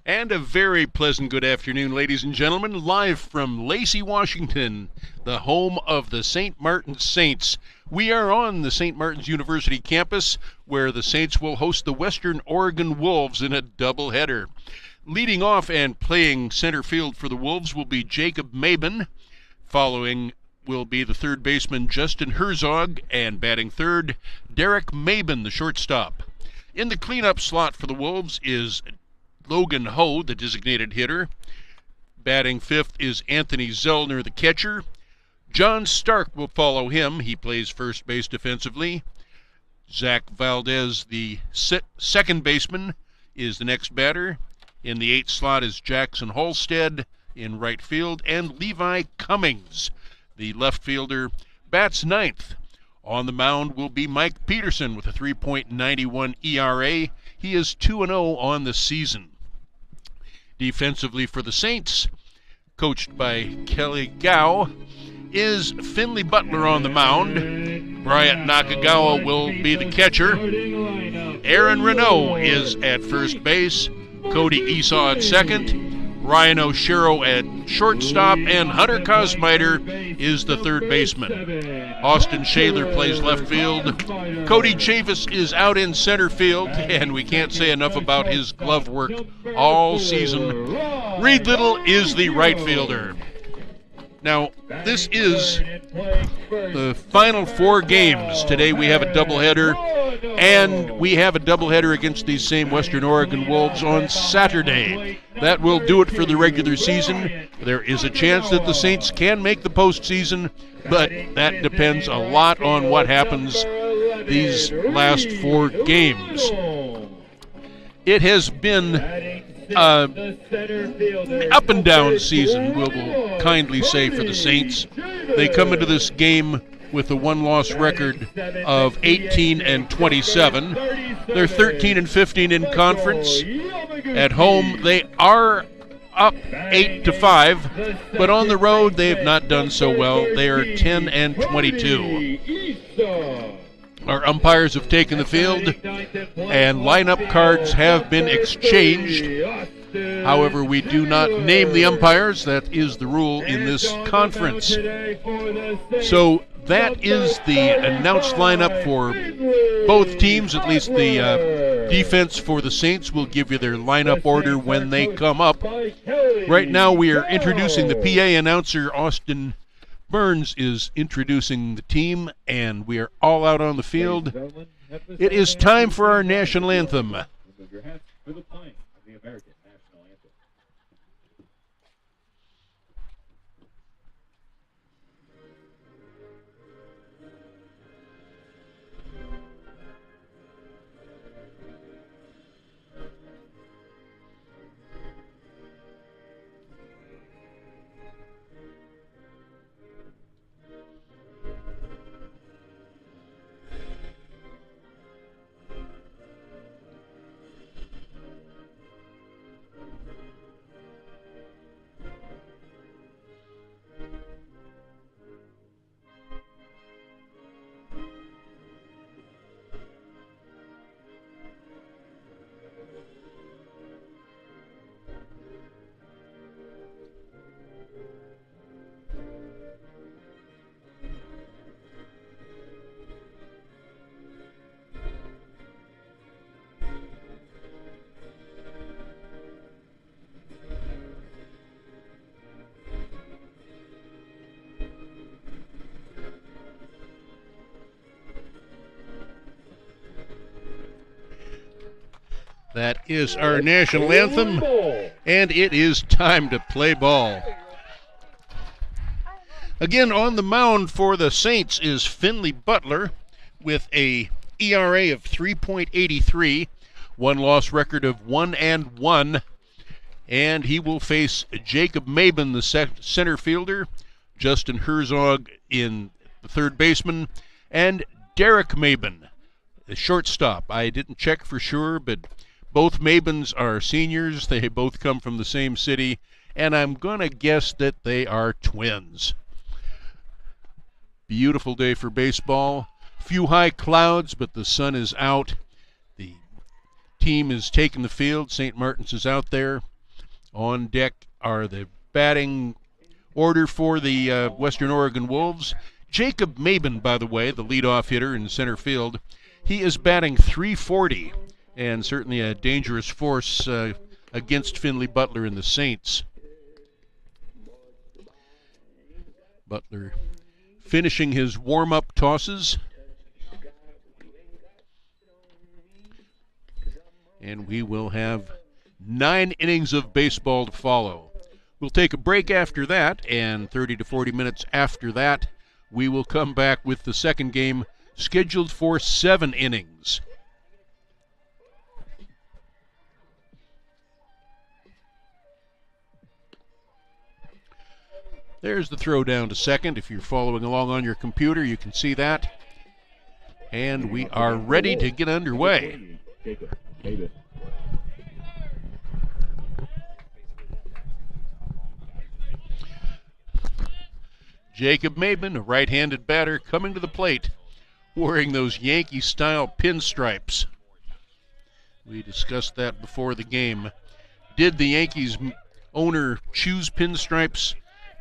And a very pleasant good afternoon, ladies and gentlemen, live from Lacey, Washington, the home of the St. Martin's Saints. We are on the St. Martin's University campus, where the Saints will host the Western Oregon Wolves in a doubleheader. Leading off and playing center field for the Wolves will be Jacob Maben. Following will be the third baseman Justin Herzog, and batting third, Derek Maben, the shortstop. In the cleanup slot for the Wolves is Logan Ho, the designated hitter. Batting fifth is Anthony Zellner, the catcher. John Stark will follow him. He plays first base defensively. Zach Valdez, the second baseman, is the next batter. In the eighth slot is Jackson Halstead in right field, and Levi Cummings, the left fielder, bats ninth. On the mound will be Mike Peterson with a 3.91 ERA. He is 2-0 on the season. Defensively for the Saints, coached by Kelly Gow, is Finley Butler on the mound. Bryant Nakagawa will be the catcher. Aaron Renault is at first base. Cody Esau at second. Ryan O'Shero at shortstop, and Hunter Kosmiter is the third baseman. Austin Shaler plays left field. Cody Chavis is out in center field, and we can't say enough about his glove work all season. Reed Little is the right fielder. Now, this is the final four games. Today we have a doubleheader, and we have a doubleheader against these same Western Oregon Wolves on Saturday. That will do it for the regular season. There is a chance that the Saints can make the postseason, but that depends a lot on what happens these last four games. It has been up and down season, we'll kindly say, for the Saints. They come into this game with a one-loss record of 18-27. They're 13-15 in conference. At home, they are up 8-5, but on the road, they have not done so well. They are 10-22. Our umpires have taken the field, and lineup cards have been exchanged. However, we do not name the umpires. That is the rule in this conference. So that is the announced lineup for both teams. At least the defense for the Saints will give you their lineup order when they come up. Right now we are introducing the PA announcer. Austin Burns is introducing the team, and we are all out on the field. It is time for our national anthem. That is our national anthem, and it is time to play ball. Again, on the mound for the Saints is Finley Butler with a ERA of 3.83, one-loss record of 1-1, and he will face Jacob Maben, the center fielder, Justin Herzog in the third baseman, and Derek Maben, the shortstop. I didn't check for sure, but both Mabens are seniors. They both come from the same city, and I'm going to guess that they are twins. Beautiful day for baseball. Few high clouds, but the sun is out. The team is taking the field. St. Martin's is out there. On deck are the batting order for the Western Oregon Wolves. Jacob Maben, by the way, the leadoff hitter in center field, he is batting .340, and certainly a dangerous force against Finley Butler and the Saints. Butler finishing his warm-up tosses. And we will have 9 innings of baseball to follow. We'll take a break after that, and 30 to 40 minutes after that, we will come back with the second game scheduled for 7 innings. There's the throw down to second. If you're following along on your computer, you can see that. And we are ready to get underway. Jacob Maben, a right-handed batter, coming to the plate, wearing those Yankee-style pinstripes. We discussed that before the game. Did the Yankees owner choose pinstripes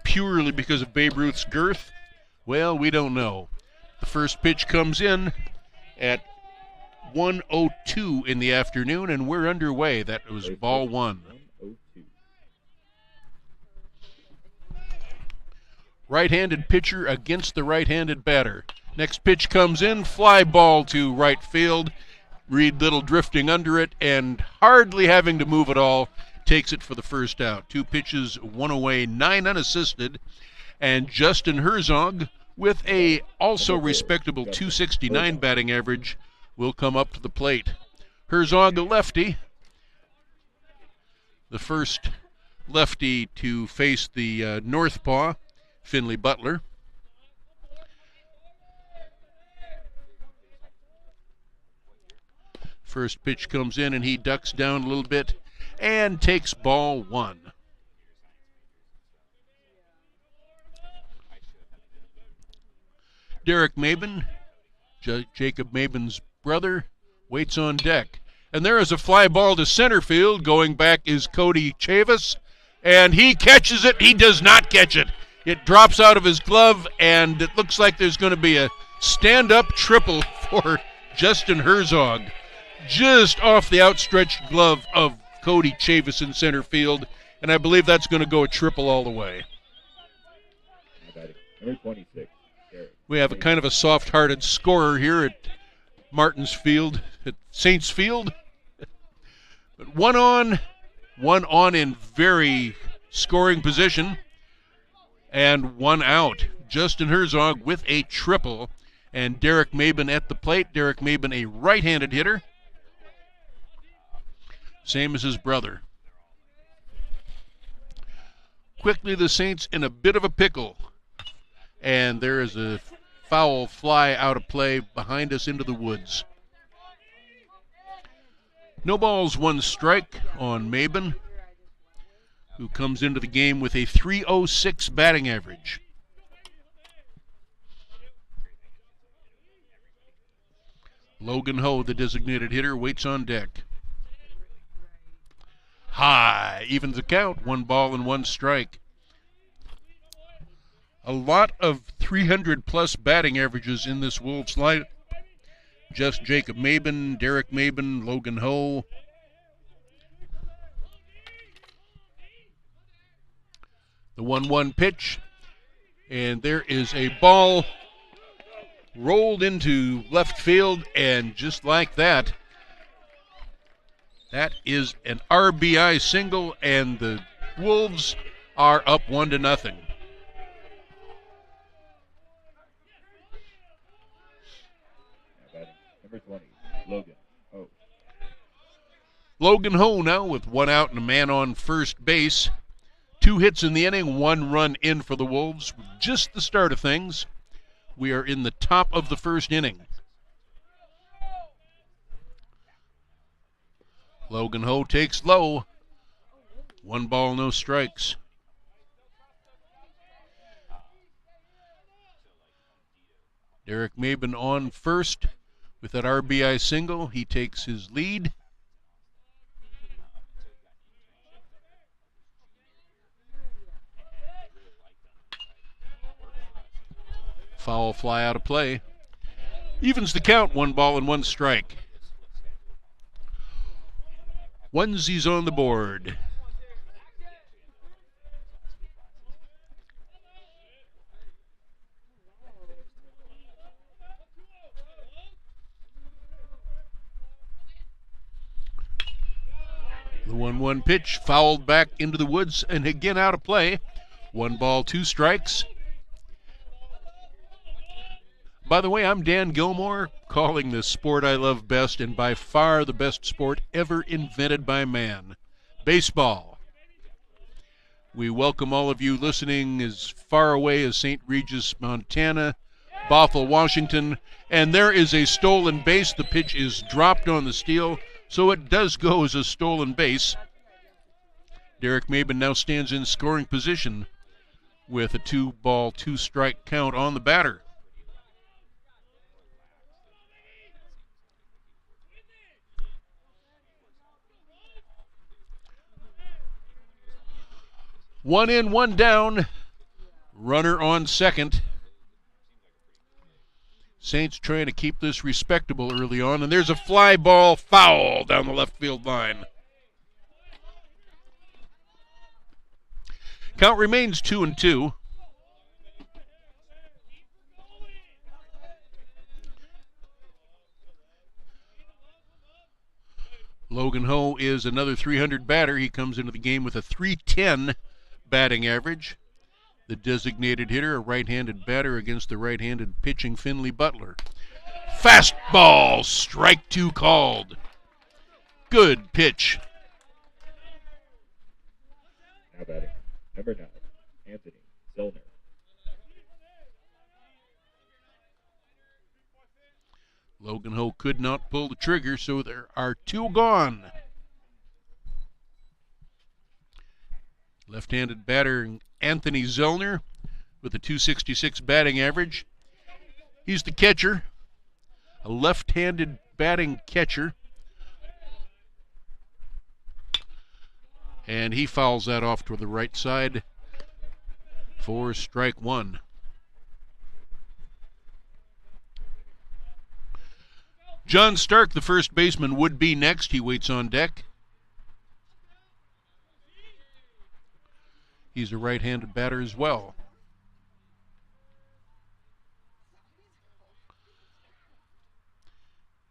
purely because of Babe Ruth's girth? Well, we don't know. The first pitch comes in at 1:02 in the afternoon, and we're underway. That was ball one. Right-handed pitcher against the right-handed batter. Next pitch comes in, fly ball to right field. Reed Little drifting under it and hardly having to move at all, takes it for the first out. 2 pitches, 1 away, 9 unassisted. And Justin Herzog, with a also respectable .269 batting average, will come up to the plate. Herzog, a lefty. The first lefty to face the Northpaw, Finley Butler. First pitch comes in and he ducks down a little bit and takes ball one. Derek Maben, Jacob Maben's brother, waits on deck. And there is a fly ball to center field. Going back is Cody Chavis, and he catches it. He does not catch it. It drops out of his glove, and it looks like there's going to be a stand-up triple for Justin Herzog. Just off the outstretched glove of Cody Chavis in center field, and I believe that's going to go a triple all the way. Number 26. We have a kind of a soft-hearted scorer here at Martin's Field, at Saints Field. But one on in very scoring position, and one out. Justin Herzog with a triple, and Derek Maben at the plate. Derek Maben, a right-handed hitter, same as his brother. Quickly, the Saints in a bit of a pickle, and there is a foul fly out of play behind us into the woods. No balls, 1 strike on Maben, who comes into the game with a .306 batting average. Logan Ho, the designated hitter, waits on deck. High, evens the count, 1 ball and 1 strike. A lot of 300-plus batting averages in this Wolves lineup. Just Jacob Maben, Derek Maben, Logan Ho. The 1-1 pitch, and there is a ball rolled into left field, and just like that, that is an RBI single, and the Wolves are up 1-0. Number 20, Logan Ho. Logan Ho now with 1 out and a man on first base. 2 hits in the inning, 1 run in for the Wolves. Just the start of things. We are in the top of the first inning. Logan Ho takes low. 1 ball, no strikes. Derek Maben on first with that RBI single. He takes his lead. Foul fly out of play. Evens the count, 1 ball and 1 strike. Onesies on the board. The 1-1 pitch fouled back into the woods and again out of play. 1 ball, 2 strikes. By the way, I'm Dan Gilmore, calling the sport I love best and by far the best sport ever invented by man, baseball. We welcome all of you listening as far away as St. Regis, Montana, Bothell, Washington, and there is a stolen base. The pitch is dropped on the steal, so it does go as a stolen base. Derek Mabin now stands in scoring position with a 2 ball, 2 strike count on the batter. One in, 1 down. Runner on second. Saints trying to keep this respectable early on, and there's a fly ball foul down the left field line. Count remains 2-2. Logan Ho is another 300 batter. He comes into the game with a 310 batting average. The designated hitter, a right-handed batter against the right-handed pitching Finley Butler. Fastball, strike 2 called. Good pitch. Now batting, number 9, Anthony Zellner. Logan Ho could not pull the trigger, so there are 2 gone. Left-handed batter Anthony Zellner with a 266 batting average. He's the catcher, a left-handed batting catcher. And he fouls that off to the right side for strike 1. John Stark, the first baseman, would be next. He waits on deck. He's a right-handed batter as well.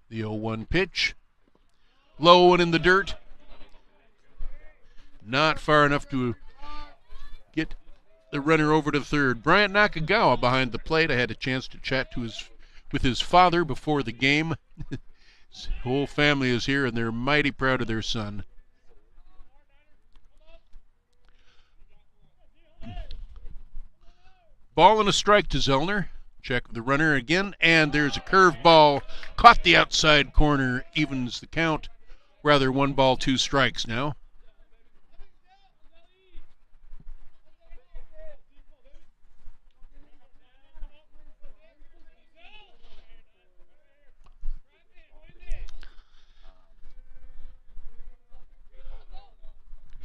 The 0-1 pitch. Low and in the dirt. Not far enough to get the runner over to third. Bryant Nakagawa behind the plate. I had a chance to chat with his father before the game. His whole family is here, and they're mighty proud of their son. Ball and a strike to Zellner. Check the runner again, and there's a curve ball. Caught the outside corner, evens the count. Rather, 1 ball, 2 strikes now.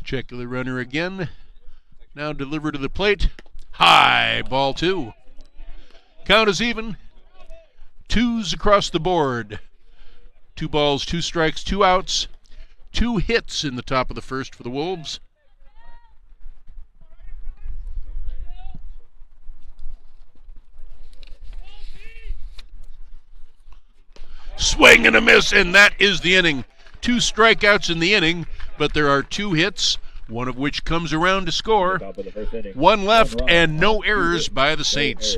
Check the runner again. Now deliver to the plate. High, ball 2. Count is even. 2s across the board. 2 balls, 2 strikes, 2 outs. 2 hits in the top of the first for the Wolves. Swing and a miss, and that is the inning. 2 strikeouts in the inning, but there are 2 hits, one of which comes around to score. 1 left and no errors by the Saints.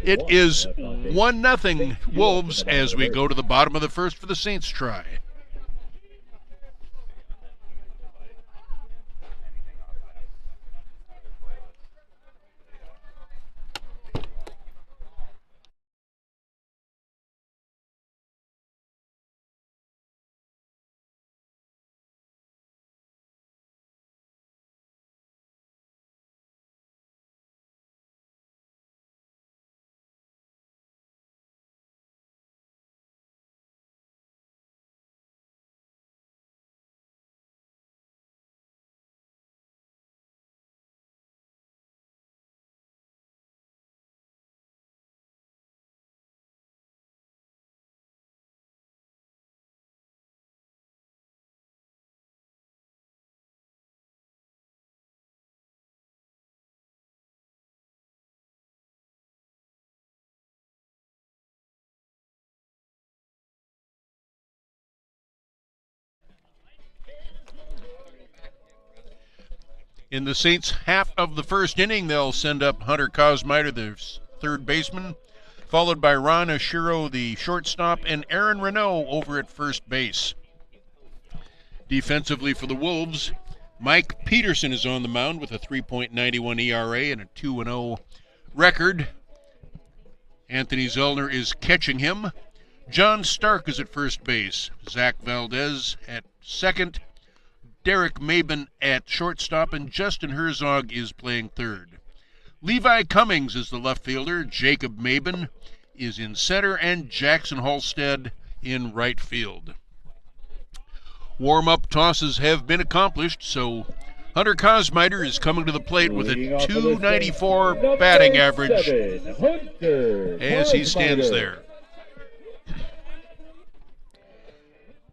It is 1-0 Wolves as we go to the bottom of the first for the Saints try. In the Saints' half of the first inning, they'll send up Hunter Kosmider, the third baseman, followed by Ron Oshiro, the shortstop, and Aaron Renault over at first base. Defensively for the Wolves, Mike Peterson is on the mound with a 3.91 ERA and a 2-0 record. Anthony Zellner is catching him. John Stark is at first base. Zach Valdez at second. Derek Maben at shortstop, and Justin Herzog is playing third. Levi Cummings is the left fielder. Jacob Maben is in center, and Jackson Halstead in right field. Warm-up tosses have been accomplished, so Hunter Kosmider is coming to the plate with a .294 batting average as he stands there.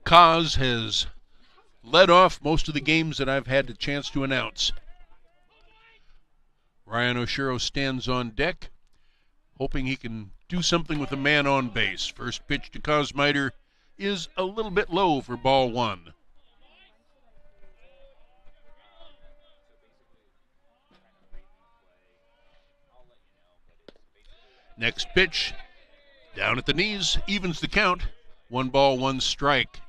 Kos has led off most of the games that I've had the chance to announce. Ryan Oshiro stands on deck, hoping he can do something with a man on base. First pitch to Kosmider is a little bit low for ball one. Next pitch, down at the knees, evens the count. 1 ball, 1 strike.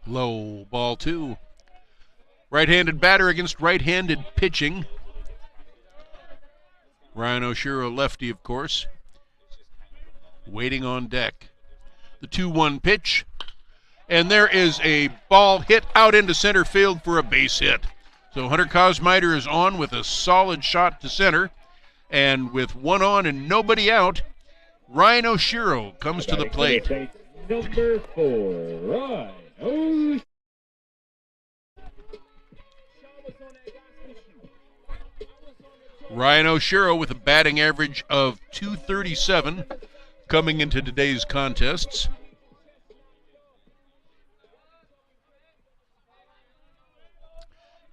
Low, ball 2. Right-handed batter against right-handed pitching. Ryan Oshiro, lefty, of course, waiting on deck. The 2-1 pitch, and there is a ball hit out into center field for a base hit. So Hunter Kosmider is on with a solid shot to center, and with one on and nobody out, Ryan Oshiro comes to the plate. Number 4, Ryan Oshiro. Ryan Oshiro with a batting average of .237 coming into today's contests.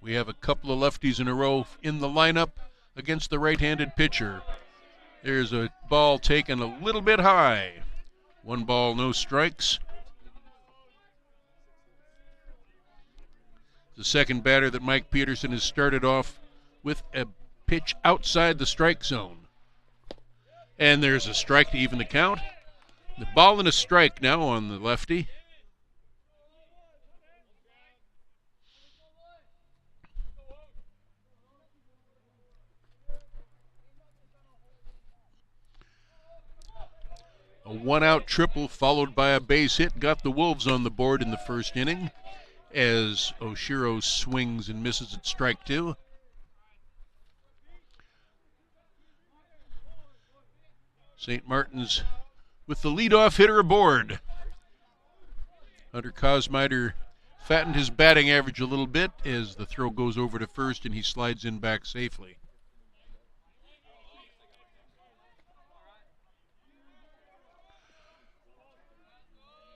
We have a couple of lefties in a row in the lineup against the right-handed pitcher. There's a ball taken a little bit high. 1 ball, no strikes. The second batter that Mike Peterson has started off with a pitch outside the strike zone. And there's a strike to even the count. The ball and a strike now on the lefty. A 1-out triple followed by a base hit got the Wolves on the board in the first inning as Oshiro swings and misses at strike 2. St. Martin's with the leadoff hitter aboard. Hunter Kosmider fattened his batting average a little bit as the throw goes over to first and he slides in back safely.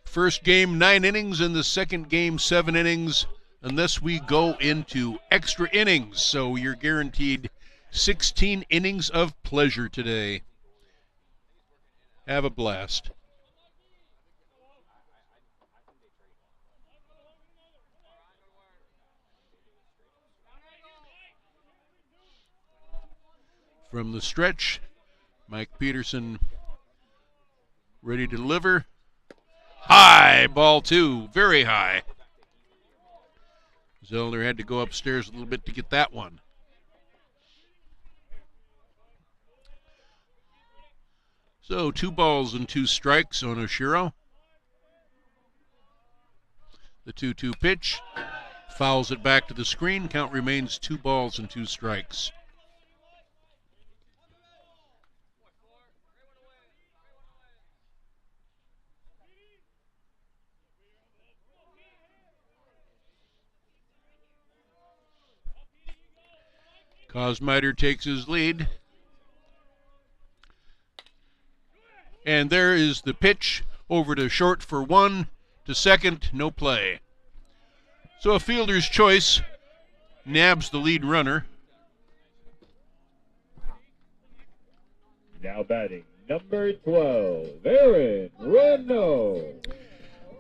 First game, 9 innings, and the second game, 7 innings, unless we go into extra innings. So you're guaranteed 16 innings of pleasure today. Have a blast. From the stretch, Mike Peterson ready to deliver. High, ball 2, very high. Zellner had to go upstairs a little bit to get that one. So 2 balls and 2 strikes on Oshiro. The 2-2 pitch fouls it back to the screen. Count remains 2 balls and 2 strikes. Kosmider takes his lead. And there is the pitch over to short for 1, to second, no play. So a fielder's choice nabs the lead runner. Now batting, Number 12, Aaron Renault.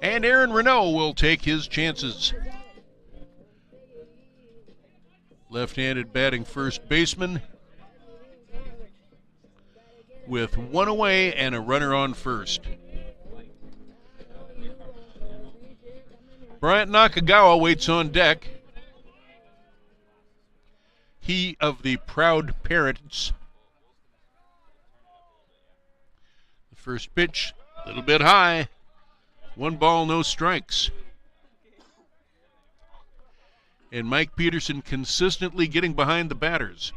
And Aaron Renault will take his chances. Left-handed batting first baseman with one away and a runner on first. Bryant Nakagawa waits on deck. He of the proud parents. The first pitch, a little bit high. 1 ball, no strikes. And Mike Peterson consistently getting behind the batters.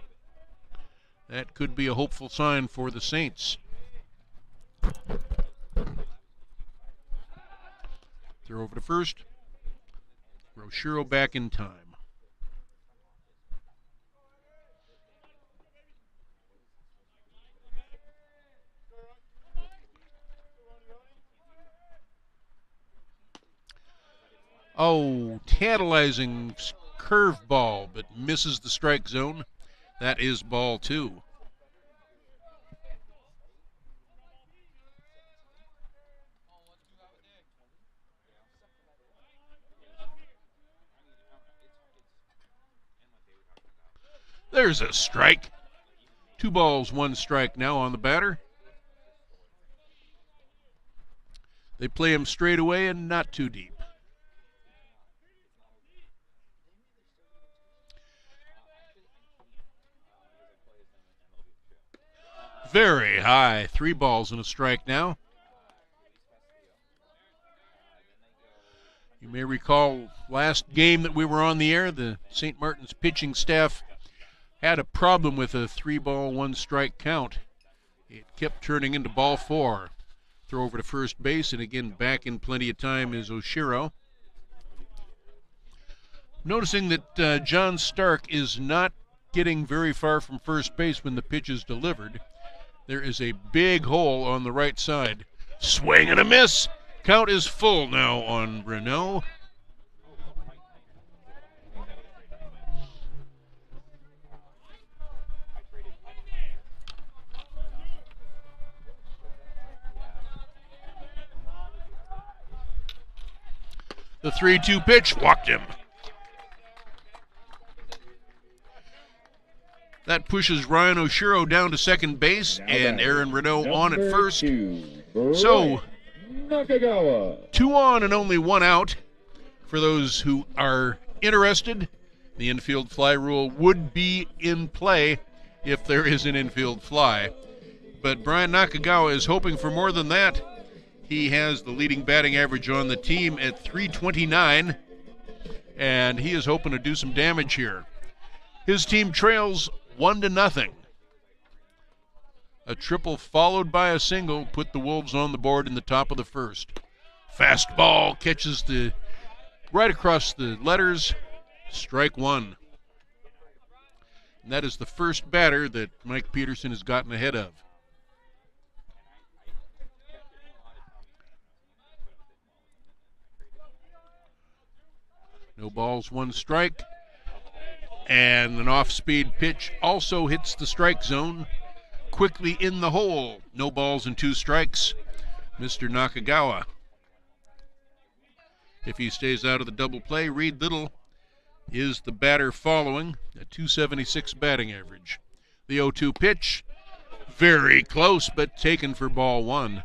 That could be a hopeful sign for the Saints. Throw over to first. Roshiro back in time. Oh, tantalizing curveball, but misses the strike zone. That is ball 2. There's a strike. 2 balls, 1 strike now on the batter. They play him straight away and not too deep. Very high. 3 balls and a strike now. You may recall last game that we were on the air, the St. Martin's pitching staff had a problem with a 3-ball, 1 strike count. It kept turning into ball 4. Throw over to first base, and again back in plenty of time is Oshiro. Noticing that John Stark is not getting very far from first base when the pitch is delivered. There is a big hole on the right side. Swing and a miss. Count is full now on Renault. The 3-2 pitch walked him. That pushes Ryan Oshiro down to second base and Aaron Renault on at first. So, Nakagawa. 2 on and only 1 out. For those who are interested, the infield fly rule would be in play if there is an infield fly. But Brian Nakagawa is hoping for more than that. He has the leading batting average on the team at .329, and he is hoping to do some damage here. His team trails 1-0. A triple followed by a single put the Wolves on the board in the top of the first. Fastball catches the right across the letters. Strike 1. And that is the first batter that Mike Peterson has gotten ahead of. No balls, 1 strike. And an off-speed pitch also hits the strike zone. Quickly in the hole. No balls and 2 strikes. Mr. Nakagawa. If he stays out of the double play, Reed Little is the batter following. A .276 batting average. The 0-2 pitch. Very close, but taken for ball 1.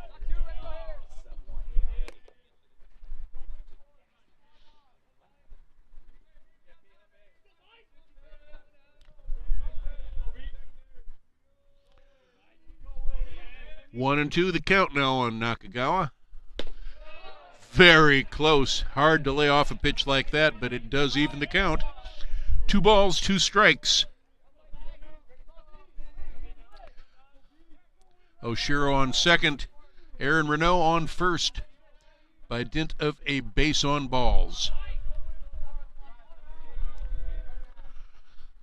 One and 2 the count now on Nakagawa. Very close. Hard to lay off a pitch like that, but it does even the count. 2 balls, 2 strikes. Oshiro on second. Aaron Renault on first by dint of a base on balls.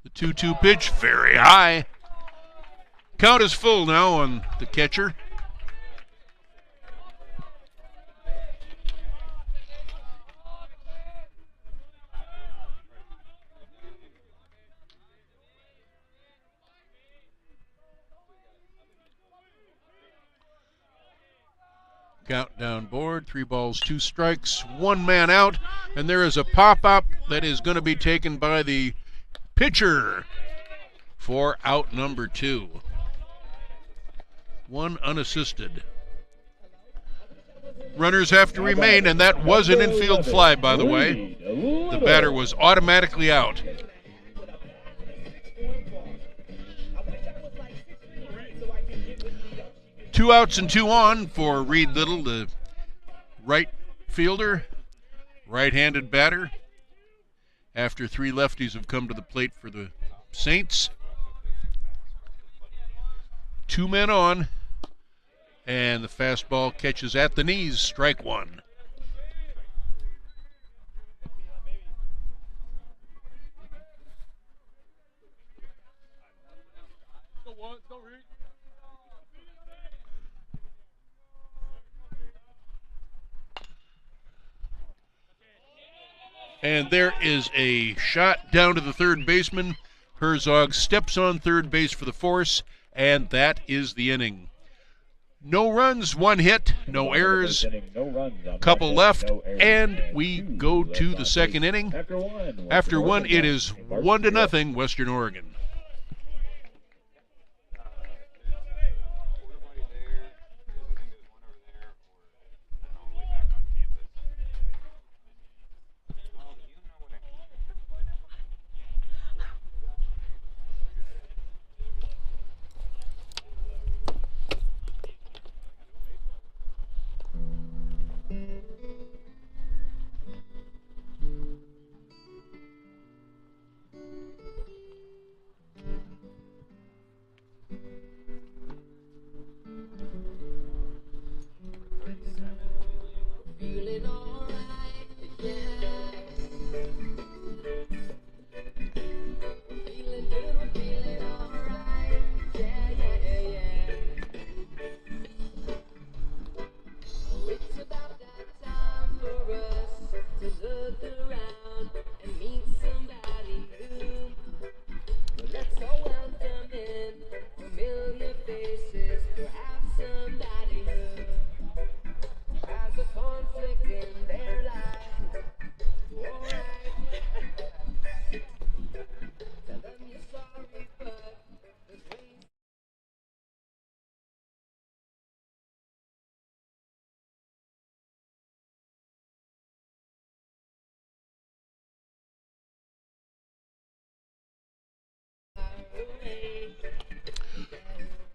The 2-2 pitch, very high. Count is full now on the catcher. Countdown board, 3 balls, 2 strikes, 1 man out, and there is a pop-up that is going to be taken by the pitcher for out number 2. 1 unassisted. Runners have to remain, and that was an infield fly, by the way. The batter was automatically out. 2 outs and 2 on for Reed Little, the right fielder, right-handed batter, after 3 lefties have come to the plate for the Saints. 2 men on, and the fastball catches at the knees, strike 1. And there is a shot down to the third baseman. Herzog steps on third base for the force, and that is the inning. No runs, 1 hit, no errors, couple left, and we go to the second inning. After 1, it is 1-0 Western Oregon.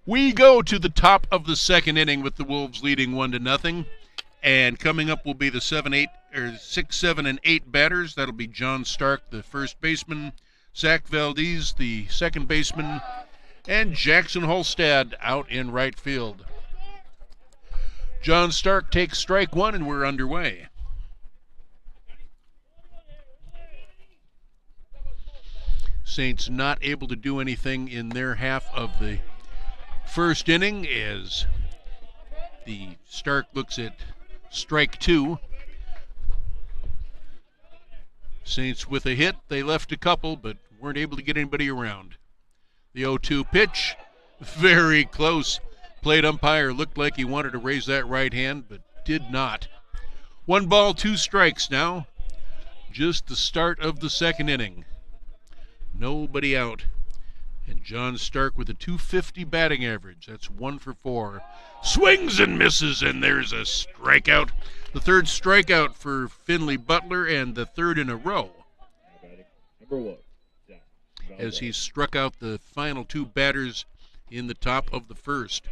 We go to the top of the second inning with the Wolves leading 1-0. And coming up will be the 6, 7, and 8 batters. That'll be John Stark, the first baseman, Zach Valdez, the second baseman, and Jackson Holstad out in right field. John Stark takes strike 1, and we're underway. Saints not able to do anything in their half of the first inning as the Stark looks at strike 2. Saints with a hit. They left a couple, but weren't able to get anybody around. The 0-2 pitch, very close. Plate umpire looked like he wanted to raise that right hand, but did not. 1 ball, 2 strikes now. Just the start of the second inning. Nobody out. And John Stark with a .250 batting average. That's 1 for 4. Swings and misses, and there's a strikeout. The third strikeout for Finley Butler, and the third in a row. As he struck out the final 2 batters in the top of the first.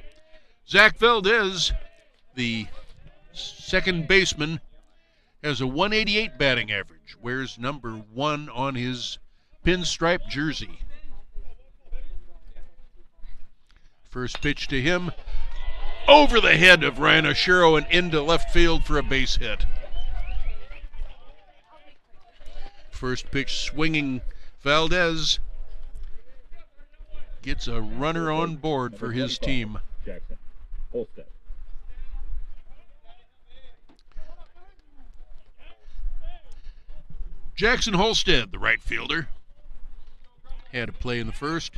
Zach Valdez, the second baseman, has a 188 batting average. Wears number 1 on his pinstripe jersey. First pitch to him, over the head of Ryan Oshiro and into left field for a base hit. First pitch swinging, Valdez gets a runner on board for his team. Jackson Holstad. Jackson Holstad, the right fielder, had a play in the first.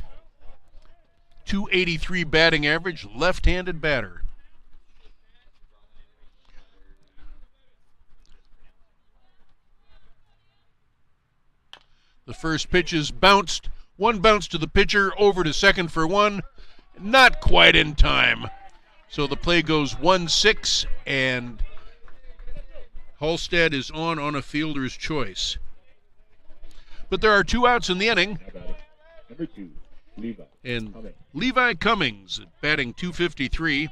.283 batting average, left-handed batter. The first pitch is bounced. One bounce to the pitcher, over to second for one. Not quite in time. So the play goes 1-6, and Halstead is on a fielder's choice. But there are 2 outs in the inning. Number 2, Levi. And Cummings. Levi Cummings batting .253.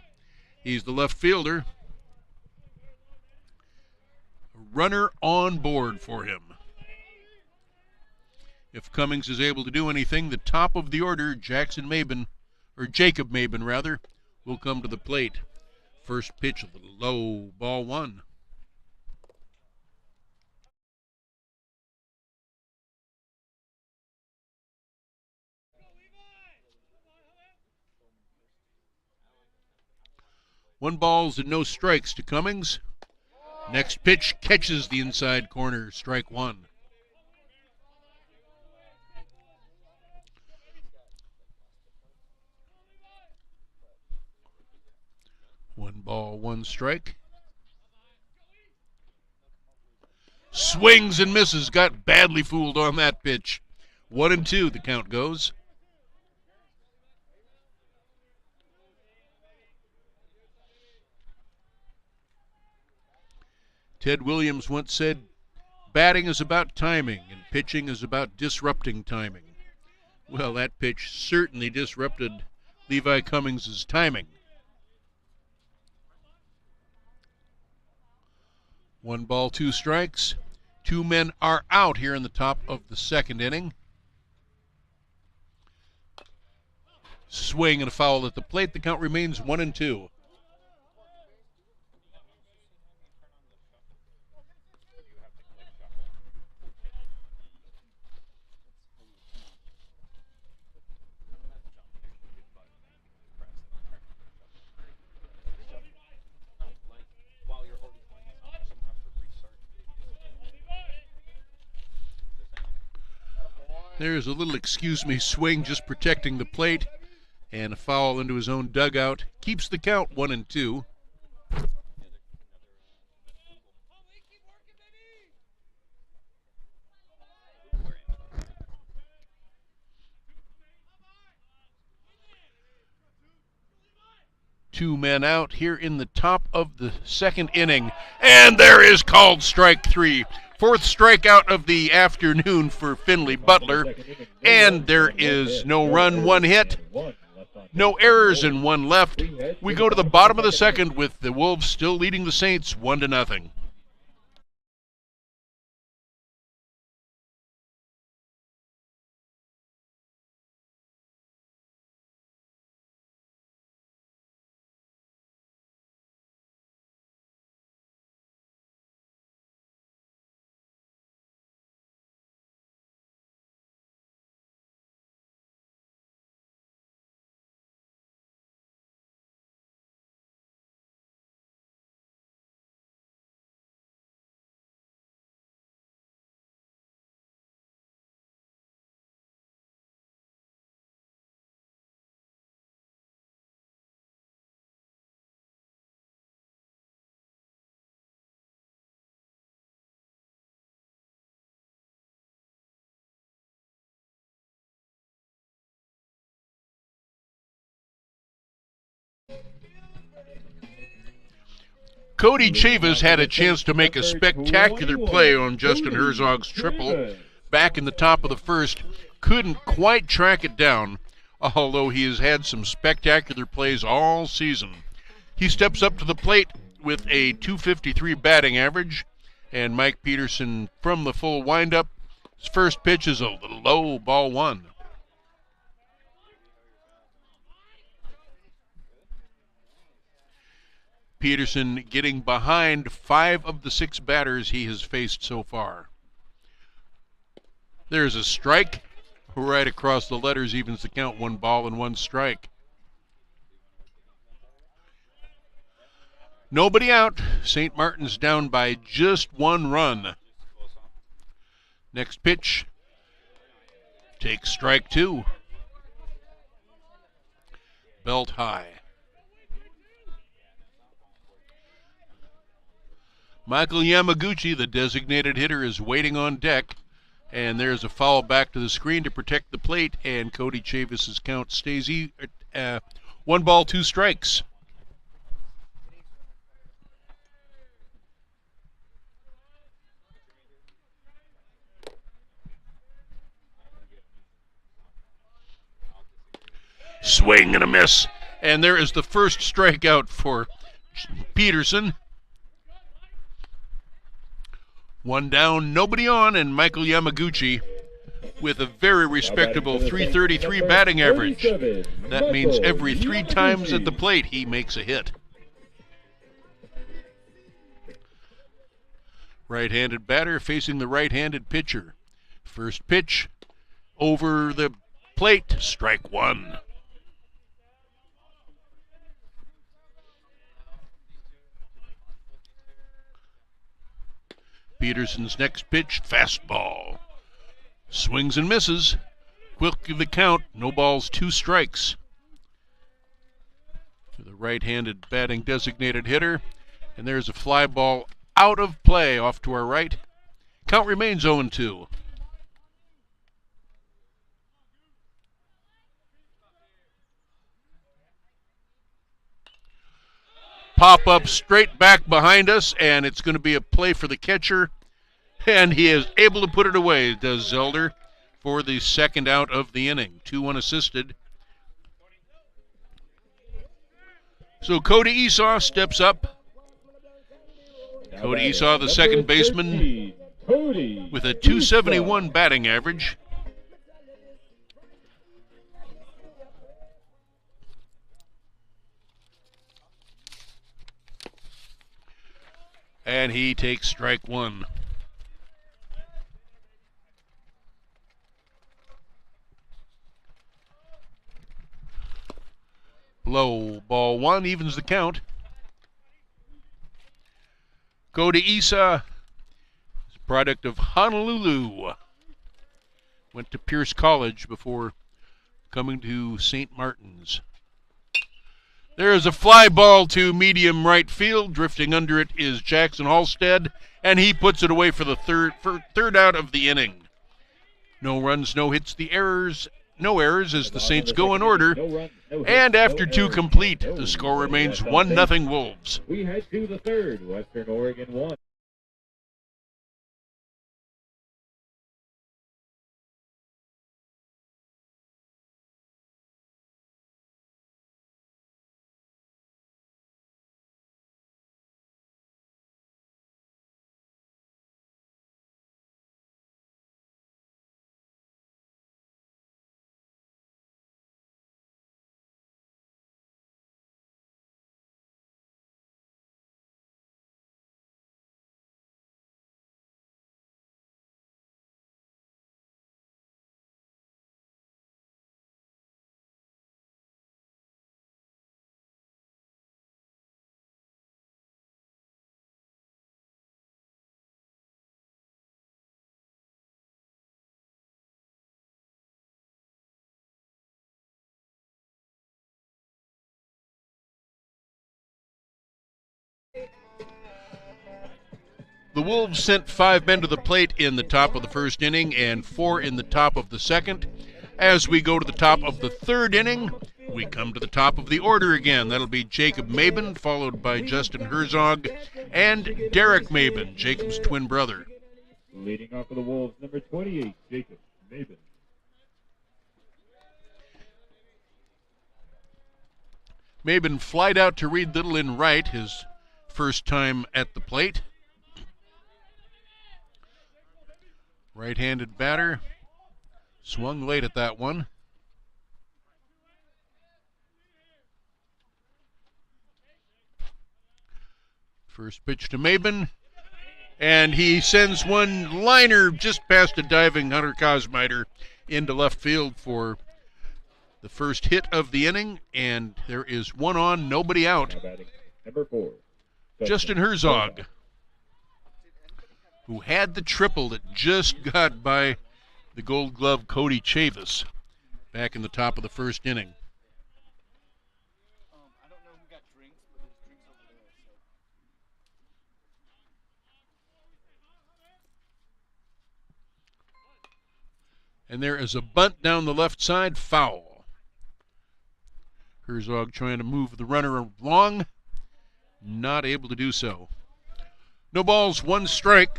He's the left fielder. Runner on board for him. If Cummings is able to do anything, the top of the order, Jacob Maben, will come to the plate. First pitch, a little low, ball 1. One balls and no strikes to Cummings. Next pitch catches the inside corner, strike 1. One ball, one strike. Swings and misses, got badly fooled on that pitch. 1-2 the count goes. Ted Williams once said, batting is about timing and pitching is about disrupting timing. Well, that pitch certainly disrupted Levi Cummings' timing. 1 ball, 2 strikes. 2 men are out here in the top of the second inning. Swing and a foul at the plate. The count remains 1-2. There's a little excuse me swing, just protecting the plate, and a foul into his own dugout. Keeps the count 1-2. Two men out here in the top of the second inning. And there is called strike 3. 4th strikeout of the afternoon for Finley Butler. And there is no run, 1 hit, no errors, and 1 left. We go to the bottom of the second with the Wolves still leading the Saints 1-0. Cody Chavis had a chance to make a spectacular play on Justin Herzog's triple back in the top of the first. Couldn't quite track it down, although he has had some spectacular plays all season. He steps up to the plate with a .253 batting average, and Mike Peterson from the full windup. His first pitch is a little low, ball 1. Peterson getting behind 5 of the 6 batters he has faced so far. There's a strike right across the letters, evens the count, 1 ball and 1 strike. Nobody out. St. Martin's down by just 1 run. Next pitch takes strike 2. Belt high. Michael Yamaguchi, the designated hitter, is waiting on deck. And there's a foul back to the screen to protect the plate, and Cody Chavis's count stays 1 ball, 2 strikes. Swing and a miss. And there is the first strikeout for Peterson. 1 down, nobody on, and Michael Yamaguchi with a very respectable .333 batting average. That means every 3 times at the plate he makes a hit. Right-handed batter facing the right-handed pitcher. First pitch over the plate, strike 1. Peterson's next pitch, fastball. Swings and misses. Quick the count, no balls, 2 strikes. To the right-handed batting designated hitter. And there's a fly ball out of play off to our right. Count remains 0-2. Pop up straight back behind us, and it's going to be a play for the catcher. And he is able to put it away, does Zelder, for the second out of the inning. 2 unassisted. So Cody Esau steps up. Cody Esau, the second baseman, with a .271 batting average. And he takes strike 1. Low, ball 1, evens the count. Cody Esau is a product of Honolulu. Went to Pierce College before coming to St. Martin's. There is a fly ball to medium right field. Drifting under it is Jackson Halstead, and he puts it away for the third out of the inning. No runs, no hits, no errors as the Saints go in order. And after 2 complete, the score remains 1-0 Wolves. We head to the third. Western Oregon 1. The Wolves sent 5 men to the plate in the top of the first inning and 4 in the top of the second. As we go to the top of the third inning, we come to the top of the order again. That'll be Jacob Maben, followed by Justin Herzog and Derek Maben, Jacob's twin brother. Leading off for the Wolves, number 28, Jacob Maben. Maben flied out to Reed Little in right, his first time at the plate. Right-handed batter. Swung late at that one. First pitch to Maben. And he sends one liner just past a diving Hunter Kosmiter into left field for the first hit of the inning. And there is 1 on, nobody out. Number 4. Justin Herzog, who had the triple that just got by the Gold Glove Cody Chavis back in the top of the first inning. I don't know who got drinks, but there's drinks over there. So. And there is a bunt down the left side, foul. Herzog trying to move the runner along, not able to do so. No balls, one strike.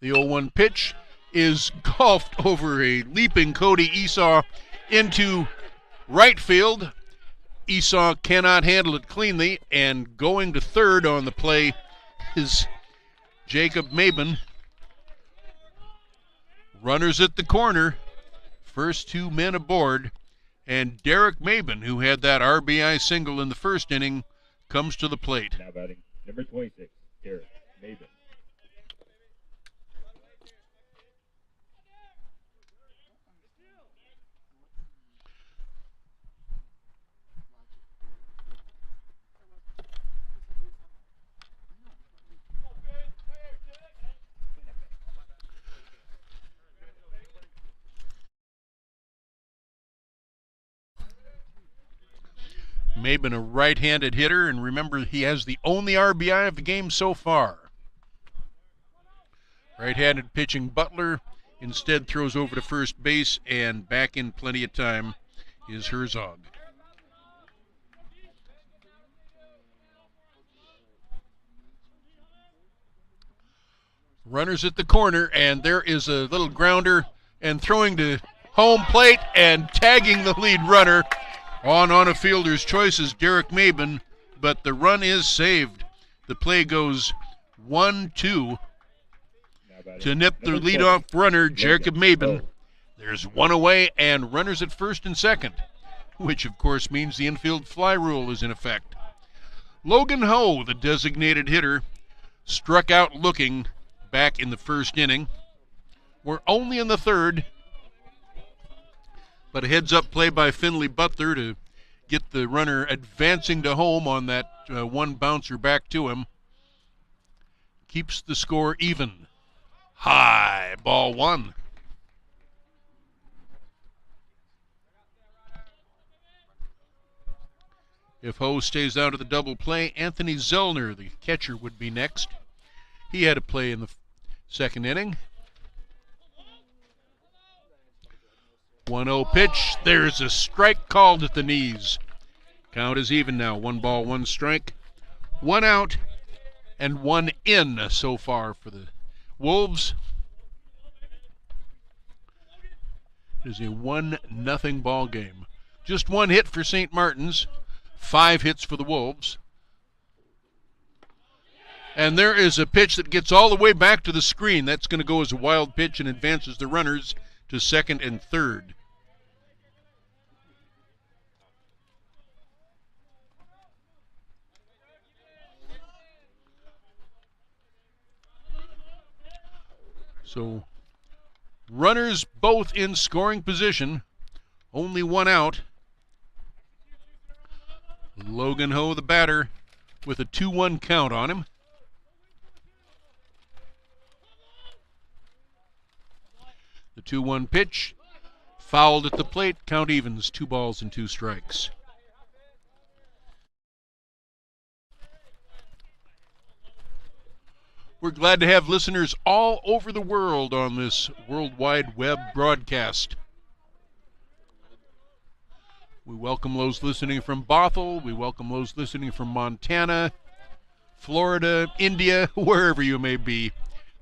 The 0-1 pitch is golfed over a leaping Cody Esau into right field. Esau cannot handle it cleanly, and going to third on the play is Jacob Maben. Runners at the corner, first two men aboard, and Derek Maben, who had that RBI single in the first inning, comes to the plate. Now batting number 26, Derek Maben. Maben, a right-handed hitter, and remember, he has the only RBI of the game so far. Right-handed pitching Butler instead throws over to first base, and back in plenty of time is Herzog. Runners at the corner, and there is a little grounder, and throwing to home plate and tagging the lead runner. On a fielder's choice is Derek Maben, but the run is saved. The play goes 1-2 to nip the leadoff runner, Jacob Maben. There's one away and runners at first and second, which of course means the infield fly rule is in effect. Logan Ho, the designated hitter, struck out looking back in the first inning. We're only in the third, but a heads-up play by Finley Butler to get the runner advancing to home on that one bouncer back to him. Keeps the score even. High, ball one. If Ho stays out of the double play, Anthony Zellner, the catcher, would be next. He had a play in the second inning. 1-0 pitch. There's a strike called at the knees. Count is even now. 1 ball, 1 strike. 1 out and 1 in so far for the Wolves. It is a 1-0 ball game. Just 1 hit for St. Martin's. 5 hits for the Wolves. And there is a pitch that gets all the way back to the screen. That's going to go as a wild pitch and advances the runners to second and third. So, runners both in scoring position. Only 1 out. Logan Ho, the batter, with a 2-1 count on him. The 2-1 pitch, fouled at the plate, count evens, 2 balls and 2 strikes. We're glad to have listeners all over the world on this World Wide Web broadcast. We welcome those listening from Bothell. We welcome those listening from Montana, Florida, India, wherever you may be.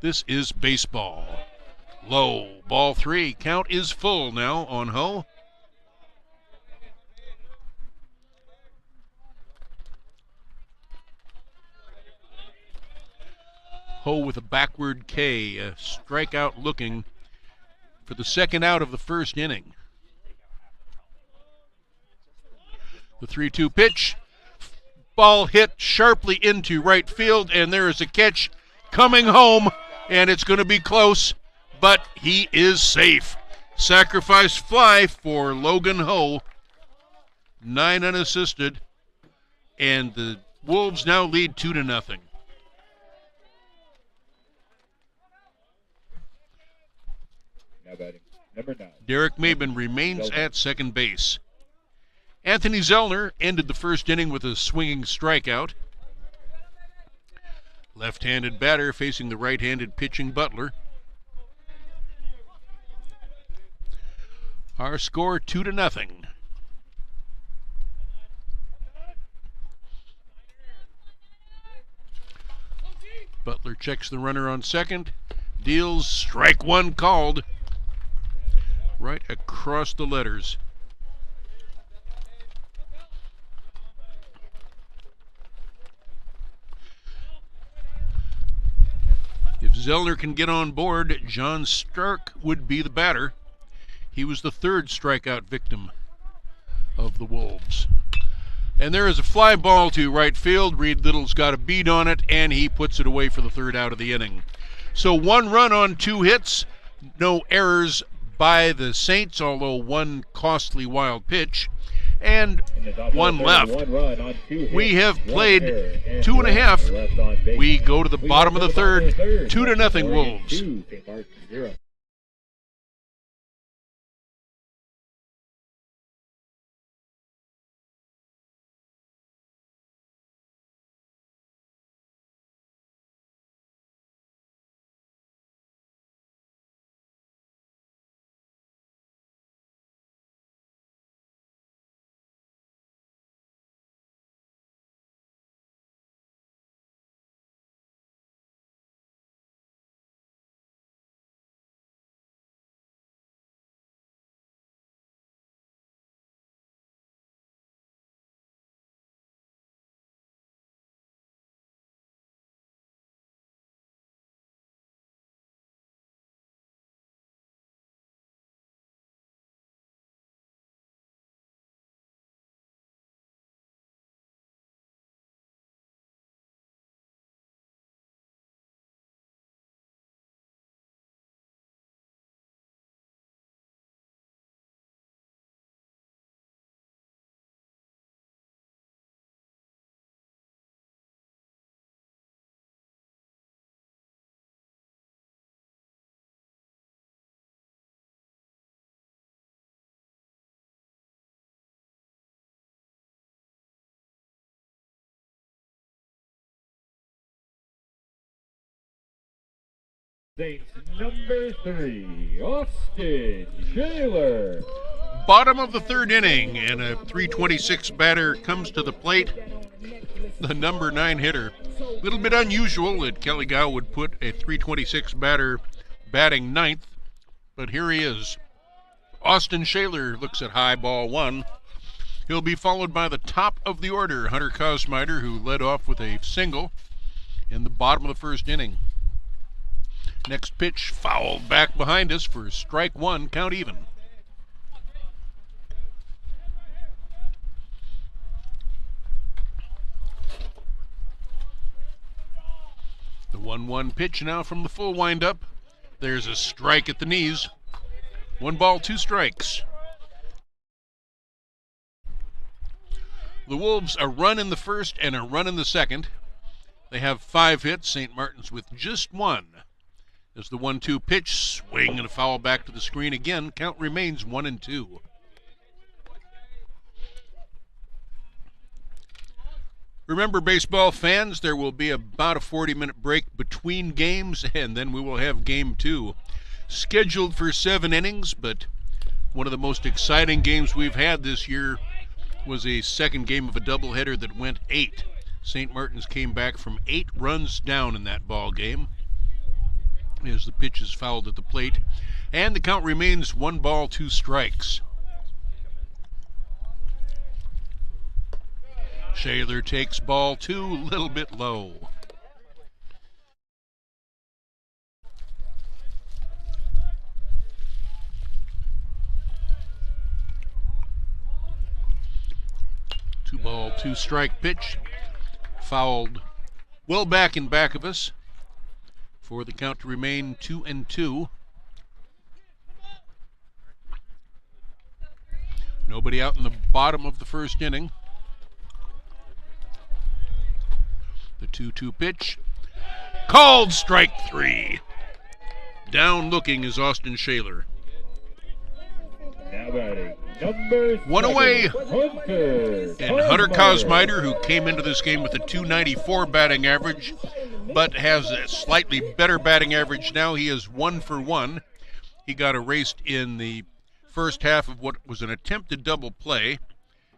This is baseball. Low, ball 3. Count is full now on Ho. Ho with a backward K, a strikeout looking for the second out of the first inning. The 3-2 pitch, ball hit sharply into right field, and there is a catch coming home, and it's going to be close, but he is safe. Sacrifice fly for Logan Ho, 9 unassisted, and the Wolves now lead 2-0. Now batting Number 9. Derek Maben remains at second base. Anthony Zellner ended the first inning with a swinging strikeout. Left-handed batter facing the right-handed pitching Butler. Our score 2-0. Butler checks the runner on second. Deals strike one called. Right across the letters. If Zellner can get on board, John Stark would be the batter. He was the third strikeout victim of the Wolves. And there is a fly ball to right field. Reed Little's got a bead on it, and he puts it away for the third out of the inning. So 1 run on 2 hits, no errors by the Saints, although one costly wild pitch, and 1 left. 1 run on 2 hits, We have played 2.5. 2.5. We go to the bottom of the third, 2-0 Wolves. 2, St. Martin 0. Saints number 3, Austin Shaler. Bottom of the third inning, and a .326 batter comes to the plate. The number 9 hitter. A little bit unusual that Kelly Gow would put a .326 batter batting 9th, but here he is. Austin Shaler looks at high ball 1. He'll be followed by the top of the order, Hunter Kosmider, who led off with a single in the bottom of the first inning. Next pitch fouled back behind us for strike 1, count even. The 1-1 pitch now from the full windup. There's a strike at the knees. 1 ball, 2 strikes. The Wolves a run in the first and a run in the second. They have 5 hits, St. Martin's with just 1. As the 1-2 pitch, swing and a foul back to the screen again. Count remains 1-2. Remember, baseball fans, there will be about a 40-minute break between games, and then we will have game 2. Scheduled for 7 innings, but one of the most exciting games we've had this year was a second game of a doubleheader that went 8. St. Martin's came back from 8 runs down in that ball game as the pitch is fouled at the plate, and the count remains 1 ball, 2 strikes. Shaler takes ball 2, a little bit low. Two ball, 2 strike pitch, fouled well back in back of us for the count to remain 2-2. Nobody out in the bottom of the first inning. The 2-2 pitch, called strike 3. Down looking is Austin Shaler. Now batting, number One away. Hunter. And Hunter Kosmiter, who came into this game with a .294 batting average, but has a slightly better batting average now. He is 1 for 1. He got erased in the first half of what was an attempted double play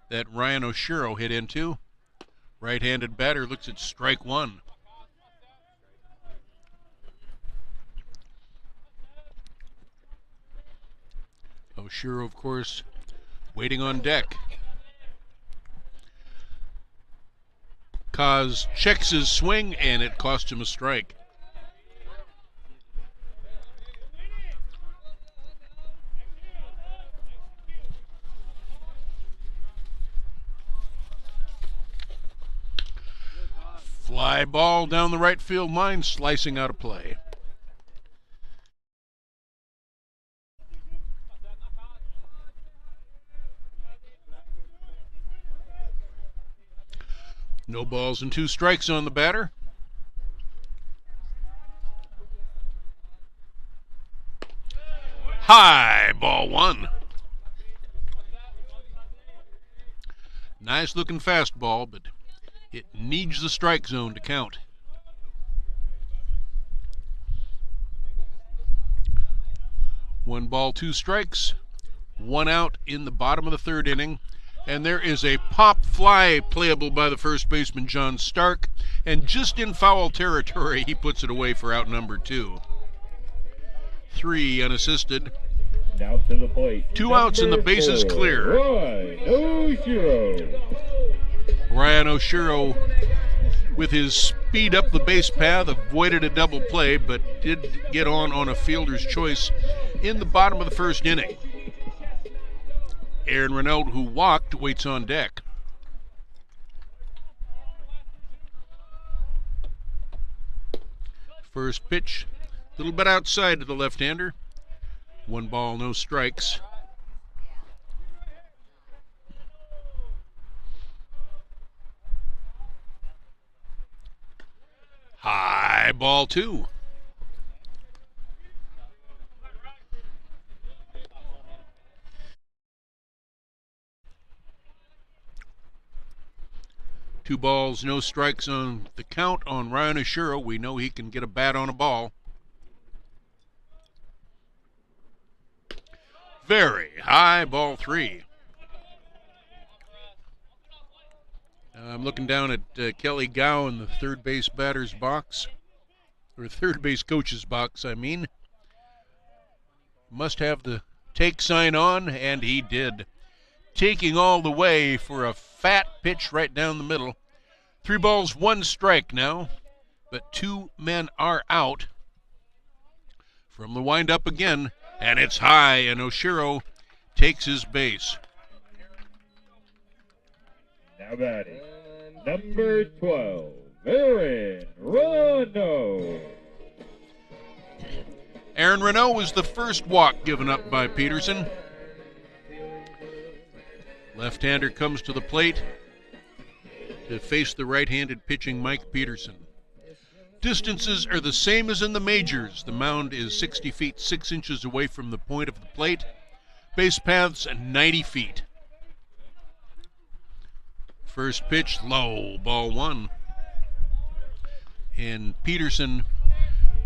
that Ryan Oshiro hit into. Right-handed batter looks at strike one. Oshiro, of course, waiting on deck. Kaz checks his swing, and it cost him a strike. Fly ball down the right field line, slicing out of play. No balls and 2 strikes on the batter. High, ball 1. Nice looking fastball, but it needs the strike zone to count. One ball, 2 strikes, 1 out in the bottom of the 3rd inning. And there is a pop fly playable by the first baseman, John Stark. And just in foul territory, he puts it away for out number 2. 3 unassisted. Now to the plate. 2 outs and the bases clear. Ryan Oshiro, with his speed up the base path, avoided a double play, but did get on a fielder's choice in the bottom of the 1st inning. Aaron Renaud, who walked, waits on deck. First pitch, a little bit outside to the left-hander. 1 ball, no strikes. High, ball 2. Two balls, no strikes on the count on Ryan Oshiro. We know he can get a bat on a ball. Very high, ball 3. I'm looking down at Kelly Gow in the third base batter's box, or third base coach's box, I mean. Must have the take sign on, and he did. Taking all the way for a fat pitch right down the middle. 3 balls, 1 strike now, but 2 men are out. From the windup again, and it's high, and Oshiro takes his base. Now batting, number 12, Aaron Renaud. Aaron Renaud was the first walk given up by Peterson. Left-hander comes to the plate to face the right-handed pitching Mike Peterson. Distances are the same as in the majors. The mound is 60 feet 6 inches away from the point of the plate. Base paths 90 feet. First pitch, low, ball 1. And Peterson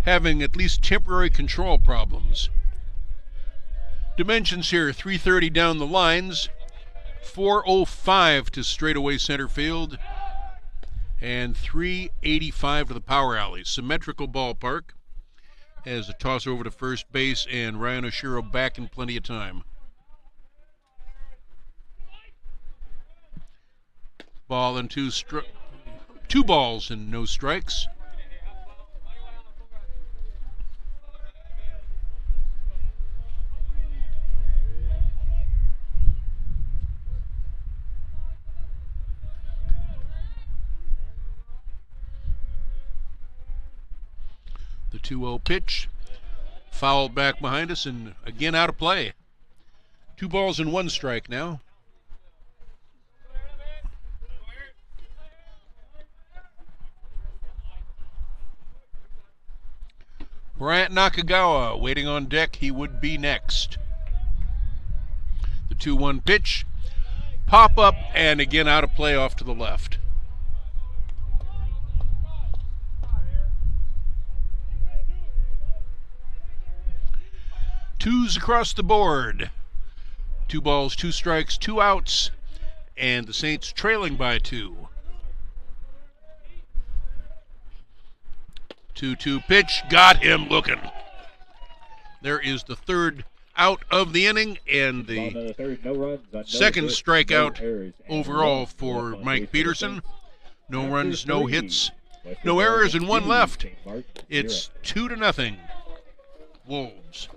having at least temporary control problems. Dimensions here, 330 down the lines, 405 to straightaway center field, and 385 to the power alley. Symmetrical ballpark. As a toss over to first base, and Ryan Oshiro back in plenty of time. Ball and 2 balls and no strikes. The 2-0 pitch, fouled back behind us, and again out of play. 2 balls and 1 strike now. Bryant Nakagawa waiting on deck. He would be next. The 2-1 pitch. Pop up, and again out of play off to the left. Twos across the board. 2 balls, 2 strikes, 2 outs, and the Saints trailing by 2. 2-2 pitch, got him looking. There is the third out of the inning, and the second strikeout overall for Mike Peterson. No runs, no hits, no errors, and 1 left. It's 2-0 Wolves.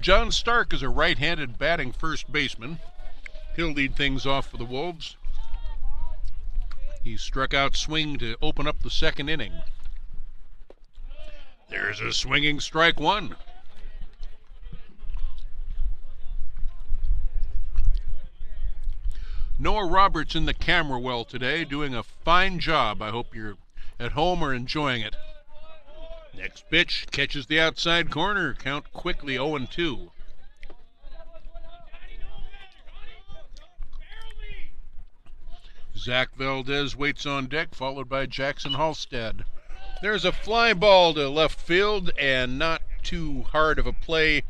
John Stark is a right-handed batting first baseman. He'll lead things off for the Wolves. He struck out swing to open up the second inning. There's a swinging strike 1. Noah Roberts in the camera well today, doing a fine job. I hope you're at home or enjoying it. Next pitch, catches the outside corner. Count quickly 0-2. Zach Valdez waits on deck, followed by Jackson Halstead. There's a fly ball to left field, and not too hard of a play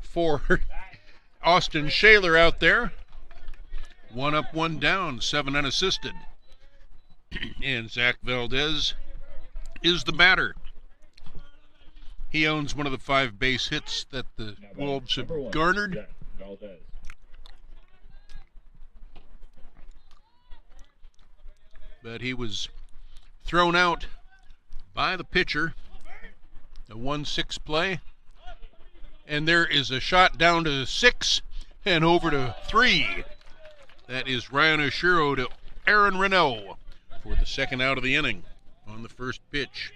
for Austin Shaler out there. 1 up, 1 down, 7 unassisted. And Zach Valdez is the batter. He owns one of the 5 base hits that the Wolves have garnered. But he was thrown out by the pitcher. A 1-6 play. And there is a shot down to 6 and over to 3. That is Ryan Oshiro to Aaron Renault for the second out of the inning on the first pitch.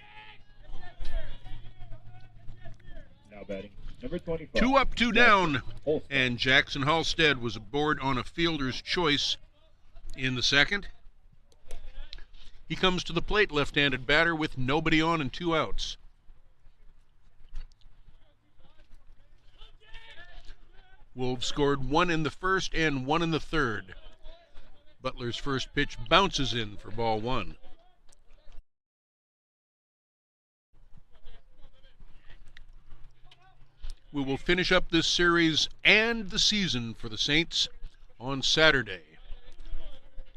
Now batting, number 25. 2 up, 2 down, and Jackson Halstead was aboard on a fielder's choice in the second. He comes to the plate, left-handed batter with nobody on and 2 outs. Wolves scored 1 in the first and 1 in the third. Butler's first pitch bounces in for ball 1. We will finish up this series and the season for the Saints on Saturday.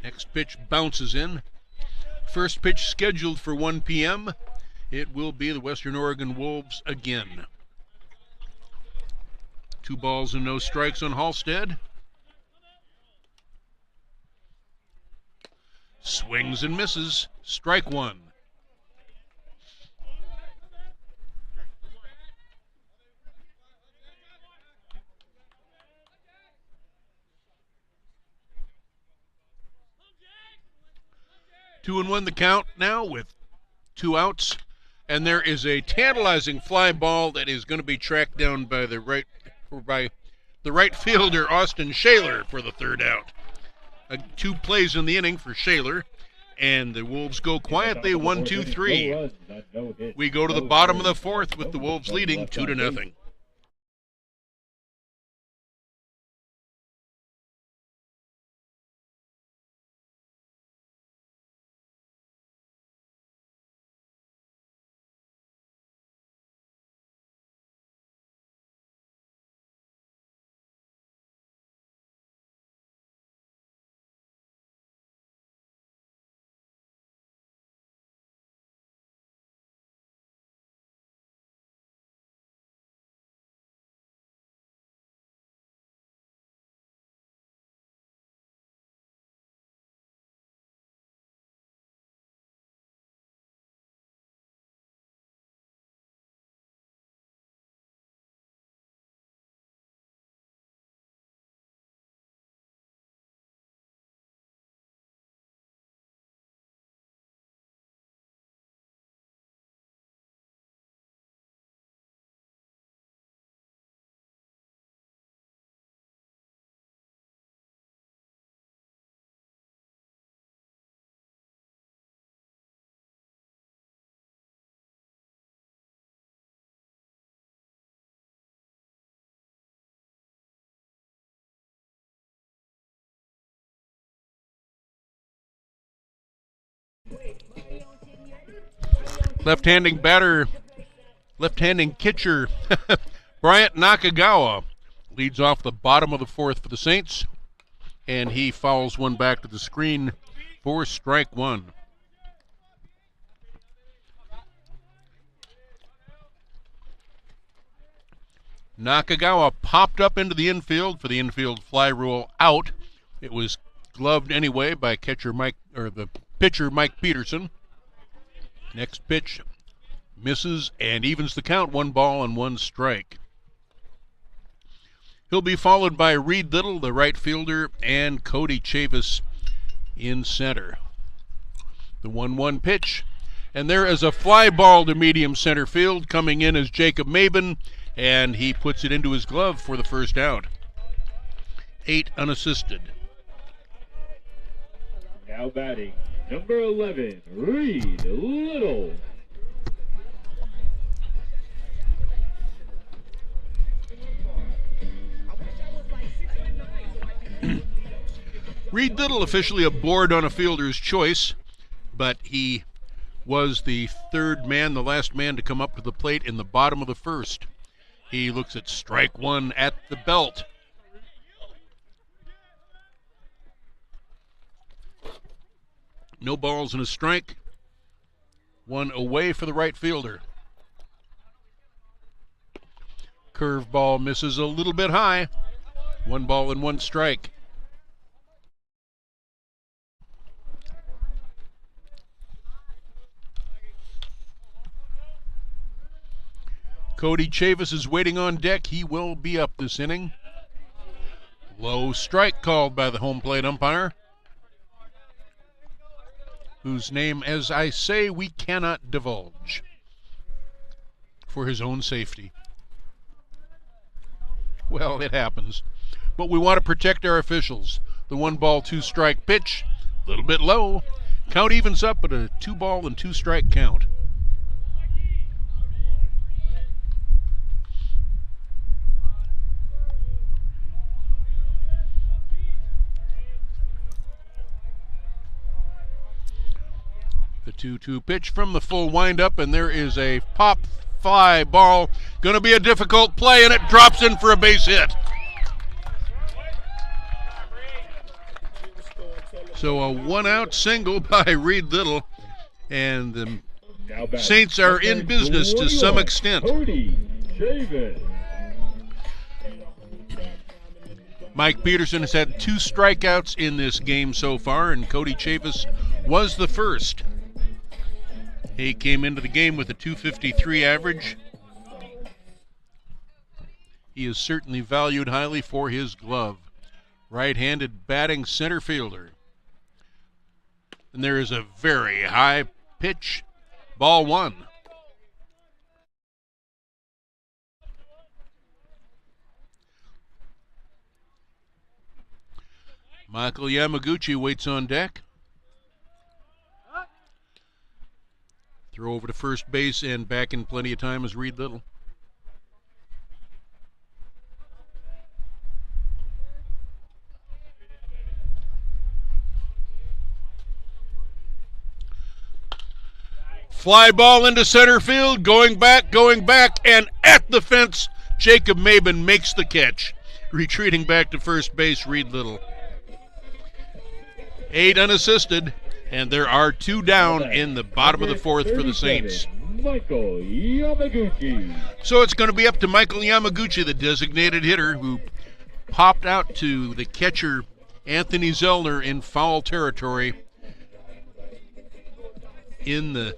Next pitch bounces in. First pitch scheduled for 1 p.m. It will be the Western Oregon Wolves again. 2 balls and no strikes on Halstead. Swings and misses. Strike 1. Two and 1 the count now with 2 outs. And there is a tantalizing fly ball that is going to be tracked down by the right fielder, Austin Shaler, for the third out. 2 plays in the inning for Shaler, and the Wolves go quietly 1-2-3. We go to the bottom of the fourth with the Wolves leading 2-0. Left-handing pitcher Bryant Nakagawa leads off the bottom of the fourth for the Saints, and he fouls one back to the screen for strike 1. Nakagawa popped up into the infield for the infield fly rule out. It was gloved anyway by the pitcher Mike Peterson. Next pitch misses and evens the count, 1 ball and 1 strike. He'll be followed by Reed Little, the right fielder, and Cody Chavis in center. The 1-1 pitch, and there is a fly ball to medium center field. Coming in is Jacob Maben, and he puts it into his glove for the first out. 8 unassisted. Now batting, number 11, Reed Little. Reed Little officially aboard on a fielder's choice, but he was the third man, the last man to come up to the plate in the bottom of the first. He looks at strike 1 at the belt. No balls and a strike. 1 away for the right fielder. Curveball misses a little bit high. 1 ball and 1 strike. Cody Chavis is waiting on deck. He will be up this inning. Low strike called by the home plate umpire, whose name, as I say, we cannot divulge for his own safety. Well, it happens. But we want to protect our officials. The 1 ball, 2 strike pitch, a little bit low. Count evens up at a 2 ball and 2 strike count. The 2-2 pitch from the full windup, and there is a pop fly ball. Going to be a difficult play, and it drops in for a base hit. So a 1-out single by Reed Little, and the Saints are in business to some extent. Cody Chavis. Mike Peterson has had 2 strikeouts in this game so far, and Cody Chavis was the first. He came into the game with a .253 average. He is certainly valued highly for his glove. Right-handed batting center fielder. And there is a very high pitch. Ball 1. Michael Yamaguchi waits on deck. Throw over to first base and back in plenty of time is Reed Little. Fly ball into center field, going back, and at the fence, Jacob Maben makes the catch. Retreating back to first base, Reed Little. 8 unassisted, and there are 2 down in the bottom of the 4th for the Saints. Michael Yamaguchi. So it's going to be up to Michael Yamaguchi, the designated hitter, who popped out to the catcher Anthony Zellner in foul territory in the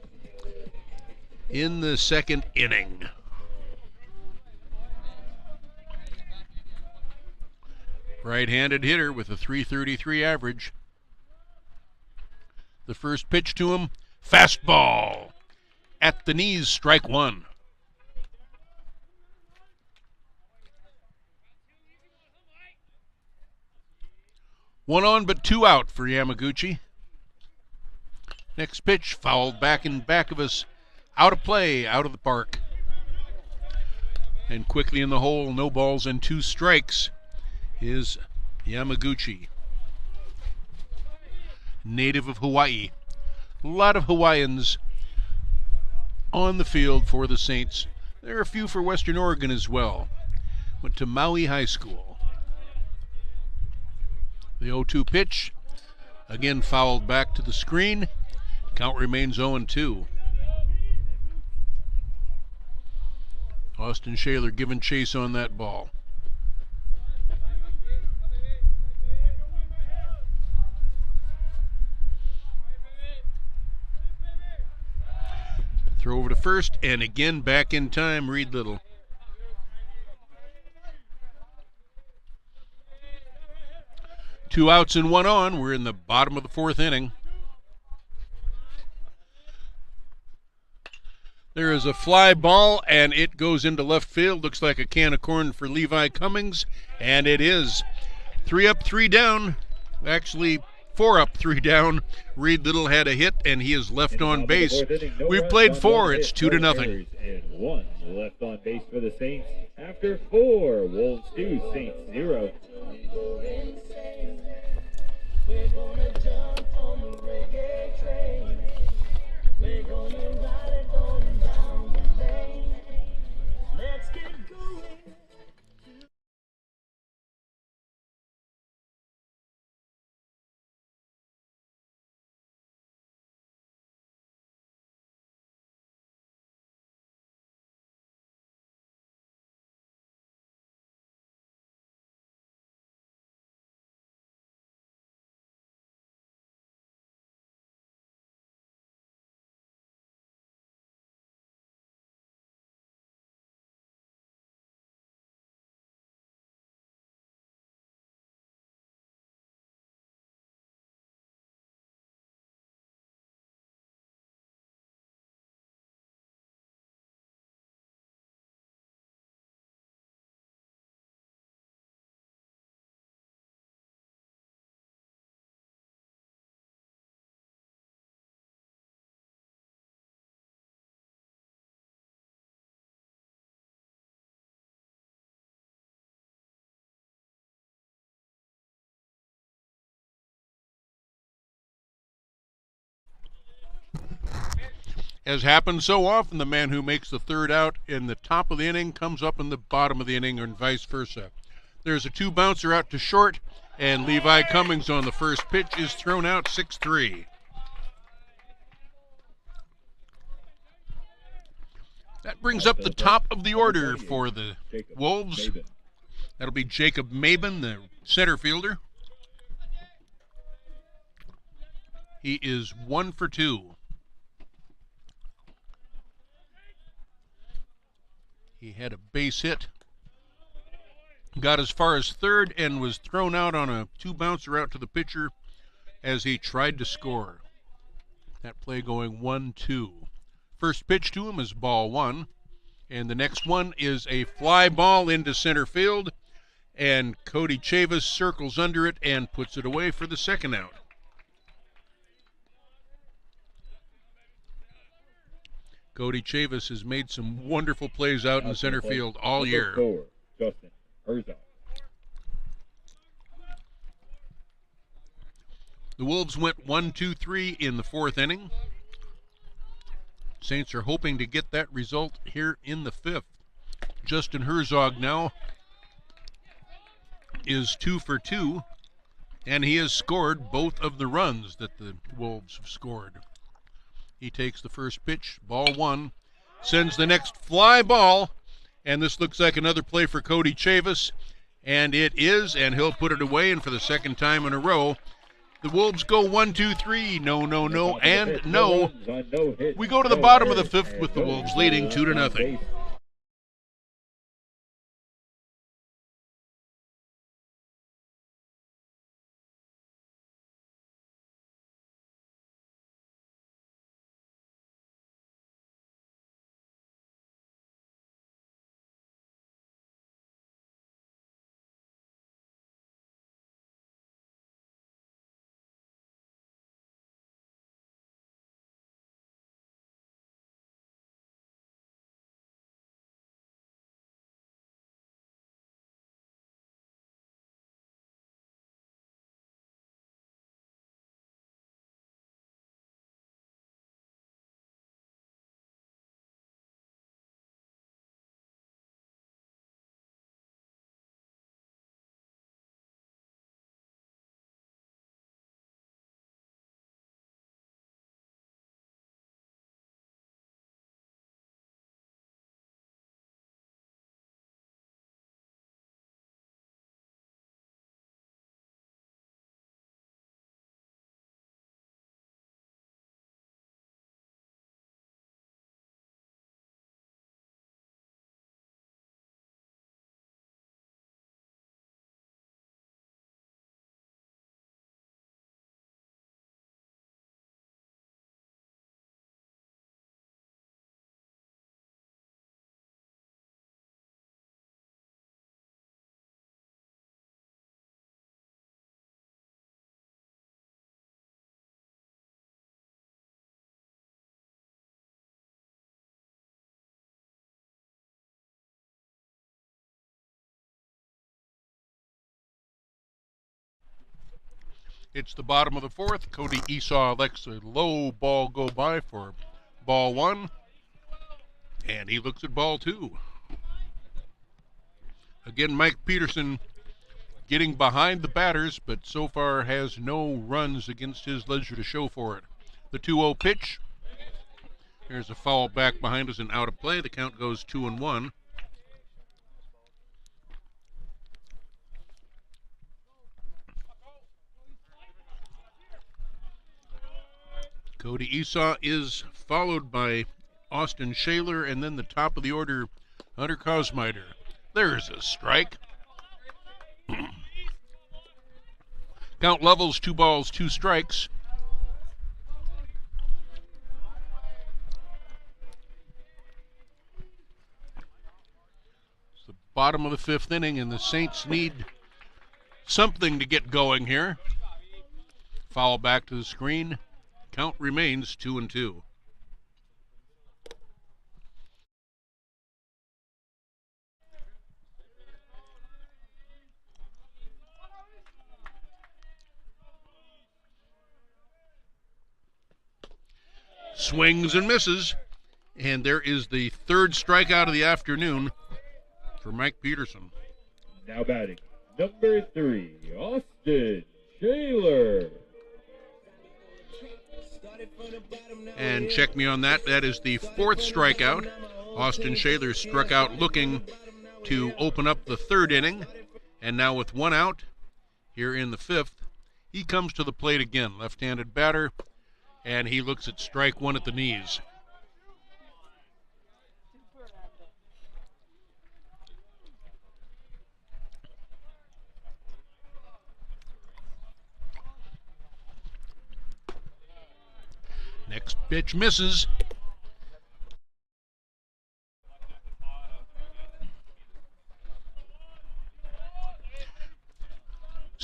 2nd inning. Right-handed hitter with a .333 average. The first pitch to him, fastball. At the knees, strike 1. One on but 2 out for Yamaguchi. Next pitch, fouled back in back of us. Out of play, out of the park. And quickly in the hole, no balls and 2 strikes is Yamaguchi. Native of Hawaii. A lot of Hawaiians on the field for the Saints. There are a few for Western Oregon as well. Went to Maui High School. The 0-2 pitch, again fouled back to the screen. Count remains 0-2. Austin Shaler giving chase on that ball. Throw over to first, and again back in time, Reed Little. Two outs and 1 on. We're in the bottom of the 4th inning. There is a fly ball, and it goes into left field. Looks like a can of corn for Levi Cummings, and it is. 3 up, 3 down. Actually, 4 up, 3 down. Reed Little had a hit, and he is left on base. We've played 4. It's 2-0. And 1 left on base for the Saints. After 4, Wolves 2, Saints 0. We're gonna jump on the reggae train. We're gonna ride it on down the lane. Let's get going. As happens so often, the man who makes the 3rd out in the top of the inning comes up in the bottom of the inning, and vice versa. There's a 2 bouncer out to short, and Levi Cummings on the first pitch is thrown out 6-3. That brings up the top of the order for the Wolves. That'll be Jacob Maben, the center fielder. He is 1 for 2. He had a base hit, got as far as 3rd, and was thrown out on a 2 bouncer out to the pitcher as he tried to score. That play going 1-2. First pitch to him is ball 1, and the next one is a fly ball into center field, and Cody Chavis circles under it and puts it away for the second out. Cody Chavis has made some wonderful plays out in center field all year. Number 4, Justin Herzog. The Wolves went 1-2-3 in the fourth inning. Saints are hoping to get that result here in the fifth. Justin Herzog now is 2 for 2, and he has scored both of the runs that the Wolves have scored. He takes the first pitch, ball one, sends the next fly ball, and this looks like another play for Cody Chavis, and it is, and he'll put it away, and for the second time in a row, the Wolves go 1-2-3, no, and no. We go to the bottom of the fifth with the Wolves leading 2-0. It's the bottom of the fourth. Cody Esau lets a low ball go by for ball one, and he looks at ball two. Again, Mike Peterson getting behind the batters, but so far has no runs against his leisure to show for it. The 2-0 pitch. There's a foul back behind us and out of play. The count goes 2-1. Cody Esau is followed by Austin Shaler, and then the top of the order, Hunter Kosmider. There's a strike. Count levels, 2 balls, 2 strikes. It's the bottom of the fifth inning, and the Saints need something to get going here. Foul back to the screen. Count remains 2-2. Swings and misses, and there is the third strikeout of the afternoon for Mike Peterson. Now batting, number 3, Austin Shaler. And check me on that. That is the fourth strikeout. Austin Shaler struck out looking to open up the third inning. And now with 1 out here in the fifth, he comes to the plate again. Left-handed batter, and he looks at strike 1 at the knees. Next pitch misses.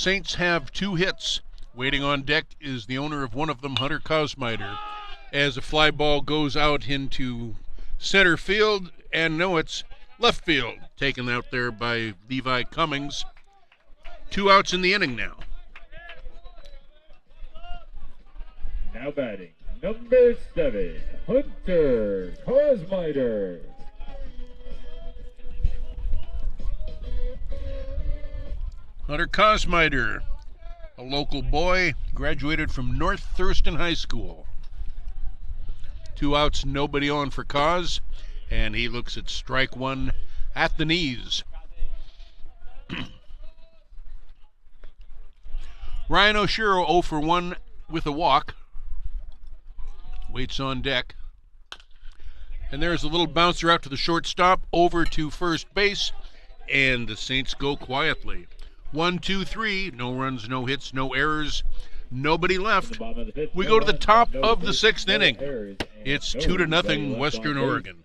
Saints have 2 hits. Waiting on deck is the owner of one of them, Hunter Kosmiter, as a fly ball goes out into center field, and no, it's left field, taken out there by Levi Cummings. 2 outs in the inning now. Now batting, number 7, Hunter Kosmiter. Hunter Kosmiter, a local boy, graduated from North Thurston High School. 2 outs, nobody on for Cos, and he looks at strike 1 at the knees. Ryan Oshiro 0 for 1 with a walk. Waits on deck. And there's a little bouncer out to the shortstop, over to first base, and the Saints go quietly. 1, 2, 3, no runs, no hits, no errors, nobody left. We go to the top of the 6th inning. It's 2-0 Western Oregon.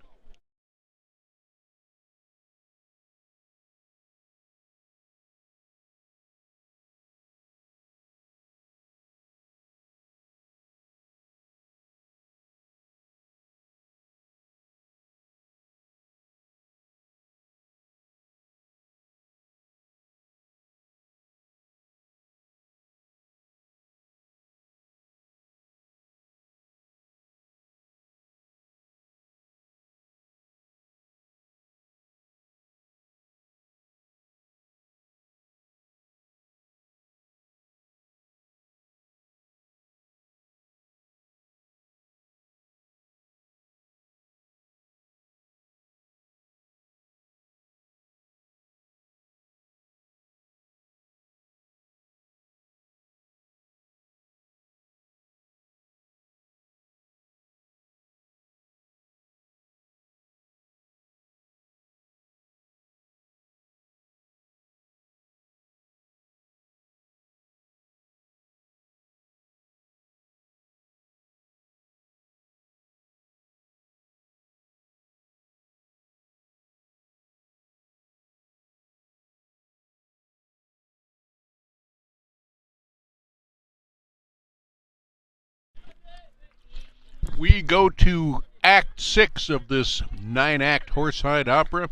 We go to Act 6 of this 9-act horsehide opera,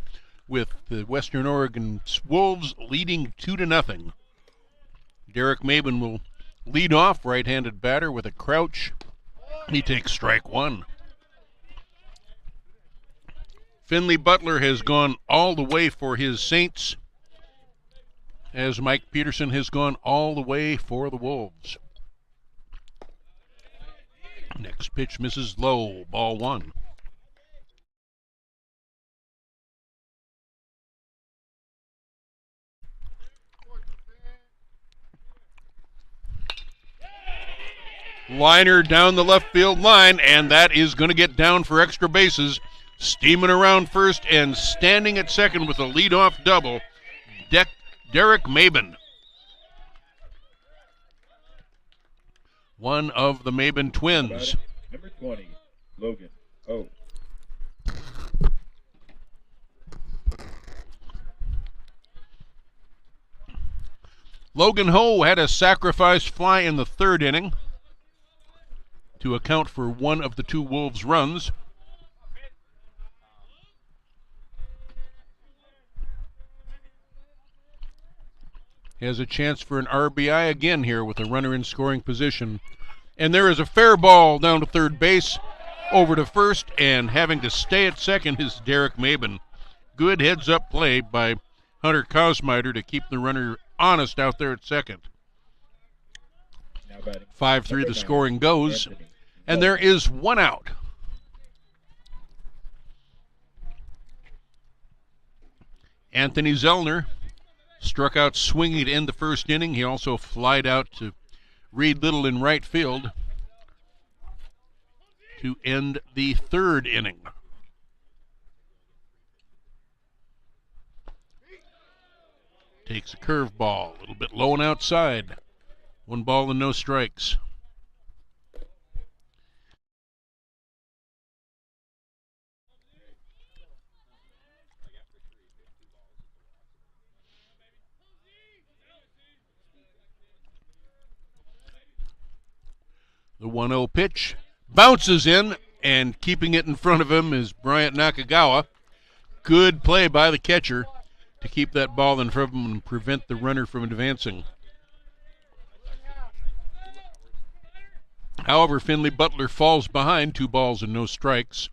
with the Western Oregon Wolves leading 2-0. Derek Maben will lead off, right-handed batter with a crouch. He takes strike 1. Finley Butler has gone all the way for his Saints, as Mike Peterson has gone all the way for the Wolves. Next pitch misses low, ball 1. Liner down the left field line, and that is going to get down for extra bases. Steaming around first and standing at second with a leadoff double, Derek Maben. One of the Maben twins. Number 20, Logan O. Logan Ho had a sacrifice fly in the 3rd inning to account for one of the 2 Wolves' runs. He has a chance for an RBI again here with a runner in scoring position. And there is a fair ball down to 3rd base, over to 1st, and having to stay at 2nd is Derek Maben. Good heads-up play by Hunter Kosmiter to keep the runner honest out there at 2nd. 5-3 the scoring goes, and there is 1 out. Anthony Zellner struck out swinging to end the 1st inning. He also flied out to Reed Little in right field to end the 3rd inning. Takes a curveball, a little bit low and outside. 1 ball and no strikes. The 1-0 pitch bounces in, and keeping it in front of him is Bryant Nakagawa. Good play by the catcher to keep that ball in front of him and prevent the runner from advancing. However, Finley Butler falls behind, 2 balls and no strikes.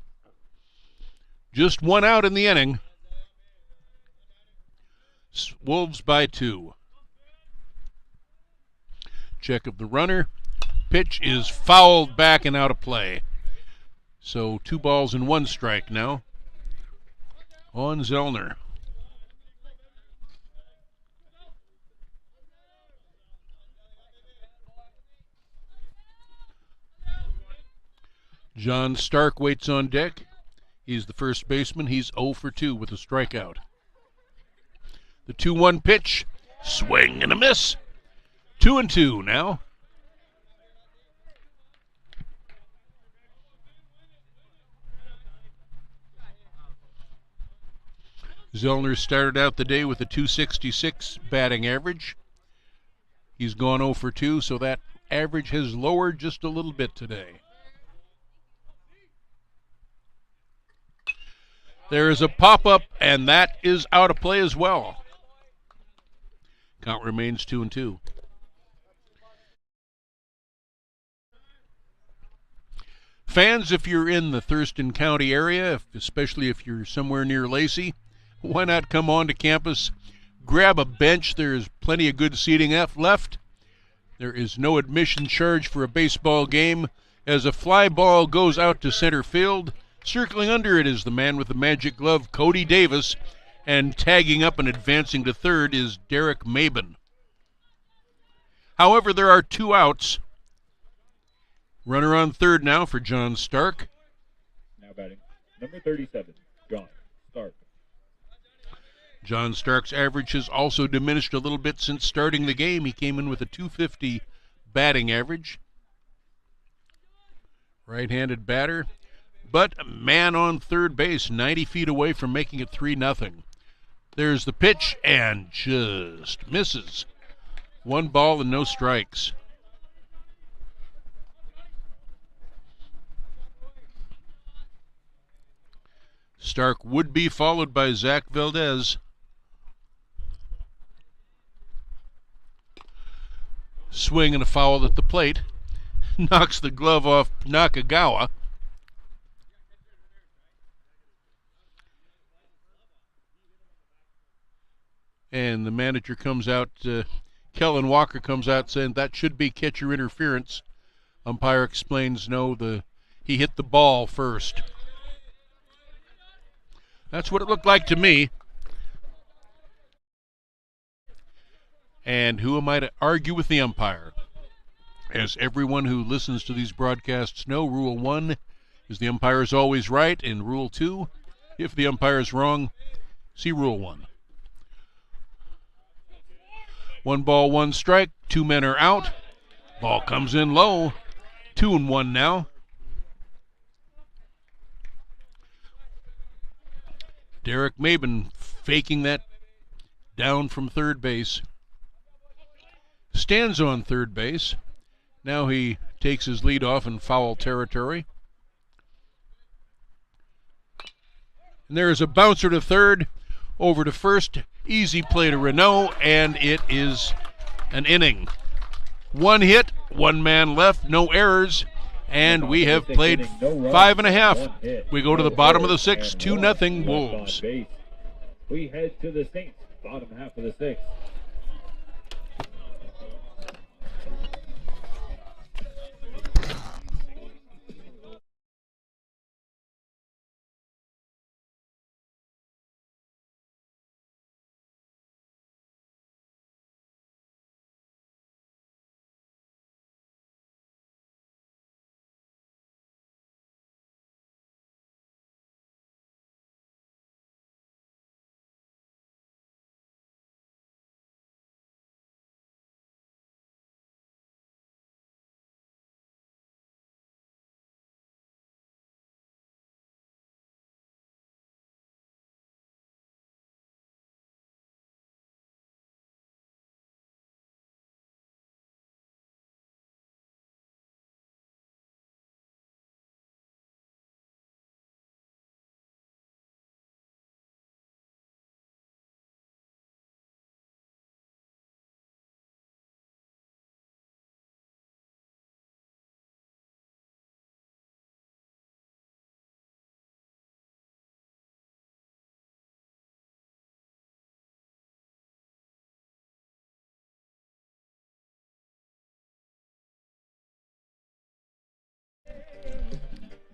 Just 1 out in the inning. Wolves by 2. Check of the runner. Pitch is fouled back and out of play. So 2 balls and 1 strike now on Zellner. John Stark waits on deck. He's the first baseman. He's 0 for 2 with a strikeout. The 2-1 pitch. Swing and a miss. 2-2 now. Zellner started out the day with a .266 batting average. He's gone 0 for 2, so that average has lowered just a little bit today. There is a pop-up, and that is out of play as well. Count remains 2-2. Fans, if you're in the Thurston County area, especially if you're somewhere near Lacey, why not come on to campus, grab a bench. There's plenty of good seating left. There is no admission charge for a baseball game. As a fly ball goes out to center field, circling under it is the man with the magic glove, Cody Davis, and tagging up and advancing to third is Derek Mabin. However, there are 2 outs. Runner on third now for John Stark. Now batting, number 37, John Stark. John Stark's average has also diminished a little bit since starting the game. He came in with a .250 batting average. Right-handed batter, but a man on third base, 90 feet away from making it 3-0. There's the pitch, and just misses. 1 ball and no strikes. Stark would be followed by Zach Valdez. Swing and a foul at the plate. Knocks the glove off Nakagawa. And the manager comes out, Kellen Walker comes out saying that should be catcher interference. Umpire explains no, he hit the ball first. That's what it looked like to me. And who am I to argue with the umpire? As everyone who listens to these broadcasts know, Rule 1 is the umpire is always right, and Rule 2, if the umpire is wrong, see Rule 1. 1 ball, 1 strike, 2 men are out. Ball comes in low. 2-1 now. Derek Mabin faking that down from third base. Stands on third base. Now he takes his lead off in foul territory. And there is a bouncer to third, over to first. Easy play to Renault, and it is an inning. 1 hit, 1 man left, no errors, and we have played 5.5. We go to the bottom of the 6th, 2-0 Wolves. We head to the Saints, bottom half of the 6th.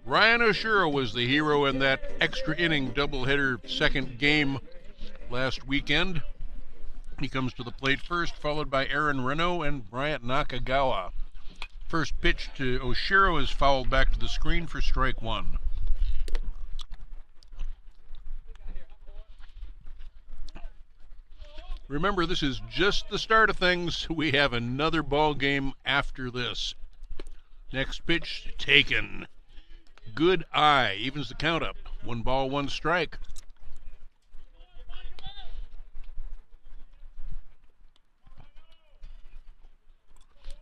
Ryan Oshiro was the hero in that extra inning doubleheader second game last weekend. He comes to the plate first, followed by Aaron Renault and Bryant Nakagawa. First pitch to Oshiro is fouled back to the screen for strike one. Remember, this is just the start of things. We have another ball game after this. Next pitch taken. Good eye. Evens the count up. 1 ball, 1 strike.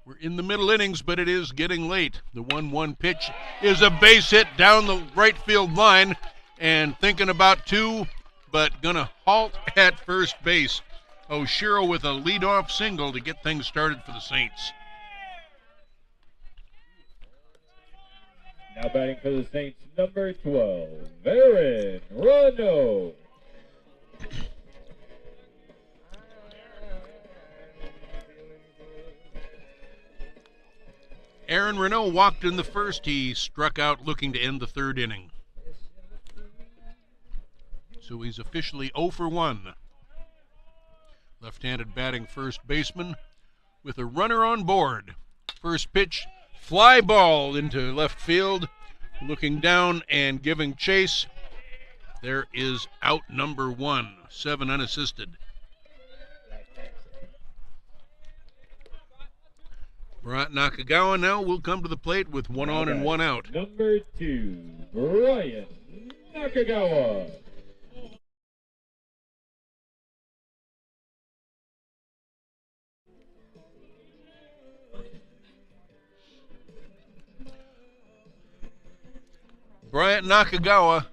We're in the middle innings, but it is getting late. The 1-1 pitch is a base hit down the right field line, and thinking about 2, but gonna halt at first base. Oshiro with a leadoff single to get things started for the Saints. Now batting for the Saints, number 12, Aaron Renault. Aaron Renault walked in the first. He struck out looking to end the third inning. So he's officially 0 for 1. Left-handed batting first baseman with a runner on board. First pitch, fly ball into left field. Looking down and giving chase. There is out number 1, 7 unassisted. Bryant Nakagawa now will come to the plate with 1 on and 1 out. Number 2, Bryant Nakagawa. Bryant Nakagawa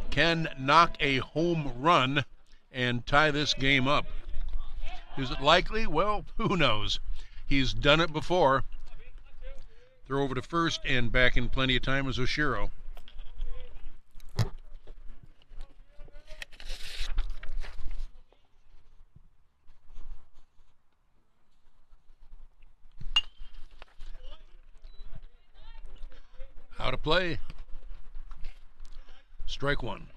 can knock a home run and tie this game up. Is it likely? Well, who knows? He's done it before. Throw over to first and back in plenty of time as Oshiro. How to play? Strike 1.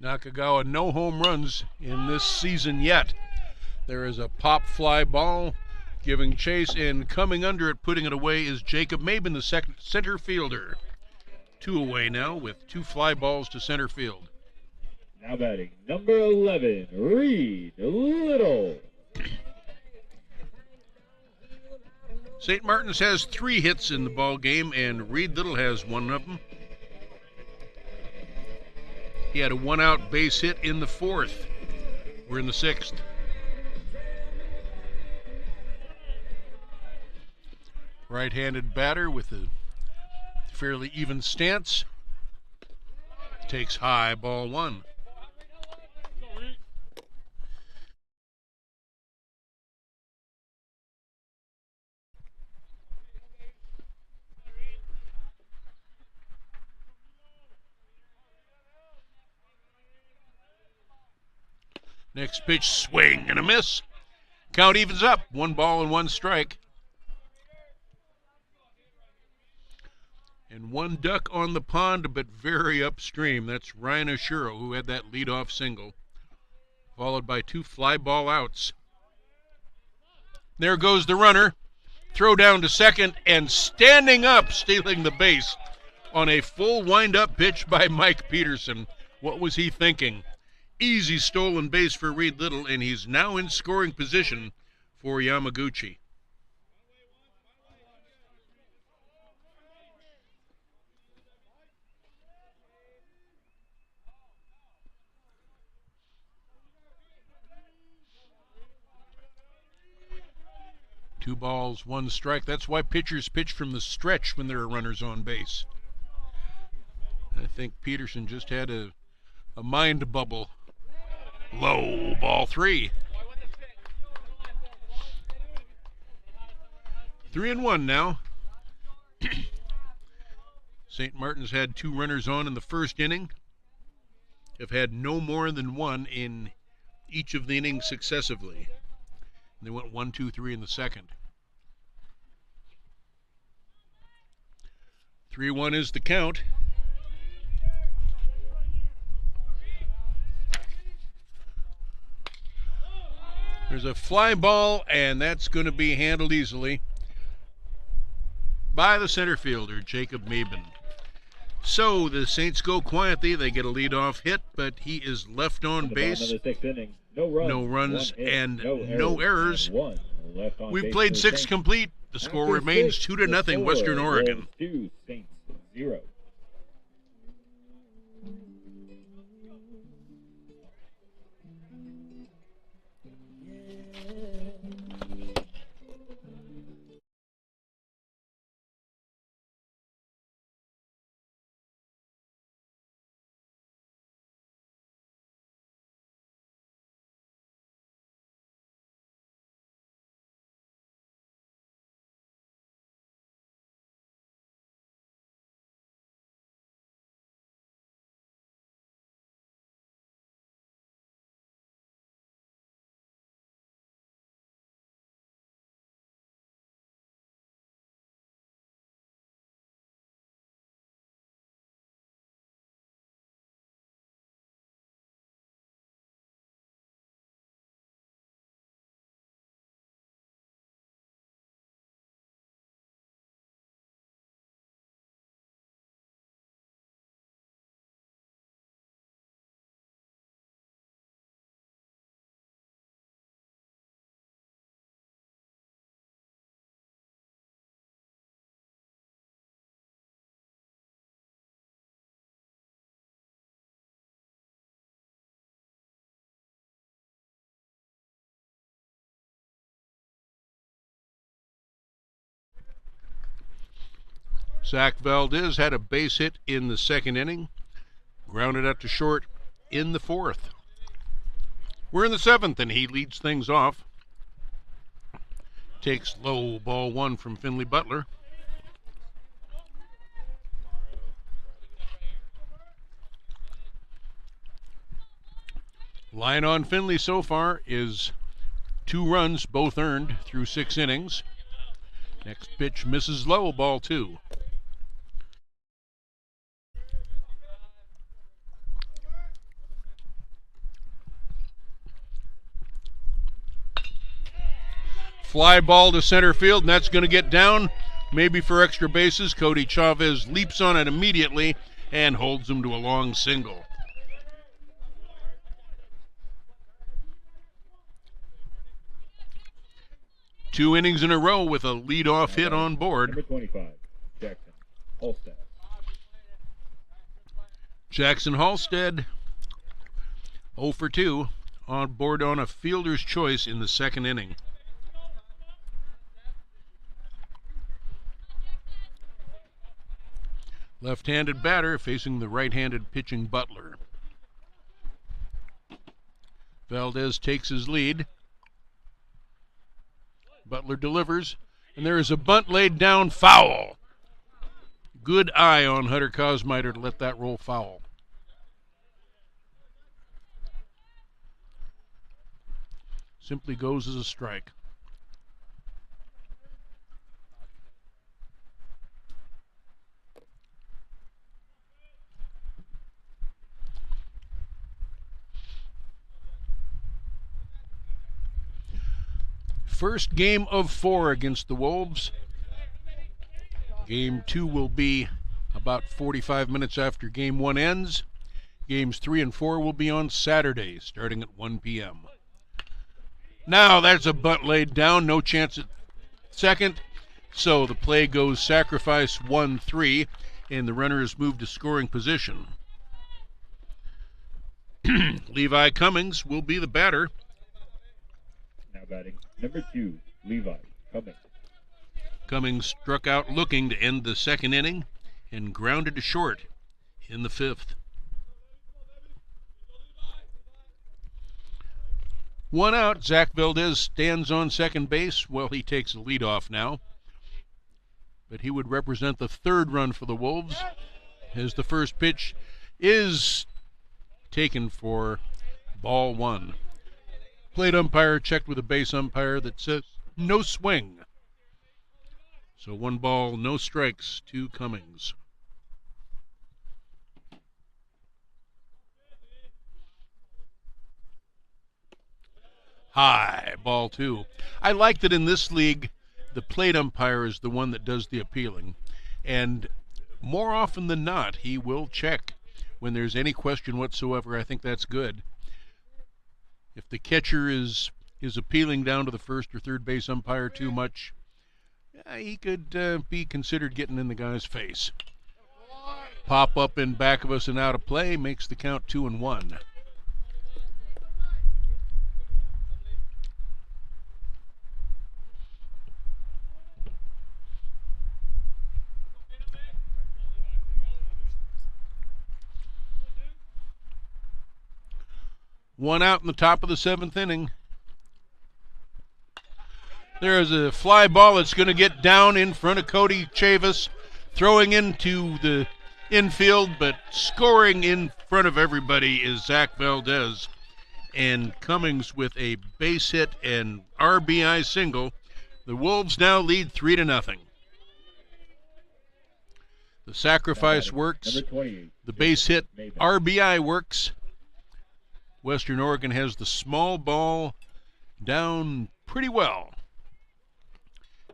Nakagawa, no home runs in this season yet. There is a pop fly ball giving chase, and coming under it, putting it away, is Jacob Maben, the second center fielder. 2 away now with 2 fly balls to center field. Now batting, number 11, Reed Little. St. Martin's has 3 hits in the ball game, and Reed Little has 1 of them. He had a 1-out base hit in the 4th. We're in the 6th. Right-handed batter with a fairly even stance. Takes high, ball 1. Next pitch, swing and a miss. Count evens up, 1 ball and 1 strike. And 1 duck on the pond, but very upstream. That's Ryan Oshiro, who had that leadoff single, followed by 2 fly ball outs. There goes the runner. Throw down to second, and standing up, stealing the base on a full wind-up pitch by Mike Peterson. What was he thinking? Easy stolen base for Reed Little, and he's now in scoring position for Yamaguchi. Two balls, 1 strike. That's why pitchers pitch from the stretch when there are runners on base. I think Peterson just had a mind bubble. Low, ball 3. 3-1 now. St. Martin's had 2 runners on in the first inning. have had no more than one in each of the innings successively. And they went 1, 2, 3 in the second. 3-1 is the count. There's a fly ball, and that's going to be handled easily by the center fielder, Jacob Maben. So the Saints go quietly. They get a leadoff hit, but he is left on base. No runs and no errors. We've played 6 complete. The score remains 2-0 Western Oregon. 2, Saints 0. Zach Valdez had a base hit in the second inning, grounded out to short in the fourth. We're in the seventh, and he leads things off. Takes low ball 1 from Finley Butler. Line on Finley so far is 2 runs, both earned through 6 innings. Next pitch misses low, ball 2. Fly ball to center field, and that's going to get down, maybe for extra bases. Cody Chavez leaps on it immediately and holds him to a long single. Two innings in a row with a leadoff hit on board. Number 25, Jackson Halstead. Jackson Halstead, 0 for 2, on board on a fielder's choice in the second inning. Left-handed batter facing the right-handed pitching Butler. Valdez takes his lead. Butler delivers, and there is a bunt laid down, foul. Good eye on Hunter Kosmiter to let that roll foul. Simply goes as a strike. First game of 4 against the Wolves. Game 2 will be about 45 minutes after Game 1 ends. Games 3 and 4 will be on Saturday, starting at 1 p.m. Now that's a bunt laid down, no chance at second. So the play goes sacrifice 1-3, and the runner is moved to scoring position. Levi Cummings will be the batter. Now batting, number 2, Levi Cummings. Cummings struck out looking to end the second inning and grounded to short in the 5th. 1 out, Zach Valdez stands on second base. Well, he takes a leadoff now, but he would represent the 3rd run for the Wolves as the first pitch is taken for ball one. Plate umpire checked with a base umpire that says no swing. So 1 ball, no strikes to Cummings. High, ball 2. I like that in this league, the plate umpire is the one that does the appealing. And more often than not, he will check when there's any question whatsoever. I think that's good. If the catcher is appealing down to the first or third base umpire too much, he could be considered getting in the guy's face. Pop up in back of us and out of play makes the count 2-1. One out in the top of the 7th inning. There's a fly ball that's going to get down in front of Cody Chavis, throwing into the infield, but scoring in front of everybody is Zach Valdez. And Cummings with a base hit and RBI single. The Wolves now lead 3-0. The sacrifice works. The base hit RBI works. Western Oregon has the small ball down pretty well.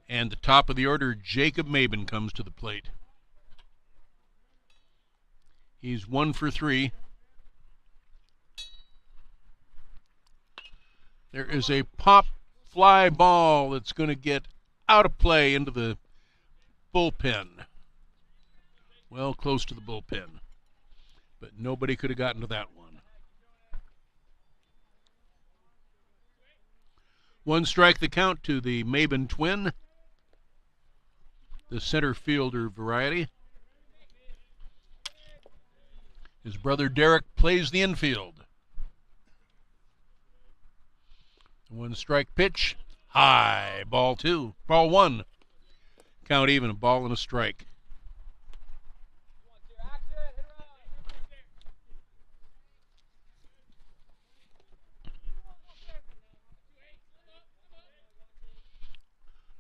And the top of the order, Jacob Maben, comes to the plate. He's 1 for 3. There is a pop fly ball that's going to get out of play into the bullpen. Well, close to the bullpen. But nobody could have gotten to that one. 1 strike the count to the Maben twin, the center fielder variety. His brother Derek plays the infield. 1 strike pitch, high, ball 2, ball 1. Count even, a ball and a strike.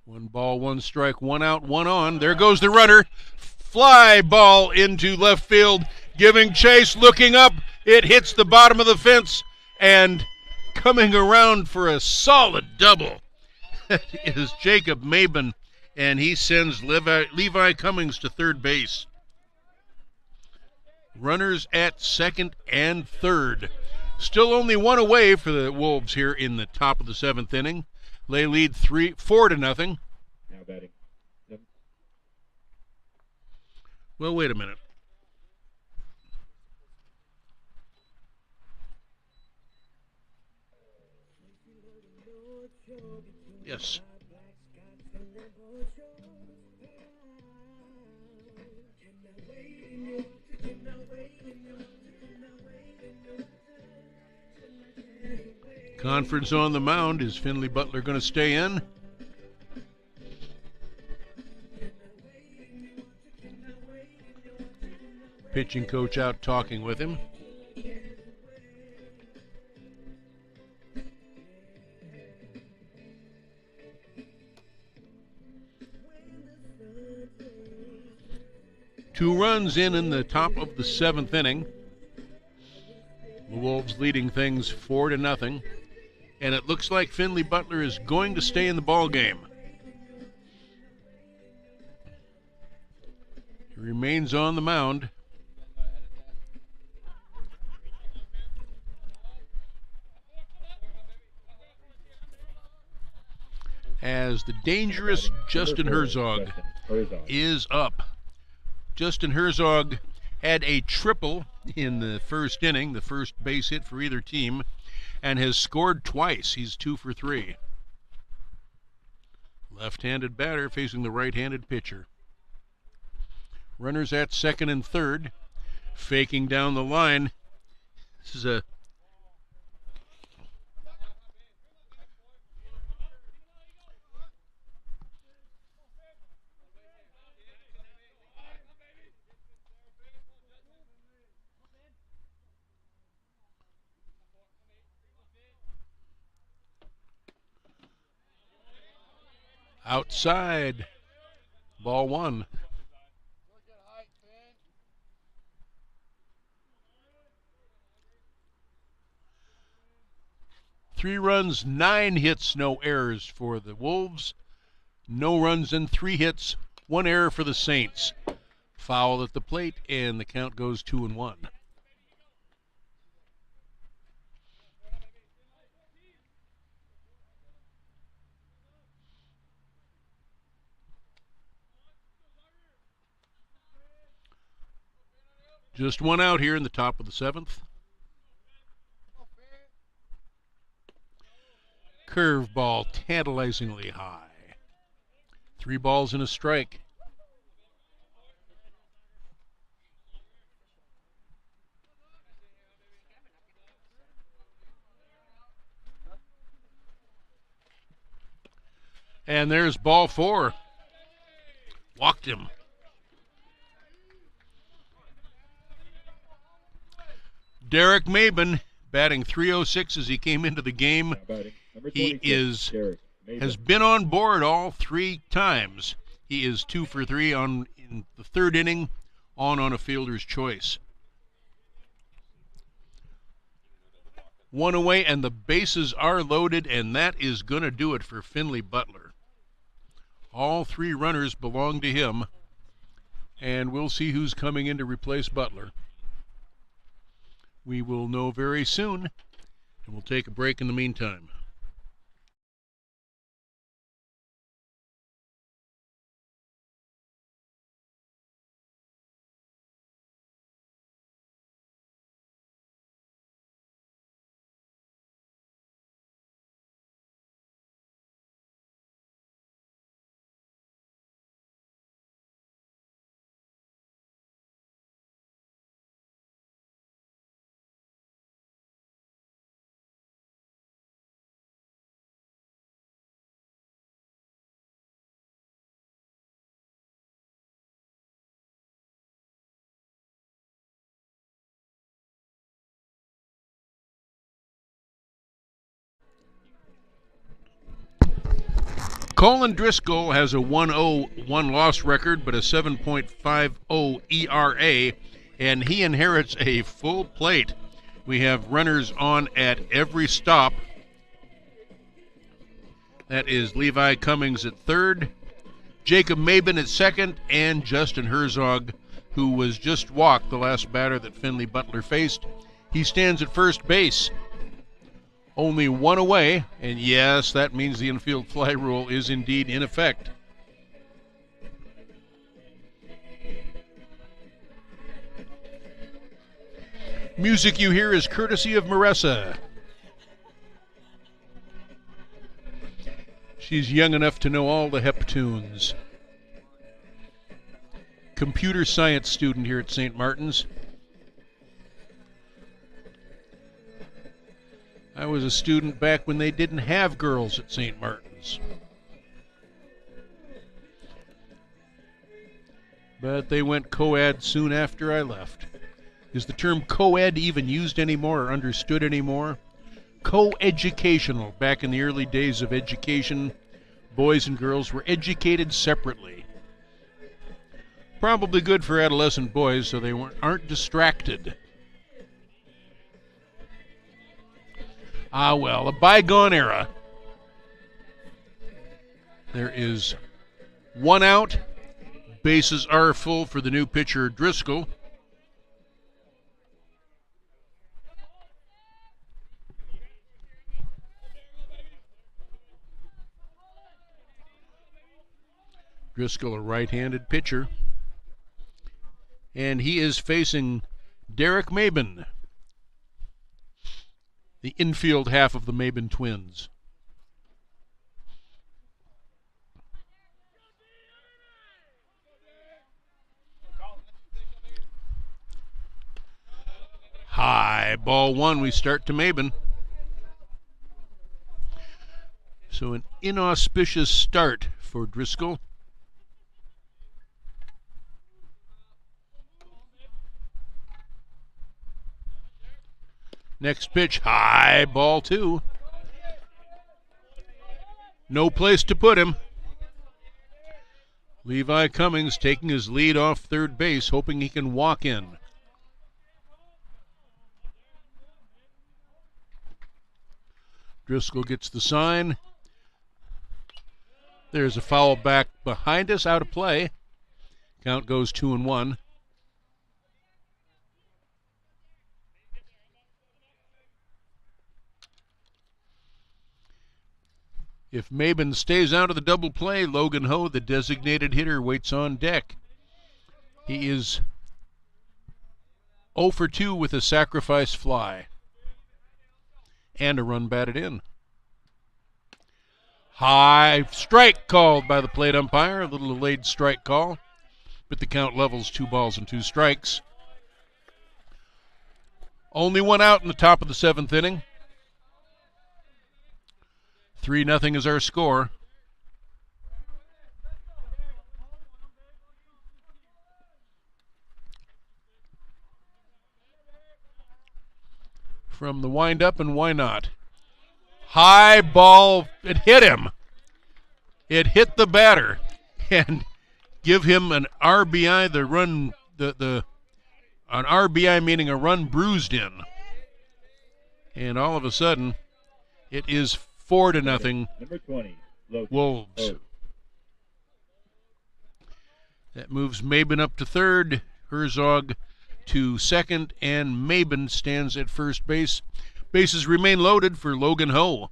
One ball, 1 strike, 1 out, 1 on. There goes the runner. Fly ball into left field, giving chase, looking up. It hits the bottom of the fence, and coming around for a solid double is Jacob Maben, and he sends Levi Cummings to third base. Runners at second and third. Still only 1 away for the Wolves here in the top of the 7th inning. They lead 4-0. Now batting. Well, wait a minute. Yes. Conference on the mound. Is Finley Butler going to stay in? Pitching coach out talking with him. Two runs in the top of the 7th inning. The Wolves leading things 4-0. And it looks like Finley Butler is going to stay in the ball game. He remains on the mound. As the dangerous Justin Herzog is up. Justin Herzog had a triple in the first inning, the first base hit for either team, and has scored twice. He's 2 for 3. Left-handed batter facing the right-handed pitcher. Runners at second and third, faking down the line. This is a Outside. Ball 1. Three runs, 9 hits, no errors for the Wolves. No runs and 3 hits, 1 error for the Saints. Foul at the plate, and the count goes 2-1. Just 1 out here in the top of the 7th. Curveball tantalizingly high. 3 balls and a strike. And there's ball 4. Walked him. Derek Mabin batting .306 as he came into the game. He has been on board all 3 times. He is 2 for 3 in the 3rd inning on a fielder's choice. 1 away, and the bases are loaded, and that is going to do it for Finley Butler. All 3 runners belong to him, and we'll see who's coming in to replace Butler. We will know very soon, and we'll take a break in the meantime. Colin Driscoll has a 1.0 1-loss record, but a 7.50 ERA, and he inherits a full plate. We have runners on at every stop. That is Levi Cummings at 3rd, Jacob Mabin at 2nd, and Justin Herzog, who was just walked, the last batter that Finley Butler faced. He stands at first base. Only 1 away, and yes, that means the infield fly rule is indeed in effect. Music you hear is courtesy of Marissa. She's young enough to know all the Hep tunes. Computer science student here at St. Martin's. I was a student back when they didn't have girls at St. Martin's. But they went co-ed soon after I left. Is the term co-ed even used anymore or understood anymore? Co-educational. Back in the early days of education, boys and girls were educated separately. Probably good for adolescent boys so they aren't distracted. Ah, well, a bygone era. There is 1 out. Bases are full for the new pitcher, Driscoll. Driscoll, a right-handed pitcher. And he is facing Derek Mabin, the infield half of the Mabin twins. High, ball 1, we start to Mabin. So an inauspicious start for Driscoll. Next pitch, high, ball 2. No place to put him. Levi Cummings taking his lead off third base, hoping he can walk in. Driscoll gets the sign. There's a foul back behind us, out of play. Count goes 2-1. If Mabin stays out of the double play, Logan Ho, the designated hitter, waits on deck. He is 0 for 2 with a sacrifice fly. And a run batted in. High strike called by the plate umpire. A little delayed strike call. But the count levels 2 balls and 2 strikes. Only one out in the top of the 7th inning. 3-0 is our score. From the windup, and why not? High ball, it hit him. It hit the batter and give him an RBI, the run, an RBI meaning a run bruised in. And all of a sudden, it is 4-0. Number 20, Wolves. Oh. That moves Mabin up to third, Herzog to second, and Mabin stands at first base. Bases remain loaded for Logan Ho,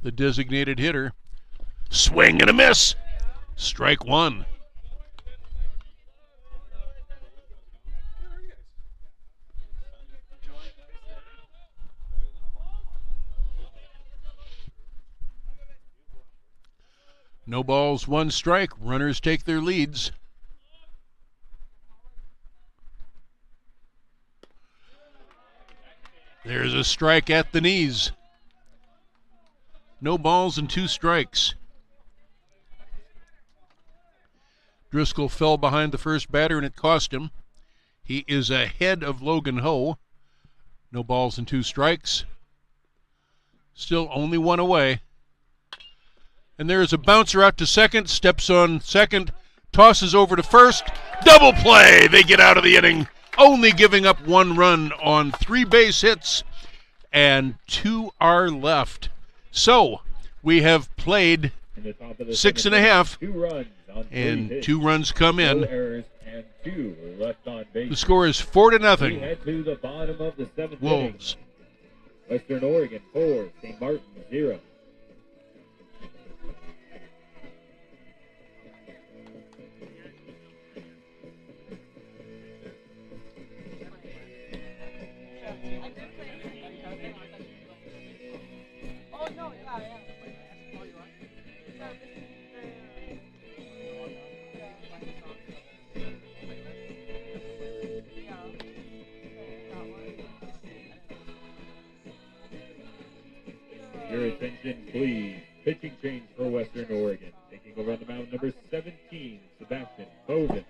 the designated hitter. Swing and a miss. Strike one. No balls, 1 strike. Runners take their leads. There's a strike at the knees. No balls and 2 strikes. Driscoll fell behind the first batter and it cost him. He is ahead of Logan Ho. No balls and 2 strikes. Still only 1 away. And there's a bouncer out to second, steps on second, tosses over to first. Double play! They get out of the inning, only giving up 1 run on 3 base hits, and 2 are left. So we have played 6.5, 2 runs on 3 and hits. 2 runs come No in. errors and 2 left on base. The score is We 4-0. head to the bottom of the 7th Wolves. inning. Western Oregon 4, St. Martin 0. Oh, no, yeah. Oh, you are? Your attention, please. Pitching change for Western Oregon. Taking over on the mound, number 17, Sebastian Bovin.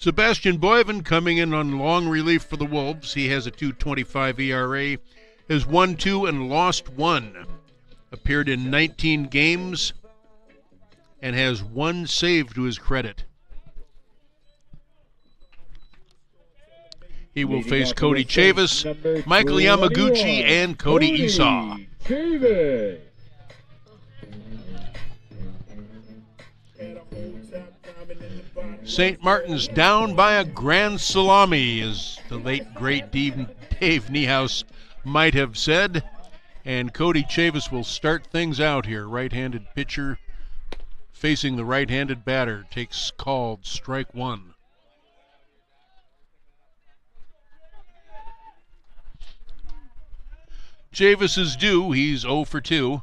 Sebastian Boivin coming in on long relief for the Wolves. He has a 2.25 ERA, has won 2 and lost 1. Appeared in 19 games and has 1 save to his credit. He will Leading face off Cody the sixth, Chavis, number Michael 21, Yamaguchi, and Cody Esau. Chavis. St. Martin's down by a grand salami, as the late, great Dave Niehaus might have said. And Cody Chavis will start things out here. Right-handed pitcher facing the right-handed batter, takes called strike one. Javis is due. He's 0 for 2.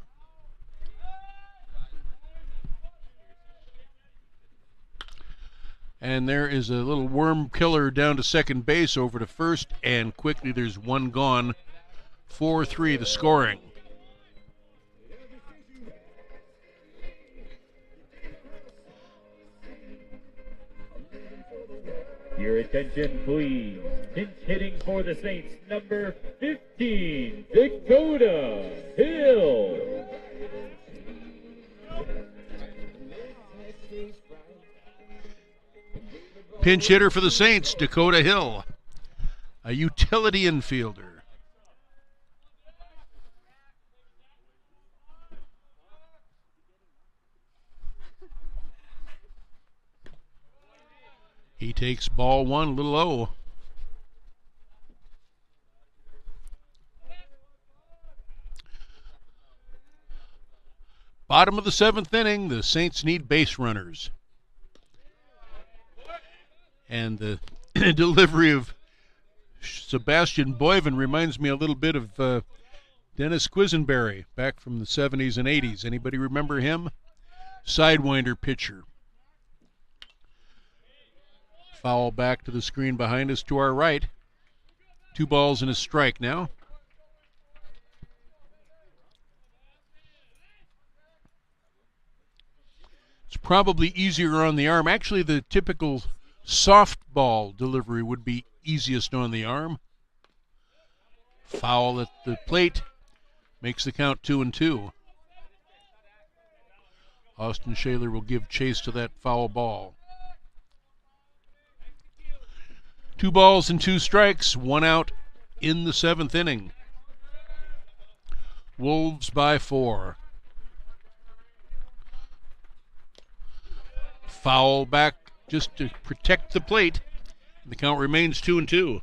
And there is a little worm killer down to second base, over to first, and quickly there's one gone. 4-3 the scoring. Your attention, please. Pinch hitting for the Saints, number 15, Dakota Hill. Pinch hitter for the Saints, Dakota Hill, a utility infielder. He takes ball one, a little low. Bottom of the 7th inning, the Saints need base runners. And the delivery of Sebastian Boyven reminds me a little bit of Dennis Quisenberry back from the 70s and 80s. Anybody remember him? Sidewinder pitcher. Foul back to the screen behind us to our right. 2 balls and a strike now. It's probably easier on the arm. Actually, the typical softball delivery would be easiest on the arm. Foul at the plate makes the count 2-2. Austin Shaler will give chase to that foul ball. 2 balls and 2 strikes, 1 out in the 7th inning. Wolves by 4. Foul back just to protect the plate. The count remains 2-2.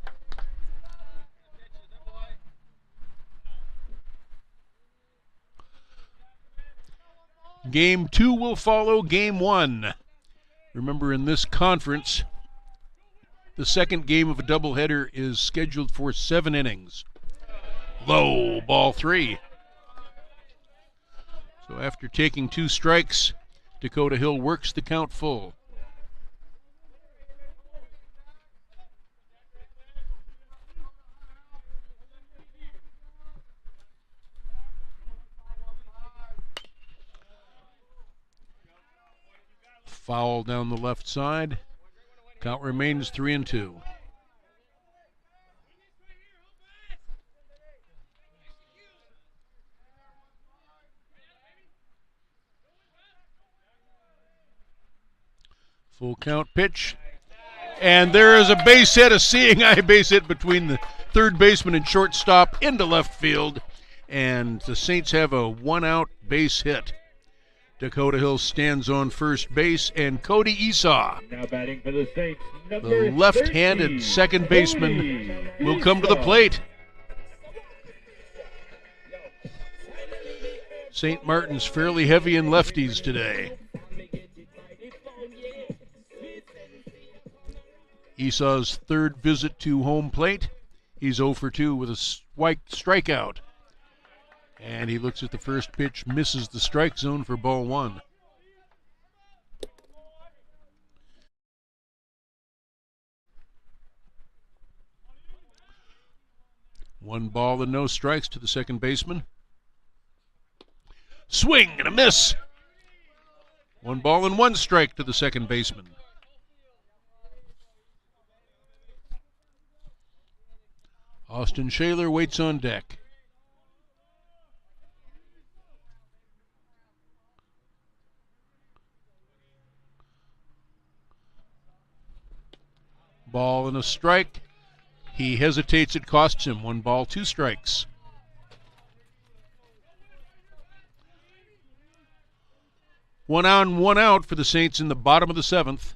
Game 2 will follow Game 1. Remember, in this conference, the second game of a doubleheader is scheduled for 7 innings. Low, ball 3. So after taking 2 strikes, Dakota Hill works the count full. Foul down the left side. Count remains 3-2. Full count pitch. And there is a base hit, a seeing eye base hit between the third baseman and shortstop into left field. And the Saints have a 1-out base hit. Dakota Hill stands on first base, and Cody Esau, Now batting for the Saints, the number left-handed 30, second baseman, Cody will come to the Esau. plate. St. Martin's fairly heavy in lefties today. Esau's third visit to home plate. He's 0 for 2 with a strikeout. And he looks at the first pitch, misses the strike zone for ball 1. One ball and no strikes to the second baseman. Swing and a miss. 1 ball and 1 strike to the second baseman. Austin Shaler waits on deck. Ball and a strike. He hesitates. It costs him 1 ball, 2 strikes. One on, 1 out for the Saints in the bottom of the 7th.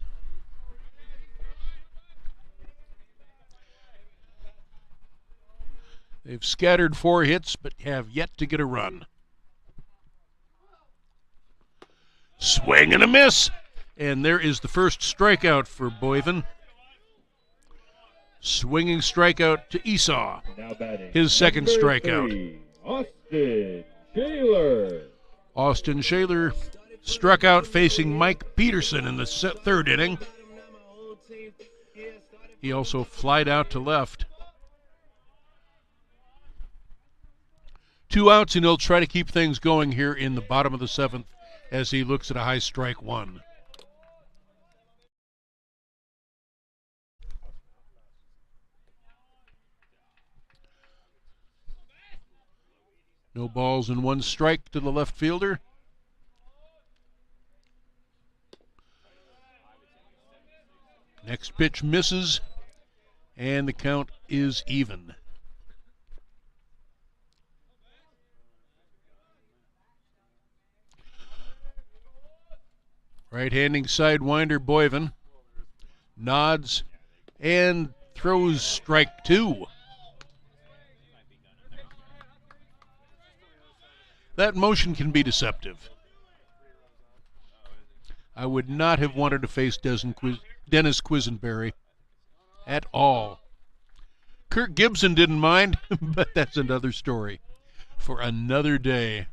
They've scattered 4 hits but have yet to get a run. Swing and a miss. And there is the first strikeout for Boyven. Swinging strikeout to Esau. Now batting. His second Number strikeout. 3, Austin Shaler. Austin Shaler struck out facing Mike Peterson in the third inning. He also flied out to left. 2 outs, and he'll try to keep things going here in the bottom of the 7th as he looks at a high strike 1. No balls and 1 strike to the left fielder. Next pitch misses, and the count is even. Right-handing sidewinder Boyven nods and throws strike 2. That motion can be deceptive. I would not have wanted to face Dennis Quisenberry at all. Kirk Gibson didn't mind, but that's another story for another day.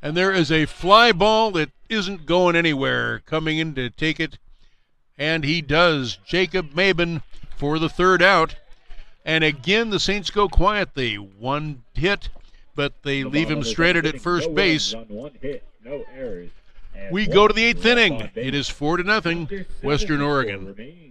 And there is a fly ball that isn't going anywhere coming in to take it, and he does. Jacob Maben for the 3rd out. And again, the Saints go quietly. 1 hit, but they leave him stranded at first base. No hit, no errors. And We go to the 8th one inning. on base. It is 4-0, Western Oregon. Remains.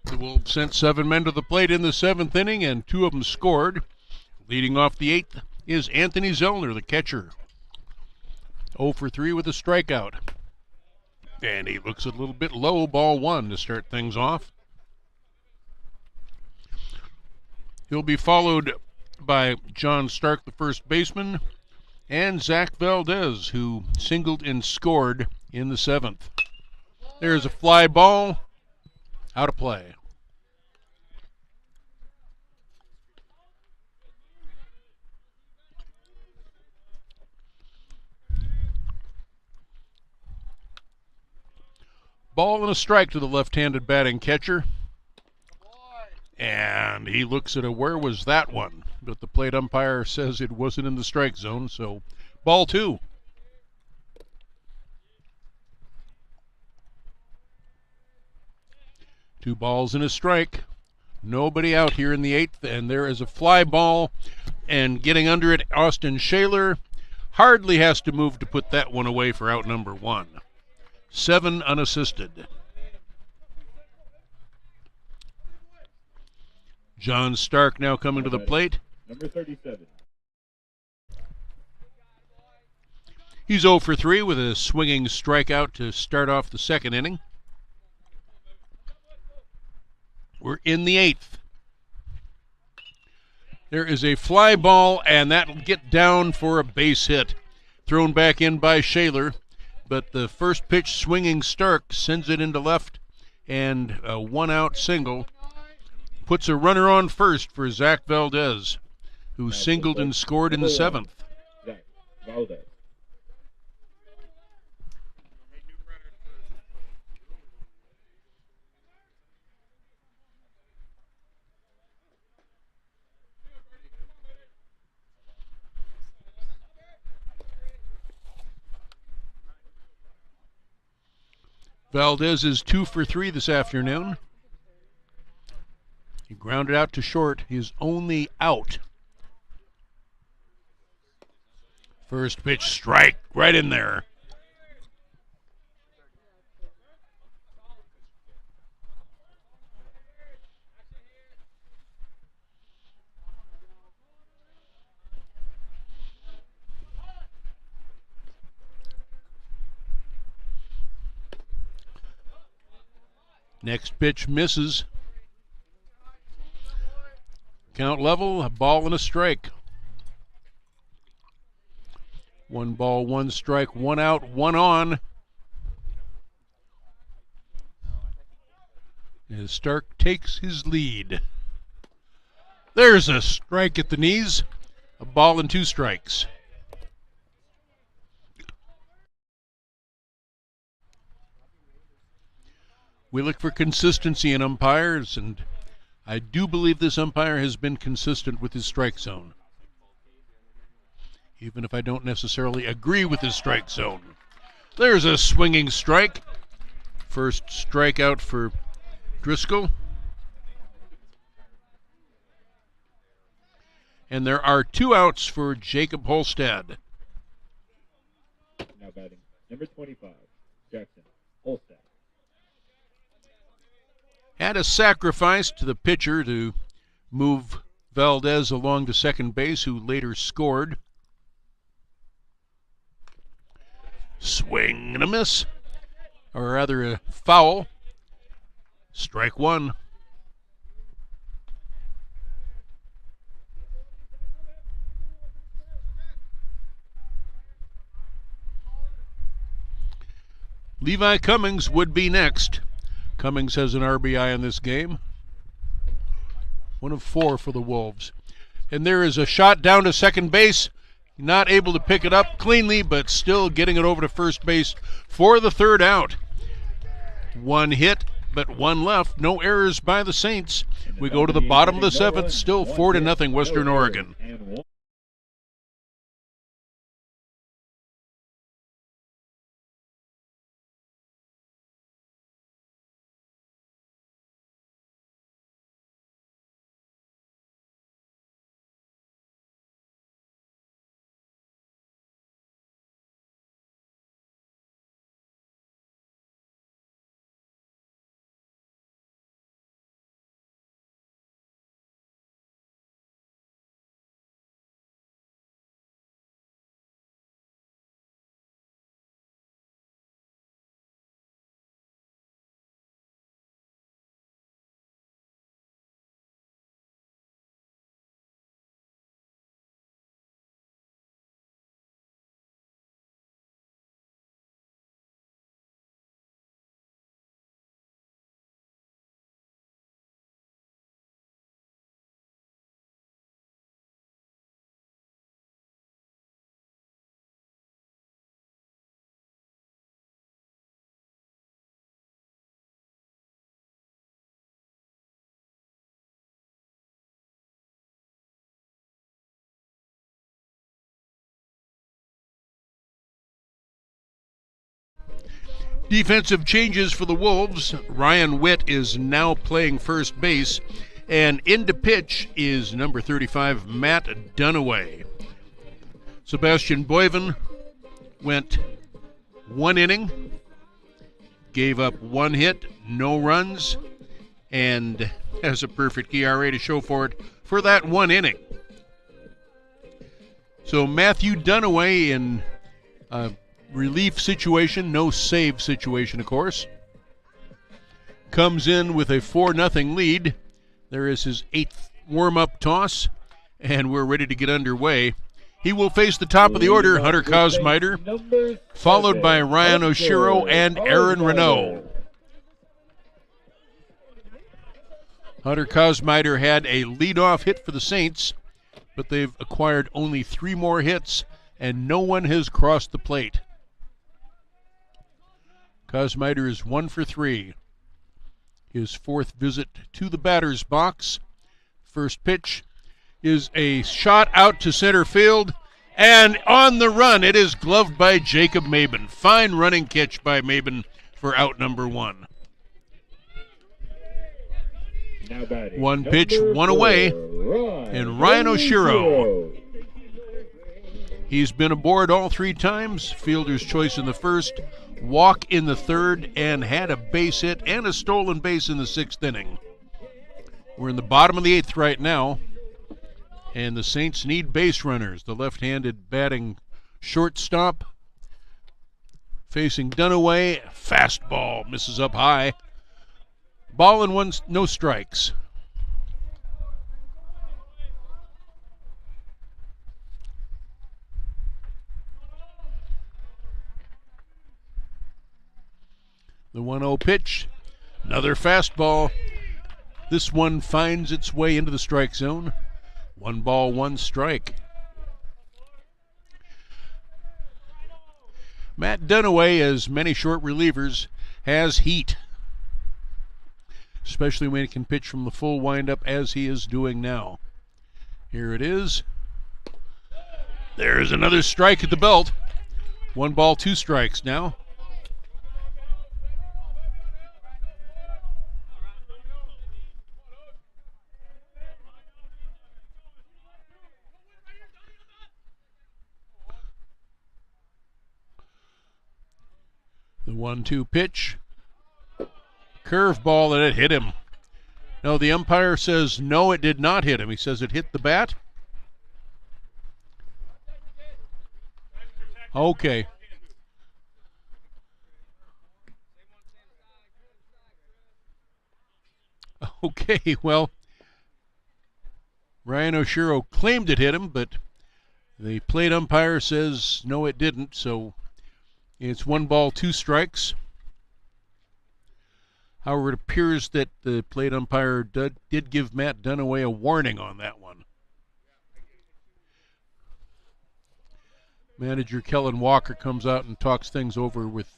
The Wolves sent 7 men to the plate in the 7th inning, and 2 of them scored. Leading off the 8th is Anthony Zellner, the catcher. 0 for 3 with a strikeout. And he looks a little bit low, ball 1 to start things off. He'll be followed by John Stark, the first baseman, and Zach Valdez, who singled and scored in the 7th. There's a fly ball, out of play. Ball and a strike to the left-handed batting catcher. And he looks at where was that one? But the plate umpire says it wasn't in the strike zone, so ball 2. Two balls and a strike. Nobody out here in the 8th, and there is a fly ball. And getting under it, Austin Shaler hardly has to move to put that one away for out number 1. 7 unassisted. John Stark now coming to the plate. Number 37. He's 0 for 3 with a swinging strikeout to start off the 2nd inning. We're in the 8th. There is a fly ball, and that'll get down for a base hit. Thrown back in by Shaler, but the first pitch swinging Stark sends it into left, and a 1-out single puts a runner on first for Zach Valdez, who singled and scored in the 7th. Zach Valdez. Valdez is 2 for 3 this afternoon. He grounded out to short, his only out. First pitch strike right in there. Next pitch misses. Count level, a ball and a strike. 1 ball, 1 strike, 1 out, 1 on. As Stark takes his lead. There's a strike at the knees. A ball and 2 strikes. We look for consistency in umpires, and I do believe this umpire has been consistent with his strike zone, even if I don't necessarily agree with his strike zone. There's a swinging strike. First strikeout for Driscoll. And there are 2 outs for Jacob Holstad. Now batting number 25, Jackson Holstad. Had a sacrifice to the pitcher to move Valdez along to second base, who later scored. Swing and a miss, or rather a foul. Strike 1. Levi Cummings would be next. Cummings has an RBI in this game. 1 of 4 for the Wolves. And there is a shot down to second base. Not able to pick it up cleanly, but still getting it over to first base for the 3rd out. 1 hit, but 1 left. No errors by the Saints. We go to the bottom of the 7th, still 4-0 Western Oregon. Defensive changes for the Wolves. Ryan Witt is now playing first base, and in to pitch is number 35, Matt Dunaway. Sebastian Boyven went 1 inning, gave up 1 hit, no runs, and has a perfect ERA to show for it for that 1 inning. So Matthew Dunaway in relief situation, no save situation, of course, comes in with a 4-0 lead. There is his 8th warm-up toss, and we're ready to get underway. He will face the top of the order, Hunter Kosmiter, followed by Ryan Oshiro and Aaron Renault. Hunter Kosmiter had a leadoff hit for the Saints, but they've acquired only 3 more hits, and no one has crossed the plate. Kosmiter is 1 for 3. His 4th visit to the batter's box. First pitch is a shot out to center field, and on the run, it is gloved by Jacob Maben. Fine running catch by Maben for out number 1. Now batting. One pitch, number one 4, away, Ryan and Ryan Oshiro. Oshiro. He's been aboard all 3 times. Fielder's choice in the first, walk in the third, and had a base hit and a stolen base in the 6th inning. We're in the bottom of the 8th right now, and the Saints need base runners. The left-handed batting shortstop facing Dunaway. Fastball misses up high. Ball and 1, no strikes. The 1-0 pitch, another fastball. This one finds its way into the strike zone. 1 ball, 1 strike. Matt Dunaway, as many short relievers, has heat, especially when he can pitch from the full windup as he is doing now. Here it is. There's another strike at the belt. 1 ball, 2 strikes now. The 1-2 pitch. Curveball, and it hit him. No, the umpire says no, it did not hit him. He says it hit the bat. Okay. Okay, well, Ryan Oshiro claimed it hit him, but the plate umpire says no, it didn't, so it's 1 ball, 2 strikes. However, it appears that the plate umpire did give Matt Dunaway a warning on that one. Manager Kellen Walker comes out and talks things over with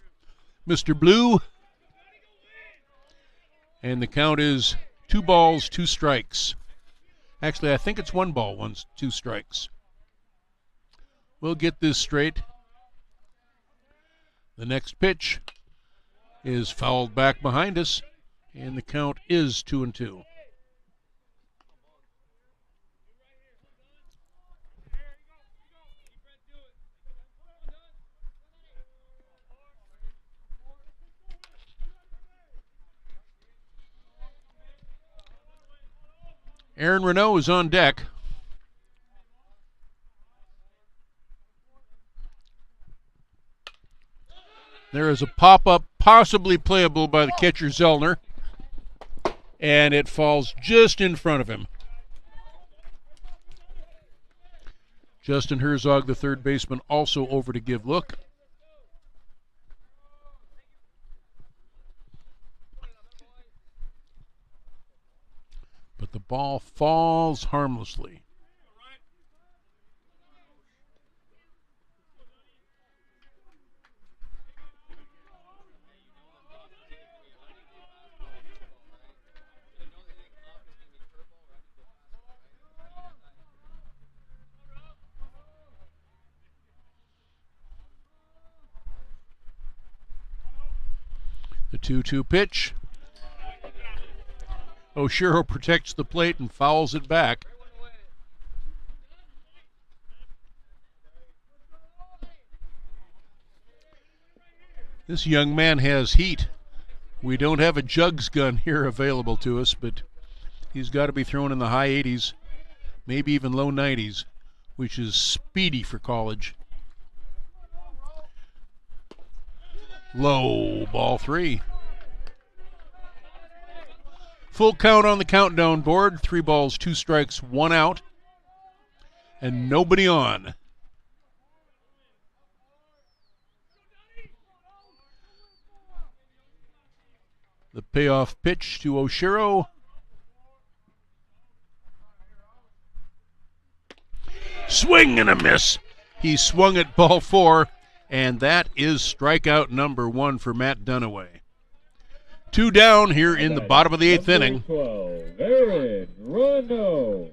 Mr. Blue. And the count is 2 balls, 2 strikes. Actually, I think it's 1 ball, 2 strikes. We'll get this straight. The next pitch is fouled back behind us, and the count is 2-2. Aaron Renault is on deck. There is a pop-up, possibly playable by the catcher Zellner, and it falls just in front of him. Justin Herzog, the third baseman, also over to give look. But the ball falls harmlessly. The 2-2 pitch. Oshiro protects the plate and fouls it back. This young man has heat. We don't have a jugs gun here available to us, but he's got to be thrown in the high 80s, maybe even low 90s, which is speedy for college. Low, ball 3. Full count on the countdown board. 3 balls, 2 strikes, 1 out, and nobody on. The payoff pitch to Oshiro. Swing and a miss. He swung at ball 4, and that is strikeout number 1 for Matt Dunaway. 2 down here in the bottom of the 8th inning. 12, Aaron Renault.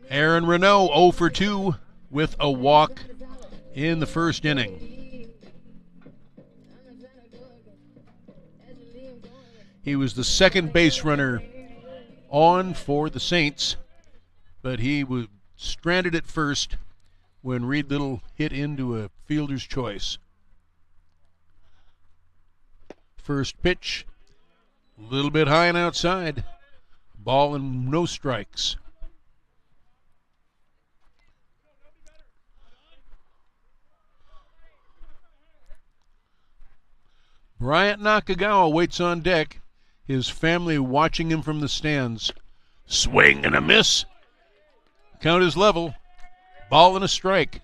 Aaron Renault 0 for 2 with a walk in the first inning. He was the second base runner on for the Saints, but he was stranded at first when Reed Little hit into a fielder's choice. First pitch, a little bit high and outside. Ball and no strikes. Bryant Nakagawa waits on deck, his family watching him from the stands. Swing and a miss. Count is level. Ball and a strike.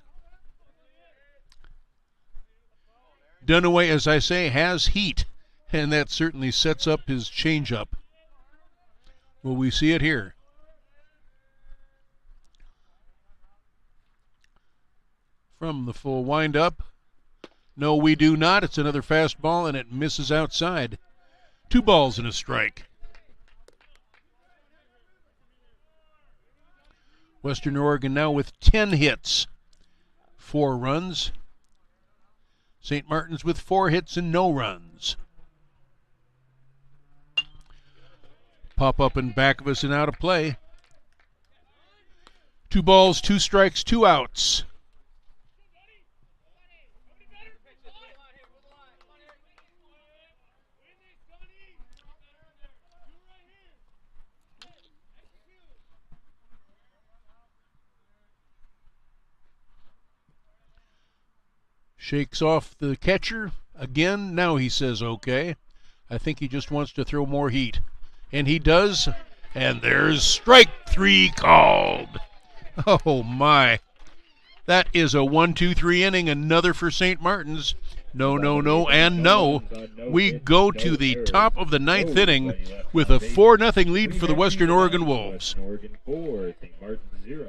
Dunaway, as I say, has heat, and that certainly sets up his changeup. Will we see it here? From the full windup. No, we do not. It's another fastball, and it misses outside. 2 balls and a strike. Western Oregon now with 10 hits, 4 runs. St. Martin's with 4 hits and no runs. Pop up in back of us and out of play. 2 balls, 2 strikes, 2 outs. Shakes off the catcher again. Now he says okay. I think he just wants to throw more heat. And he does. And there's strike 3 called. Oh my. That is a 1-2-3 inning. Another for St. Martin's. No, no, no, and no. We go to the top of the 9th inning with a 4-0 lead for the Western Oregon Wolves. Western Oregon 4, St. Martin's 0.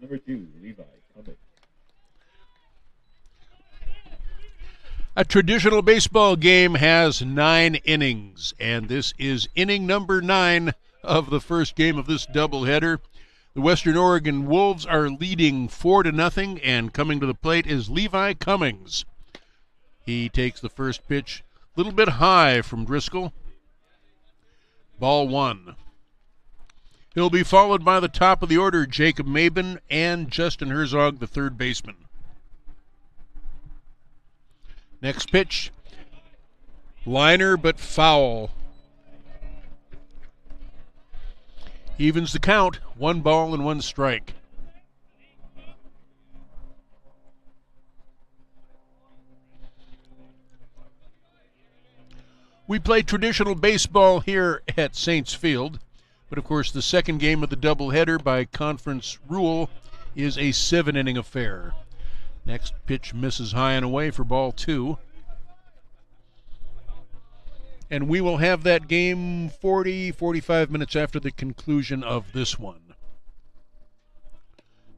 Number 2, Levi Cummings. A traditional baseball game has 9 innings, and this is inning number 9 of the first game of this doubleheader. The Western Oregon Wolves are leading 4-0, and coming to the plate is Levi Cummings. He takes the first pitch a little bit high from Driscoll. Ball 1. He'll be followed by the top of the order, Jacob Maben and Justin Herzog, the third baseman. Next pitch, liner but foul. Evens the count, 1 ball and 1 strike. We play traditional baseball here at Saints Field. But, of course, the second game of the doubleheader by conference rule is a 7-inning affair. Next pitch misses high and away for ball 2. And we will have that game 45 minutes after the conclusion of this one.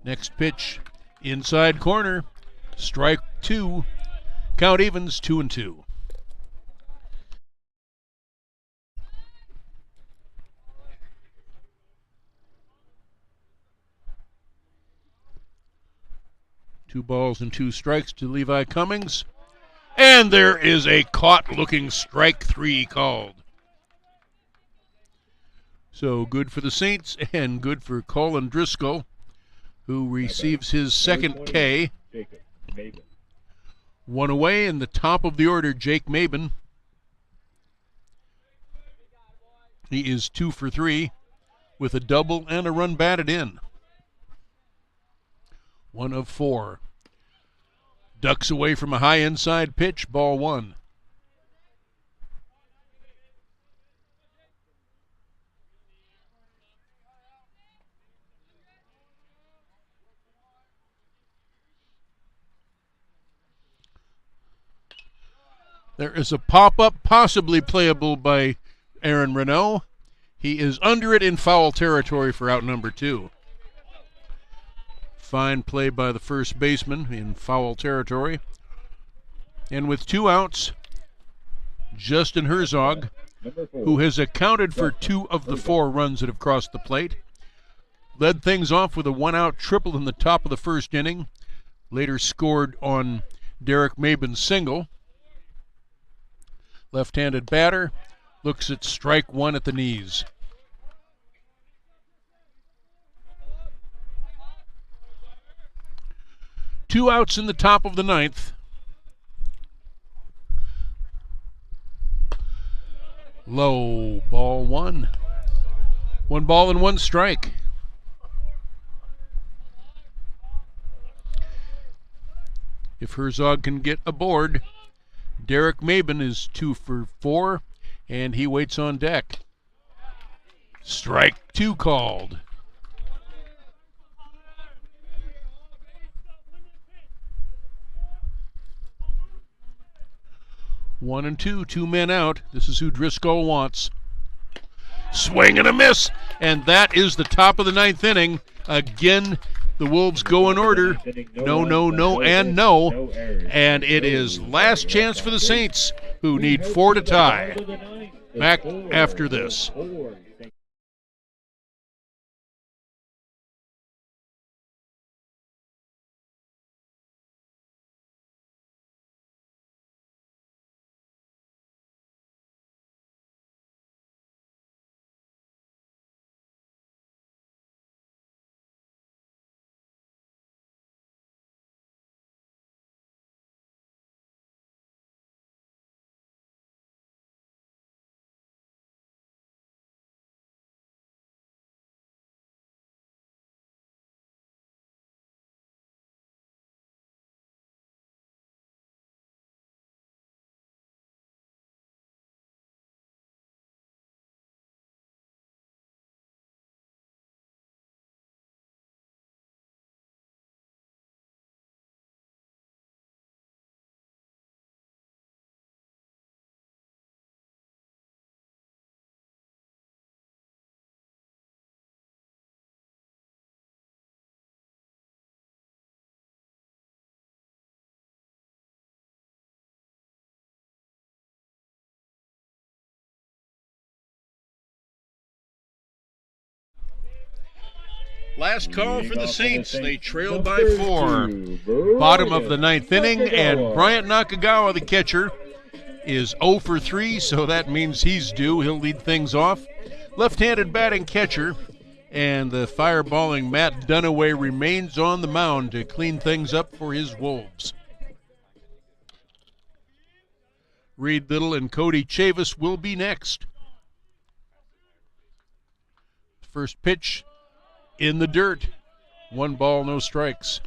Next pitch, inside corner, strike 2. Count evens, 2-2. 2 balls and 2 strikes to Levi Cummings. And there is a caught-looking strike 3 called. So good for the Saints and good for Colin Driscoll, who receives his second K. Jacob Maben. 1 away in the top of the order, Jake Maben. He is 2 for 3 with a double and a run batted in. 1 of 4. Ducks away from a high inside pitch, ball 1. There is a pop-up, possibly playable by Aaron Renault. He is under it in foul territory for out number 2. Fine play by the first baseman in foul territory. And with 2 outs, Justin Herzog, who has accounted for 2 of the 4 runs that have crossed the plate, led things off with a 1-out triple in the top of the first inning. Later scored on Derek Maben's single. Left-handed batter looks at strike 1 at the knees. Two outs in the top of the 9th. Low, ball 1. 1 ball and 1 strike. If Herzog can get aboard, Derek Maben is 2 for 4, and he waits on deck. Strike 2 called. One and 2, 2 men out. This is who Driscoll wants. Swing and a miss, and that is the top of the 9th inning. Again, the Wolves go in order. No, no, no, and no. And it is last chance for the Saints, who need 4 to tie. Back after this. Last call for the Saints. They trail by 4. Bottom of the 9th inning, and Bryant Nakagawa, the catcher, is 0 for 3, so that means he's due. He'll lead things off. Left-handed batting catcher, and the fireballing Matt Dunaway remains on the mound to clean things up for his Wolves. Reed Little and Cody Chavis will be next. First pitch in the dirt. 1 ball, no strikes.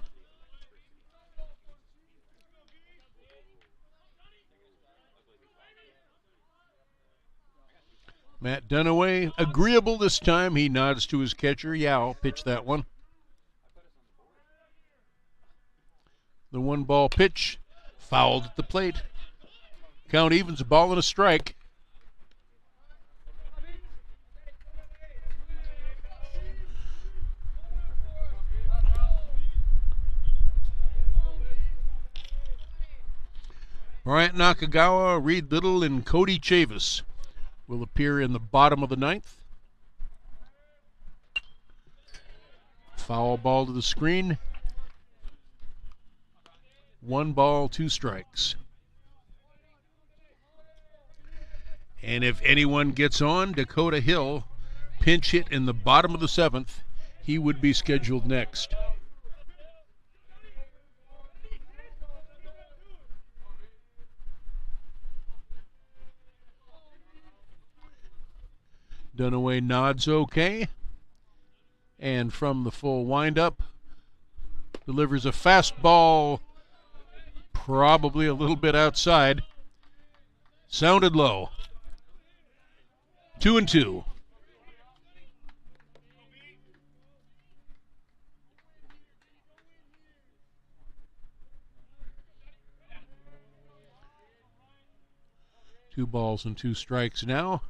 Matt Dunaway, agreeable this time. He nods to his catcher. Yeah, I'll pitch that one. The 1 ball pitch, fouled at the plate. Count evens, a ball and a strike. Bryant Nakagawa, Reed Little, and Cody Chavis will appear in the bottom of the 9th. Foul ball to the screen. 1 ball, 2 strikes. And if anyone gets on, Dakota Hill, pinch hit in the bottom of the 7th, he would be scheduled next. Dunaway nods okay. And from the full windup, delivers a fastball, probably a little bit outside. Sounded low. 2-2. Two balls and 2 strikes now.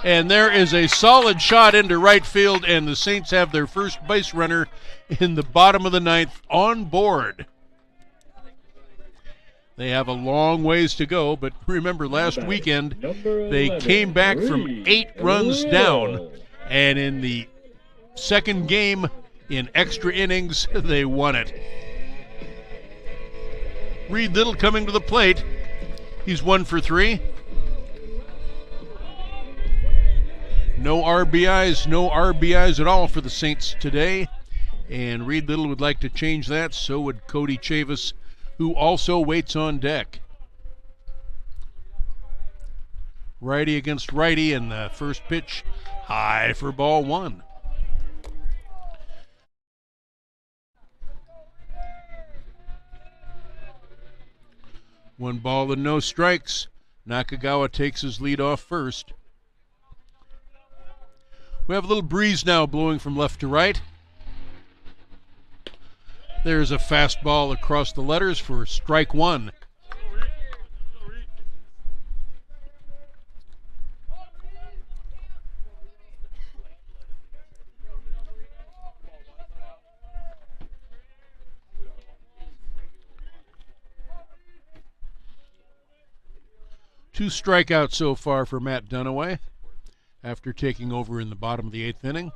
And there is a solid shot into right field, and the Saints have their first base runner in the bottom of the 9th on board. They have a long ways to go, but remember last weekend they came back from 8 runs down, and in the second game in extra innings, they won it. Reed Little coming to the plate. He's 1 for 3. No RBIs at all for the Saints today. And Reed Little would like to change that. So would Cody Chavis, who also waits on deck. Righty against righty, and the first pitch high for ball 1. One ball and no strikes. Nakagawa takes his lead off first. We have a little breeze now blowing from left to right. There's a fastball across the letters for strike 1. Two strikeouts so far for Matt Dunaway after taking over in the bottom of the 8th inning.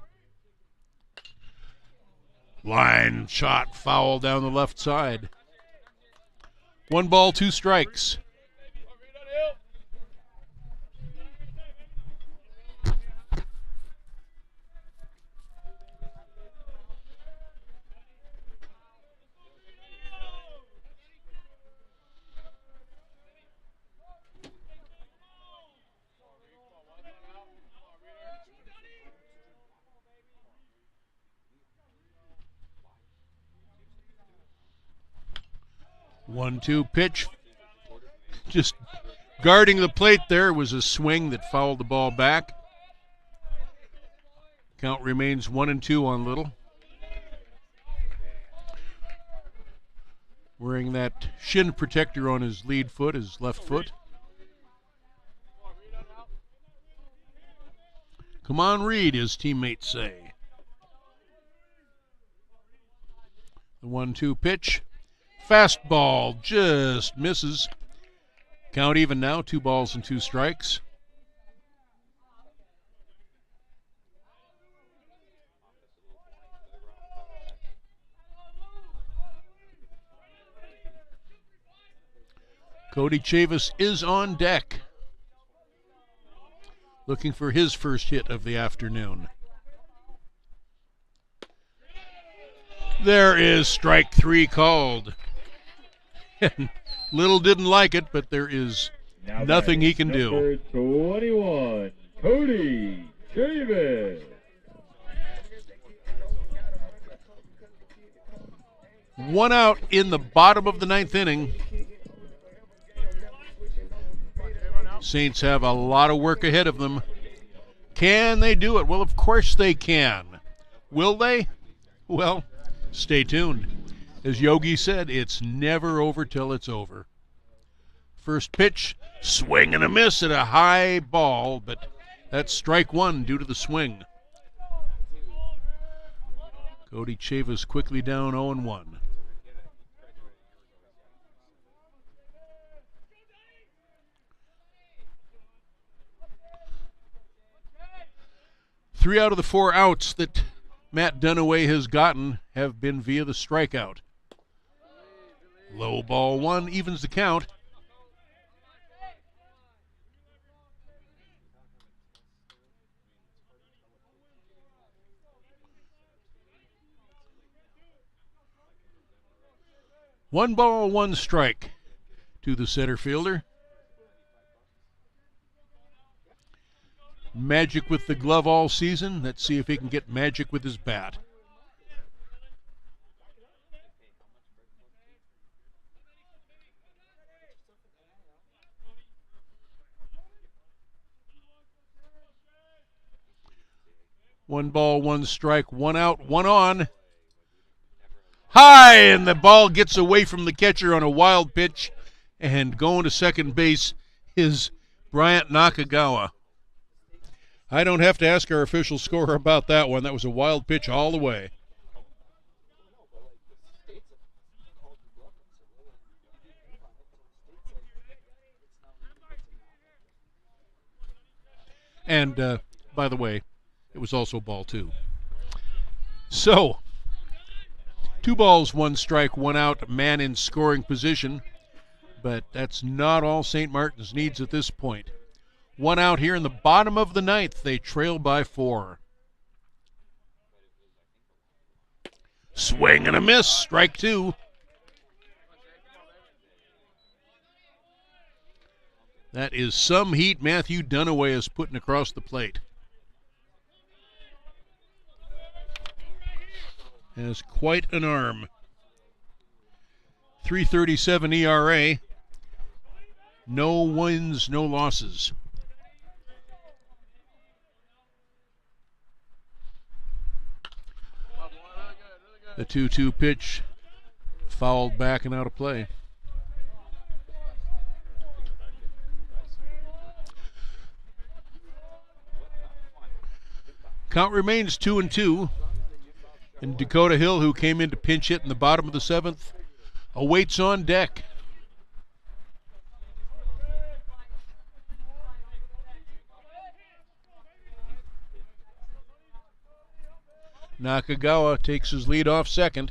Line shot foul down the left side. 1 ball, 2 strikes. One-two pitch. Just guarding the plate there was a swing that fouled the ball back. Count remains 1-2 on Little. Wearing that shin protector on his lead foot, his left foot. Come on, Reed, his teammates say. The 1-2 pitch. Fastball just misses. Count even now, 2 balls and 2 strikes. Cody Chavis is on deck, looking for his first hit of the afternoon. There is strike 3 called. Little didn't like it, but there is nothing he can do. Number 21, Cody Chavis. One out in the bottom of the 9th inning. Saints have a lot of work ahead of them. Can they do it? Well, of course they can. Will they? Well, stay tuned. As Yogi said, it's never over till it's over. First pitch, swing and a miss at a high ball, but that's strike 1 due to the swing. Cody Chavis quickly down 0-1. Three out of the 4 outs that Matt Dunaway has gotten have been via the strikeout. Low ball one evens the count. One ball, one strike to the center fielder. Magic with the glove all season. Let's see if he can get magic with his bat. One ball, one strike, one out, one on. High, and the ball gets away from the catcher on a wild pitch, and going to second base is Bryant Nakagawa. I don't have to ask our official scorer about that one. That was a wild pitch all the way. And, by the way, it was also ball two. So, 2 balls, 1 strike, 1 out, man in scoring position. But that's not all St. Martin's needs at this point. 1 out here in the bottom of the 9th. They trail by 4. Swing and a miss. Strike 2. That is some heat Matthew Dunaway is putting across the plate. Has quite an arm. 3.37 ERA. No wins, no losses. The 2-2 pitch fouled back and out of play. Count remains 2-2. And Dakota Hill, who came in to pinch hit in the bottom of the 7th, awaits on deck. Nakagawa takes his lead off second.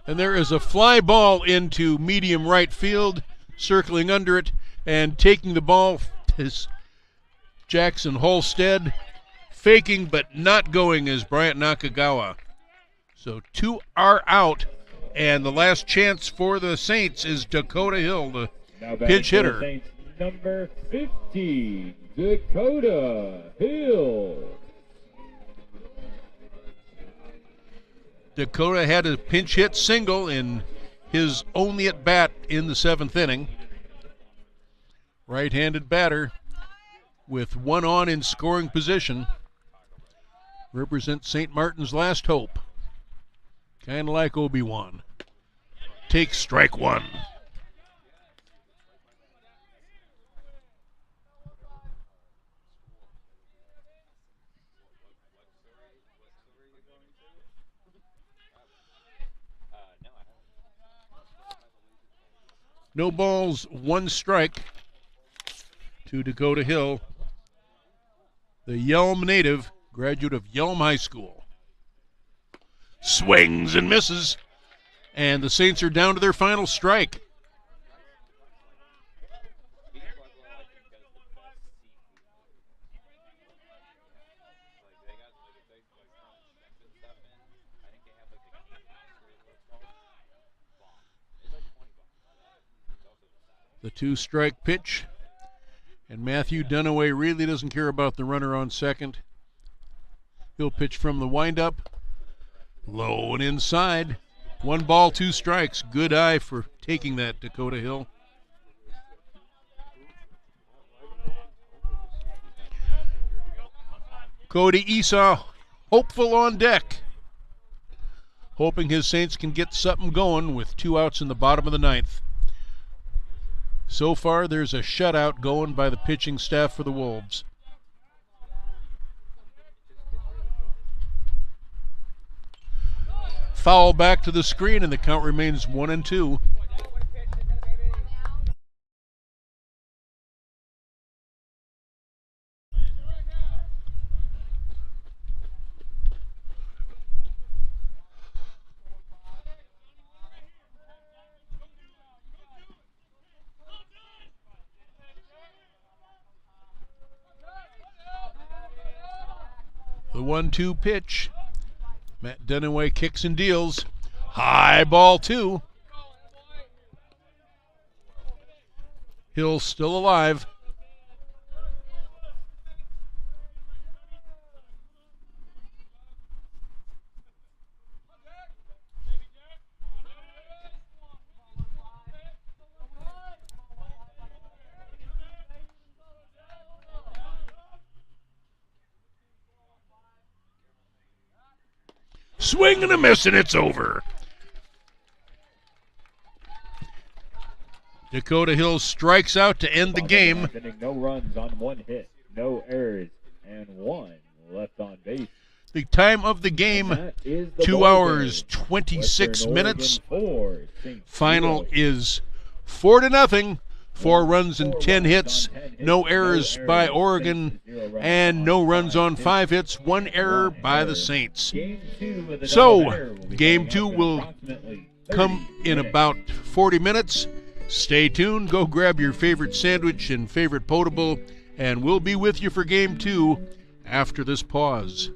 And there is a fly ball into medium right field, circling under it, and taking the ball is Jackson Holstead. Faking but not going is Bryant Nakagawa. So 2 are out, and the last chance for the Saints is Dakota Hill, the pinch hitter. Saints, number 50, Dakota Hill. Dakota had a pinch hit single in his only at bat in the 7th inning. Right-handed batter with 1 on in scoring position. Represents St. Martin's last hope. Kind of like Obi-Wan. Takes strike 1. No balls, 1 strike to Dakota Hill, the Yelm native, graduate of Yelm High School. Swings and misses, and the Saints are down to their final strike. The 2-strike pitch, and Matthew Dunaway really doesn't care about the runner on second. He'll pitch from the windup, low and inside. 1 ball, 2 strikes. Good eye for taking that, Dakota Hill. Cody Esau, hopeful on deck, hoping his Saints can get something going with 2 outs in the bottom of the 9th. So far, there's a shutout going by the pitching staff for the Wolves. Foul back to the screen, and the count remains 1-2. The 1-2 pitch. Matt Dunaway kicks and deals. High ball, 2. Hill still alive. Swing and a miss, and it's over. Dakota Hill strikes out to end the game. No runs on 1 hit, no errors, and 1 left on base. The time of the game, 2 hours, 26 minutes. Final is 4-0. 4 runs and 10 hits, no errors by Oregon, and no runs on 5 hits, 1 error by the Saints. So, Game 2 will come in about 40 minutes. Stay tuned, go grab your favorite sandwich and favorite potable, and we'll be with you for Game 2 after this pause.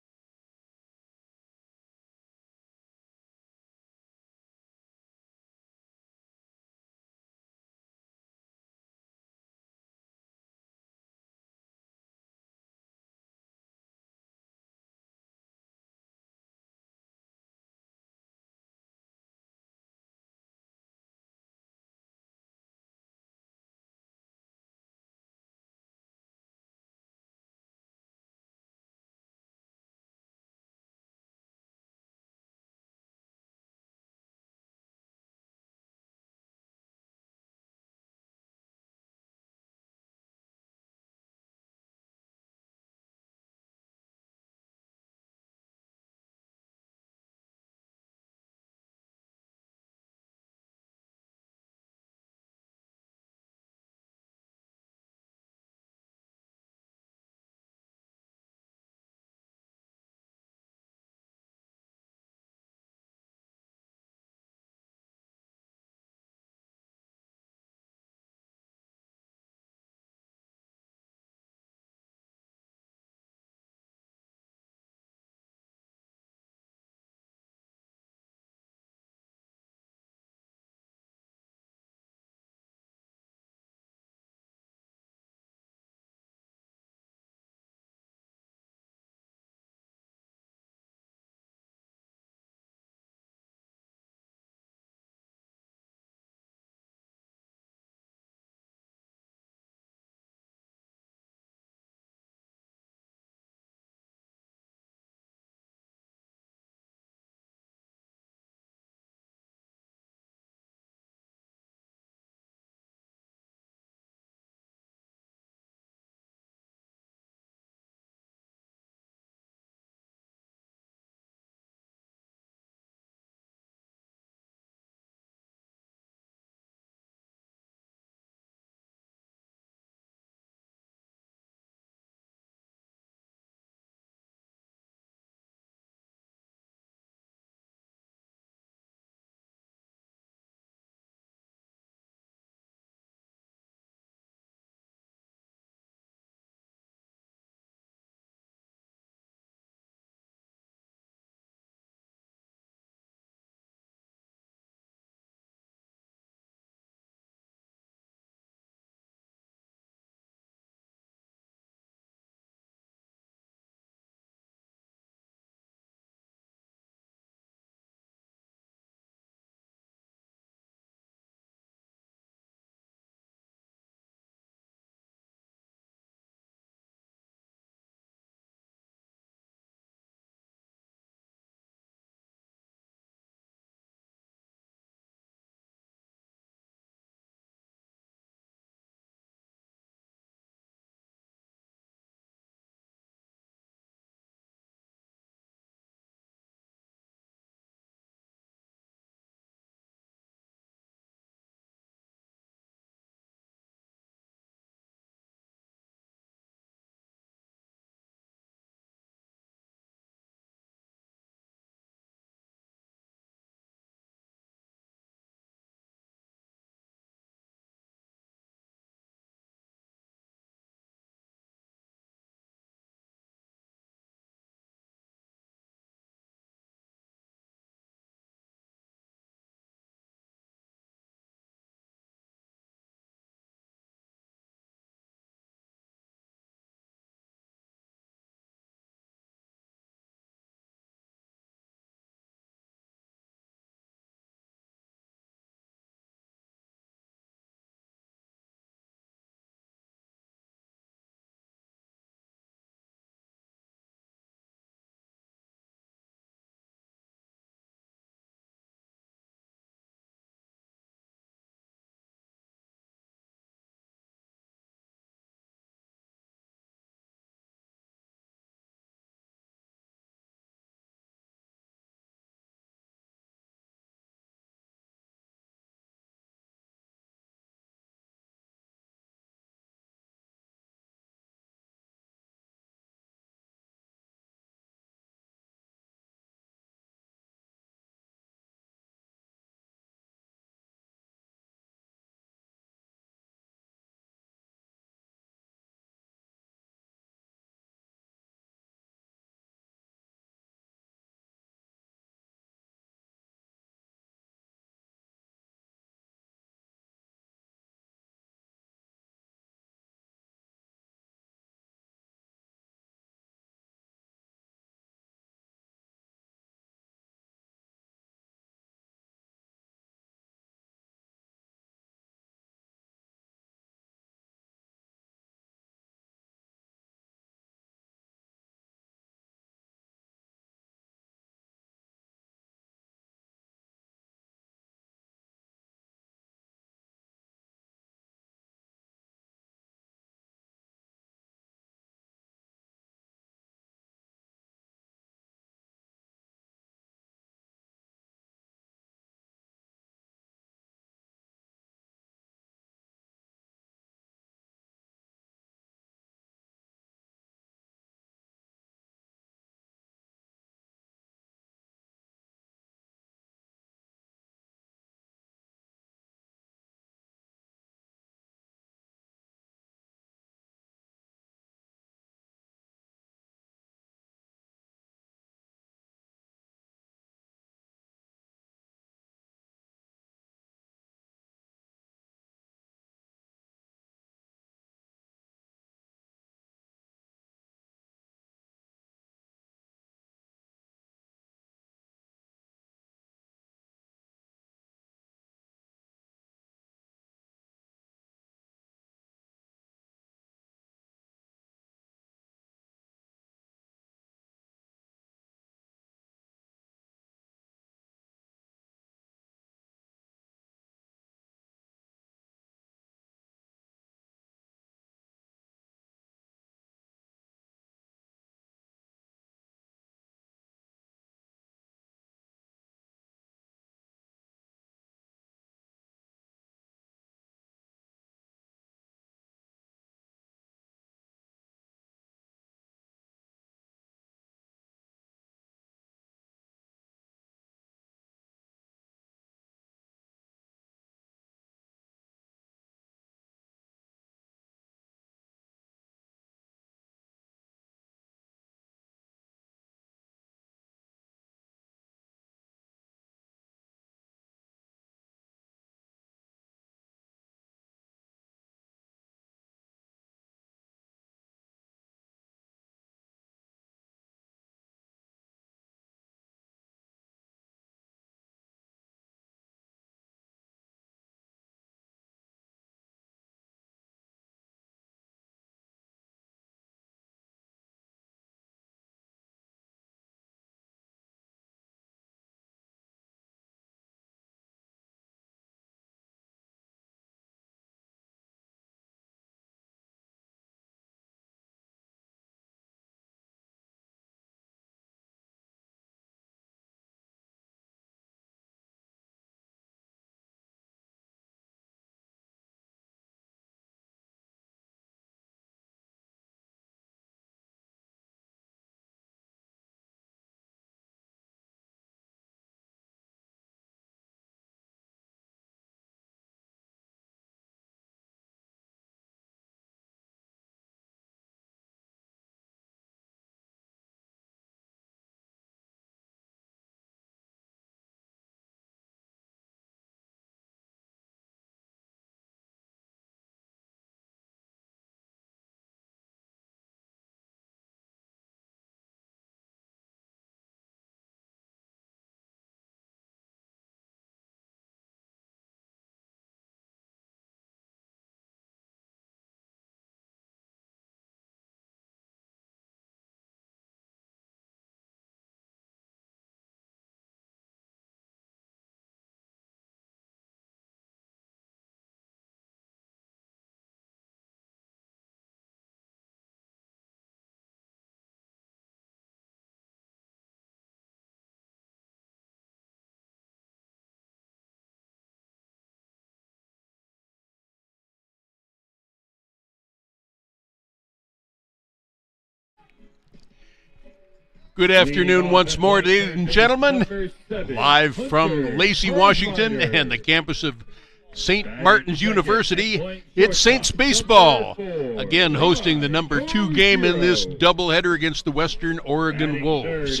Good afternoon once more, ladies and gentlemen. Live from Lacey, Washington, and the campus of St. Martin's University, it's Saints baseball. Again, hosting the number 2 game in this doubleheader against the Western Oregon Wolves.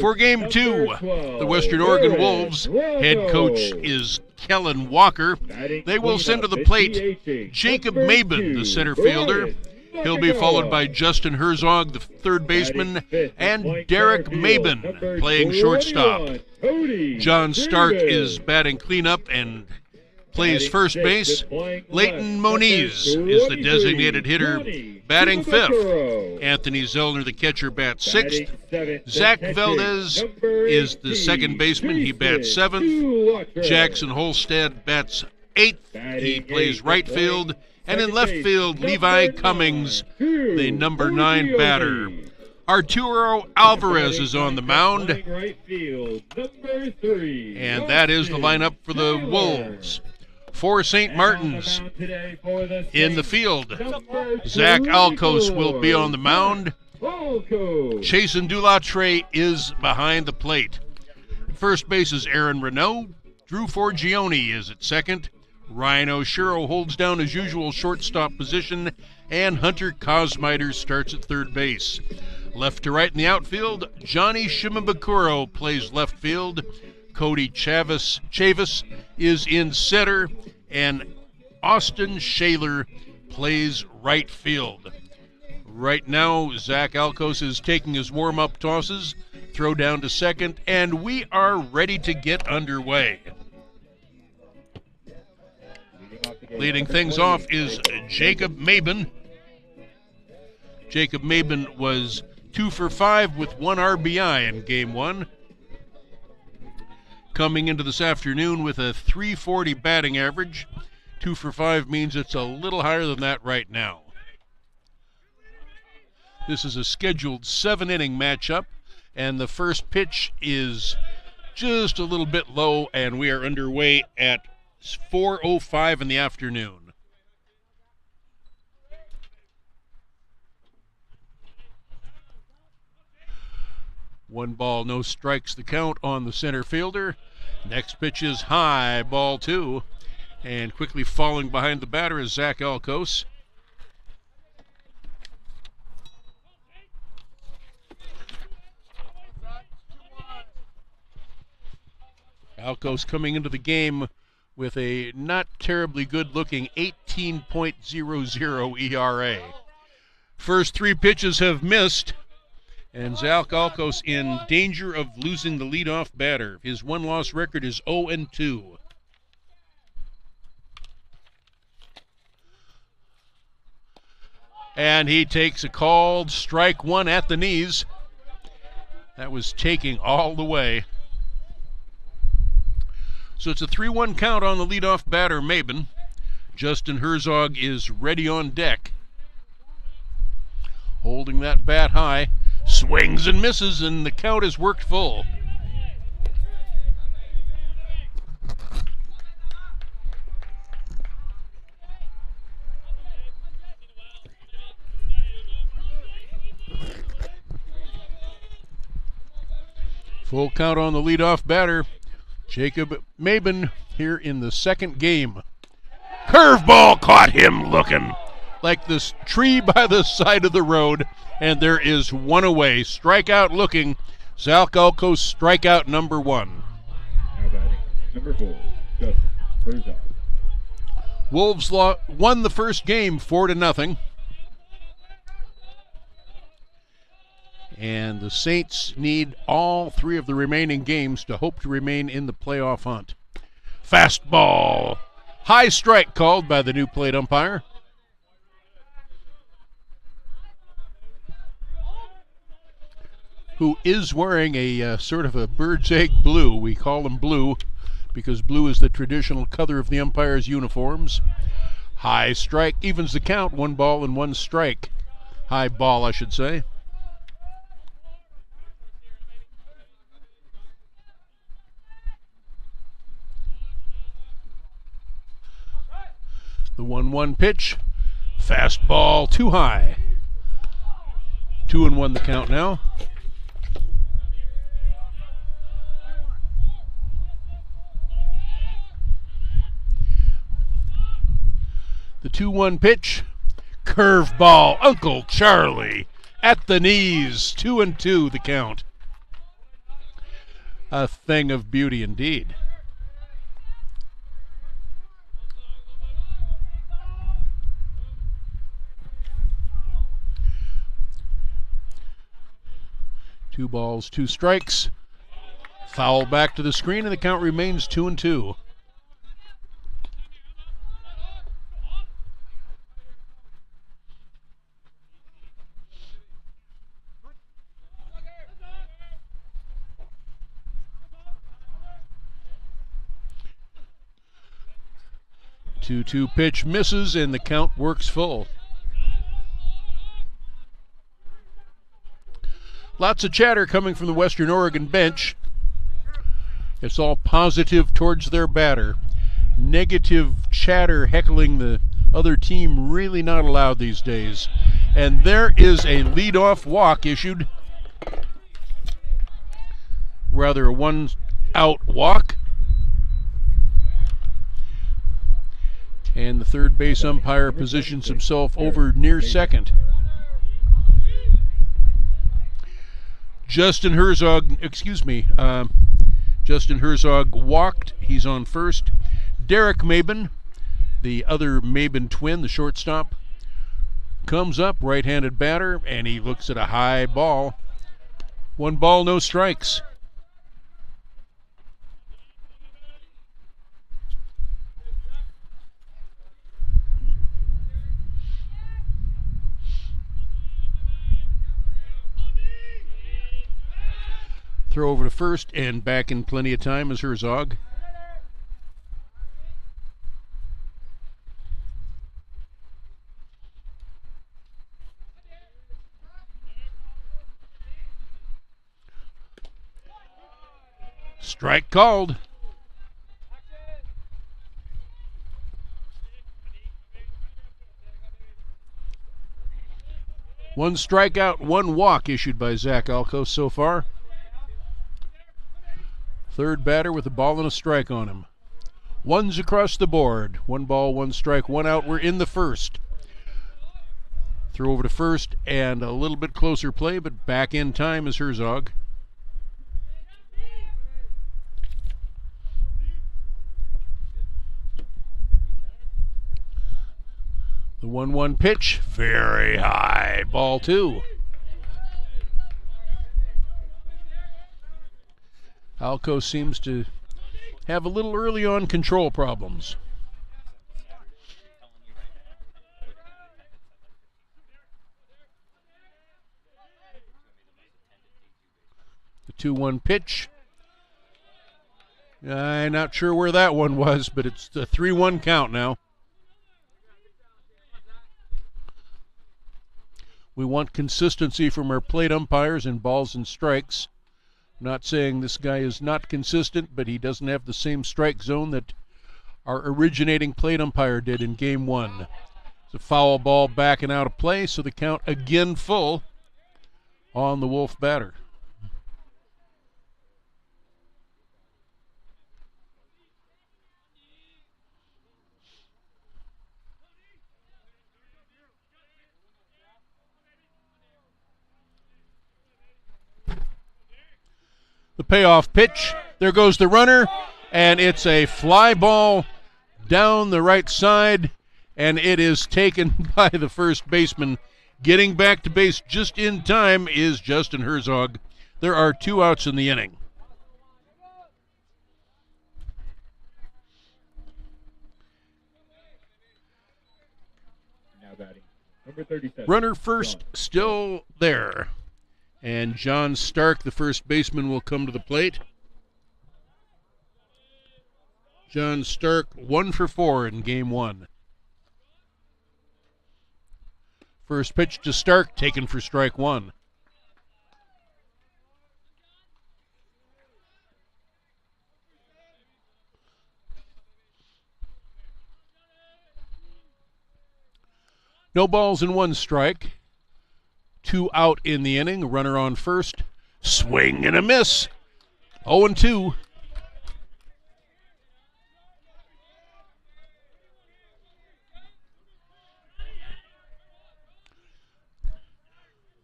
For Game 2, the Western Oregon Wolves head coach is Kellen Walker. They will send to the plate Jacob Mabin, the center fielder. He'll be followed by Justin Herzog, the third baseman, and Derek Mabin playing shortstop. John Stark is batting cleanup and plays first base. Leighton Moniz is the designated hitter, batting fifth. Anthony Zellner, the catcher, bats sixth. Zach Valdez is the second baseman. He bats seventh. Jackson Holstead bats eighth. He plays right field. And in left field, Levi Cummings, the number 9 batter. Arturo Alvarez is on the mound. And that is the lineup for the Wolves. For St. Martin's, in the field, Zach Alcos will be on the mound. Chasen Dulatre is behind the plate. First base is Aaron Renault. Drew Forgione is at second. Ryan Oshiro holds down his usual shortstop position, and Hunter Kosmiter starts at third base. Left to right in the outfield, Johnny Shimabukuro plays left field. Cody Chavis is in center, and Austin Shaler plays right field. Right now, Zach Alcos is taking his warm-up tosses, throw down to second, and we are ready to get underway. Leading things off is Jacob Mabin. Jacob Mabin was 2 for 5 with 1 RBI in Game 1. Coming into this afternoon with a .340 batting average. 2 for 5 means it's a little higher than that right now. This is a scheduled 7-inning matchup, and the first pitch is just a little bit low, and we are underway at 4:05 in the afternoon. One ball, no strikes, the count on the center fielder. Next pitch is high, ball 2. And quickly falling behind the batter is Zach Alcos. Alcos coming into the game with a not terribly good-looking 18.00 ERA. First 3 pitches have missed, and Zach Alcos in danger of losing the leadoff batter. His one-loss record is 0-2. And he takes a called strike 1 at the knees. That was taking all the way. So it's a 3-1 count on the leadoff batter, Mabin. Justin Herzog is ready on deck. Holding that bat high. Swings and misses, and the count has worked full. Full count on the leadoff batter, Jacob Mabin, here in the second game. Curveball caught him looking like this tree by the side of the road, and there is one away. Strikeout looking. Zach Alcos, strikeout number 1. Now batting number 4, Justin Herzog. Wolves won the first game 4-0. And the Saints need all 3 of the remaining games to hope to remain in the playoff hunt. Fastball. High strike called by the new plate umpire. Who is wearing a sort of a bird's egg blue. We call him blue because blue is the traditional color of the umpire's uniforms. High strike evens the count. 1 ball and 1 strike. High ball, I should say. The 1-1 pitch. Fastball too high. 2-1 the count now. The 2-1 pitch. Curveball. Uncle Charlie at the knees. 2-2 the count. A thing of beauty indeed. Two balls, 2 strikes. Foul back to the screen, and the count remains 2-2. Two pitch misses, and the count works full. Lots of chatter coming from the Western Oregon bench. It's all positive towards their batter. Negative chatter heckling the other team really not allowed these days. And there is a leadoff walk issued. Rather, a 1-out walk. And the third base umpire positions himself over near second. Justin Herzog walked. He's on first. Derek Mabin, the other Mabin twin, the shortstop, comes up, right-handed batter, and he looks at a high ball. 1 ball, no strikes. Throw over to first, and back in plenty of time is Herzog. Strike called. One strikeout, 1 walk issued by Zach Alco so far. Third batter with a ball and a strike on him. 1s across the board. 1 ball, 1 strike, 1 out. We're in the first. Throw over to first, and a little bit closer play, but back in time is Herzog. The 1-1 pitch, very high. Ball 2. Alco seems to have a little early on control problems. The 2-1 pitch. I'm not sure where that one was, but it's the 3-1 count now. We want consistency from our plate umpires in balls and strikes. Not saying this guy is not consistent, but he doesn't have the same strike zone that our originating plate umpire did in Game 1. It's a foul ball backing out of play, so the count again full on the Wolf batter. The payoff pitch. There goes the runner, and it's a fly ball down the right side, and it is taken by the first baseman. Getting back to base just in time is Justin Herzog. There are 2 outs in the inning. Now batting, number 37. Runner first, still there. And John Stark, the first baseman, will come to the plate. John Stark, 1 for 4 in Game 1. First pitch to Stark, taken for strike 1. No balls and 1 strike. 2 out in the inning. Runner on first. Swing and a miss. 0-2.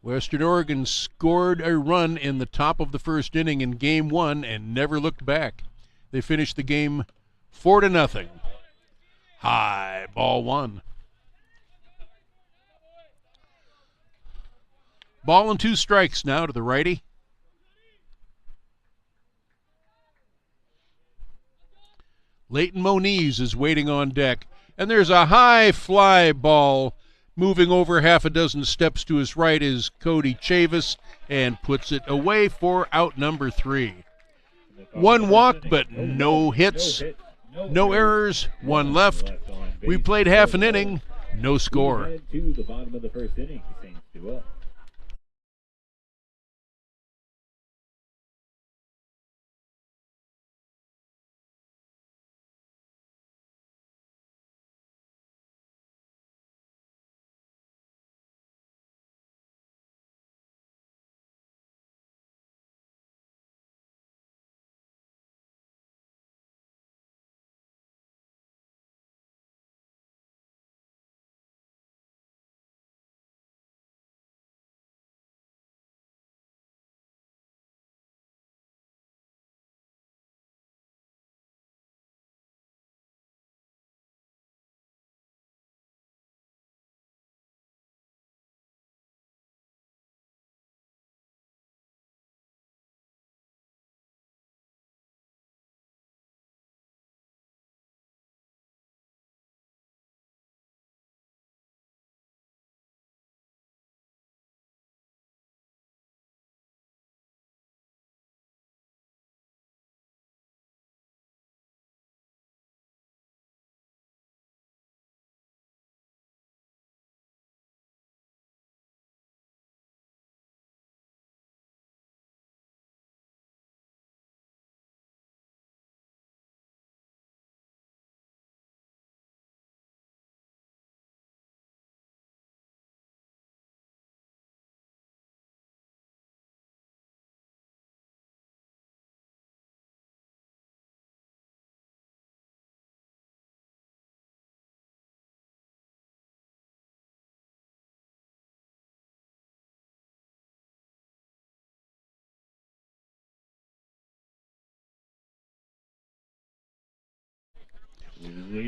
Western Oregon scored a run in the top of the first inning in Game 1 and never looked back. They finished the game 4-0. High, ball 1. Ball and 2 strikes now to the righty. Leighton Moniz is waiting on deck, and there's a high fly ball. Moving over half a dozen steps to his right is Cody Chavis and puts it away for out number 3. 1 walk, but no hits, no errors, 1 left. We played half an inning, no score. To the bottom of the first inning, the Saints 2-up.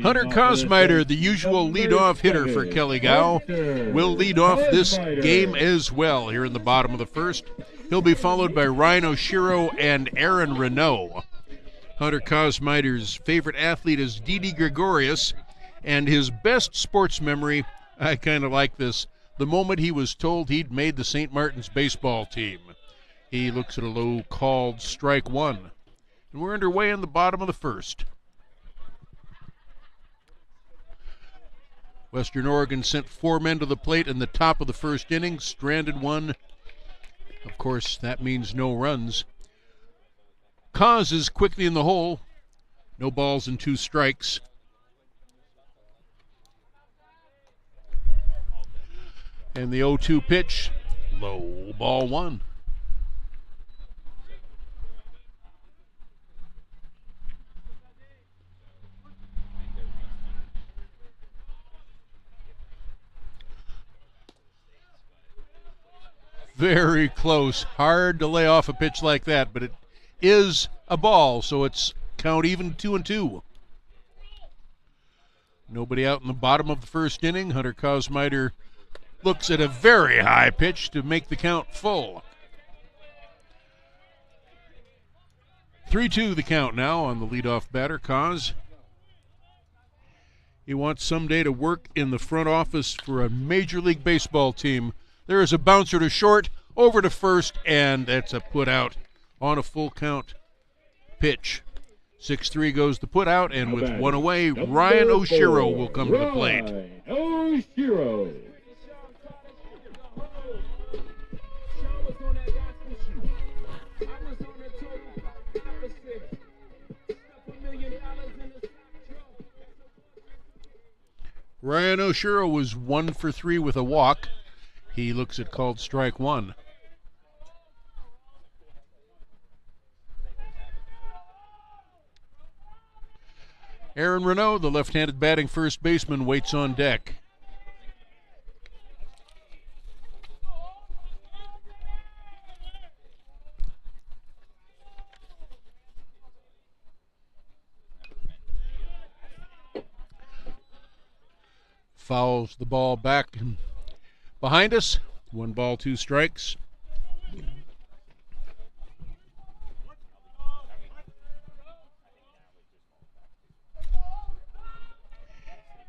Hunter Kosmiter, the usual leadoff hitter for Kelly Gow, will lead off this game as well here in the bottom of the first. He'll be followed by Ryan Oshiro and Aaron Renault. Hunter Kosmiter's favorite athlete is Didi Gregorius, and his best sports memory, I kind of like this, the moment he was told he'd made the St. Martin's baseball team. He looks at a low called strike 1. And we're underway in the bottom of the first. Western Oregon sent 4 men to the plate in the top of the first inning, stranded 1. Of course, that means no runs. Cos is quickly in the hole. No balls and 2 strikes. And the 0-2 pitch, low, ball 1. Very close. Hard to lay off a pitch like that, but it is a ball, so it's count even 2-2. Nobody out in the bottom of the first inning. Hunter Kosmiter looks at a very high pitch to make the count full. 3-2 the count now on the leadoff batter, Cos. He wants someday to work in the front office for a Major League Baseball team. There is a bouncer to short, over to first, and that's a put out on a full count pitch. 6-3 goes the put out, and with 1 away, Ryan Oshiro will come to the plate. Oshiro. Ryan Oshiro was 1 for 3 with a walk. He looks at called strike 1. Aaron Renault, the left-handed batting first baseman, waits on deck. fouls the ball back behind us. 1 ball, 2 strikes.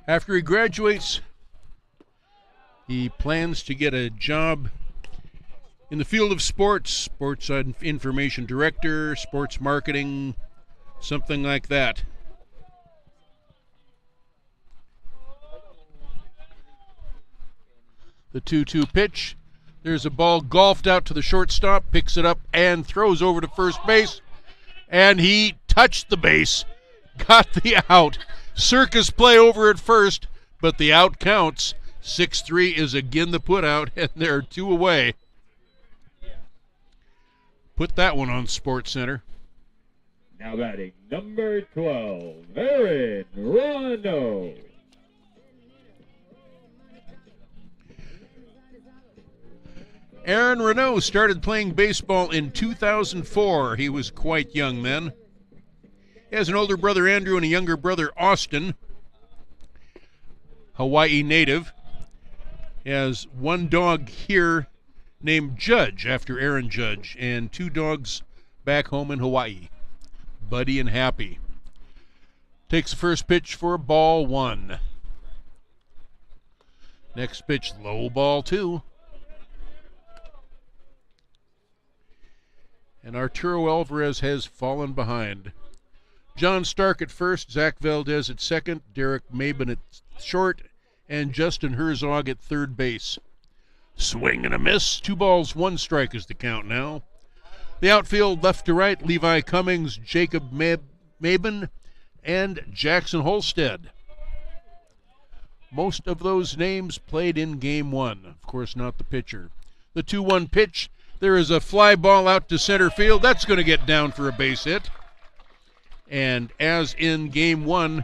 After he graduates, he plans to get a job in the field of sports information director, sports marketing, something like that. The 2-2 pitch. There's a ball golfed out to the shortstop, picks it up and throws over to first base. And he touched the base, got the out. Circus play over at first, but the out counts. 6-3 is again the put out, and they're 2 away. Put that one on Sports Center. Now batting number 12, Aaron Rondo. Aaron Renault started playing baseball in 2004. He was quite young then. He has an older brother, Andrew, and a younger brother, Austin. Hawaii native. He has 1 dog here named Judge, after Aaron Judge, and 2 dogs back home in Hawaii, Buddy and Happy. Takes the first pitch for a ball 1. Next pitch, low ball 2. And Arturo Alvarez has fallen behind. John Stark at first, Zach Valdez at second, Derek Mabin at short, and Justin Herzog at third base. Swing and a miss. 2 balls, 1 strike is the count now. The outfield left to right, Levi Cummings, Jacob Mabin, and Jackson Holstead. Most of those names played in Game 1. Of course, not the pitcher. The 2-1 pitch. There is a fly ball out to center field. That's going to get down for a base hit. And as in Game 1,